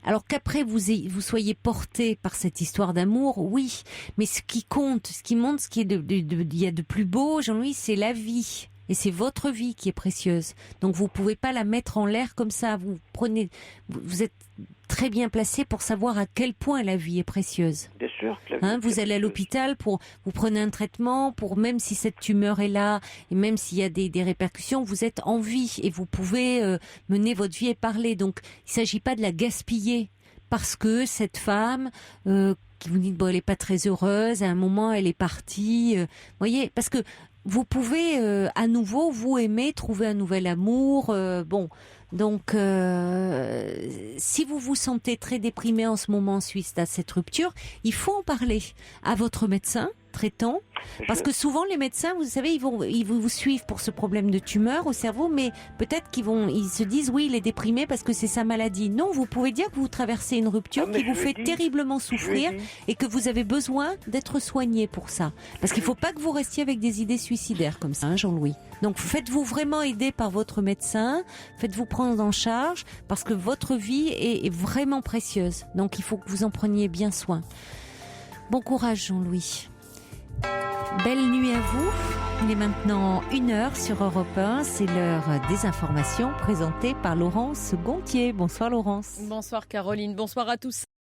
[SPEAKER 1] alors qu'après vous soyez porté par cette histoire d'amour, oui, mais ce qui compte, ce qui il y a de plus beau, Jean-Louis, c'est la vie. Et c'est votre vie qui est précieuse. Donc vous pouvez pas la mettre en l'air comme ça. Vous êtes très bien placé pour savoir à quel point la vie est précieuse.
[SPEAKER 10] Bien sûr que la vie
[SPEAKER 1] vous allez à l'hôpital vous prenez un traitement même si cette tumeur est là et même s'il y a des répercussions, vous êtes en vie et vous pouvez mener votre vie et parler. Donc il s'agit pas de la gaspiller parce que cette femme qui vous dit elle est pas très heureuse, à un moment elle est partie. Voyez, parce que vous pouvez à nouveau vous aimer, trouver un nouvel amour. Donc si vous vous sentez très déprimé en ce moment suite à cette rupture, il faut en parler à votre médecin traitant, parce que souvent les médecins, vous savez, ils vous suivent pour ce problème de tumeur au cerveau, mais peut-être ils se disent oui, il est déprimé parce que c'est sa maladie. Non, vous pouvez dire que vous traversez une rupture qui vous fait terriblement souffrir et que vous avez besoin d'être soigné pour ça. Parce qu'il ne faut pas que vous restiez avec des idées suicidaires comme ça, hein, Jean-Louis. Donc faites-vous vraiment aider par votre médecin, faites-vous prendre en charge, parce que votre vie est vraiment précieuse. Donc il faut que vous en preniez bien soin. Bon courage, Jean-Louis. Belle nuit à vous. Il est maintenant 1h sur Europe 1. C'est l'heure des informations présentées par Laurence Gontier. Bonsoir Laurence.
[SPEAKER 11] Bonsoir Caroline. Bonsoir à tous.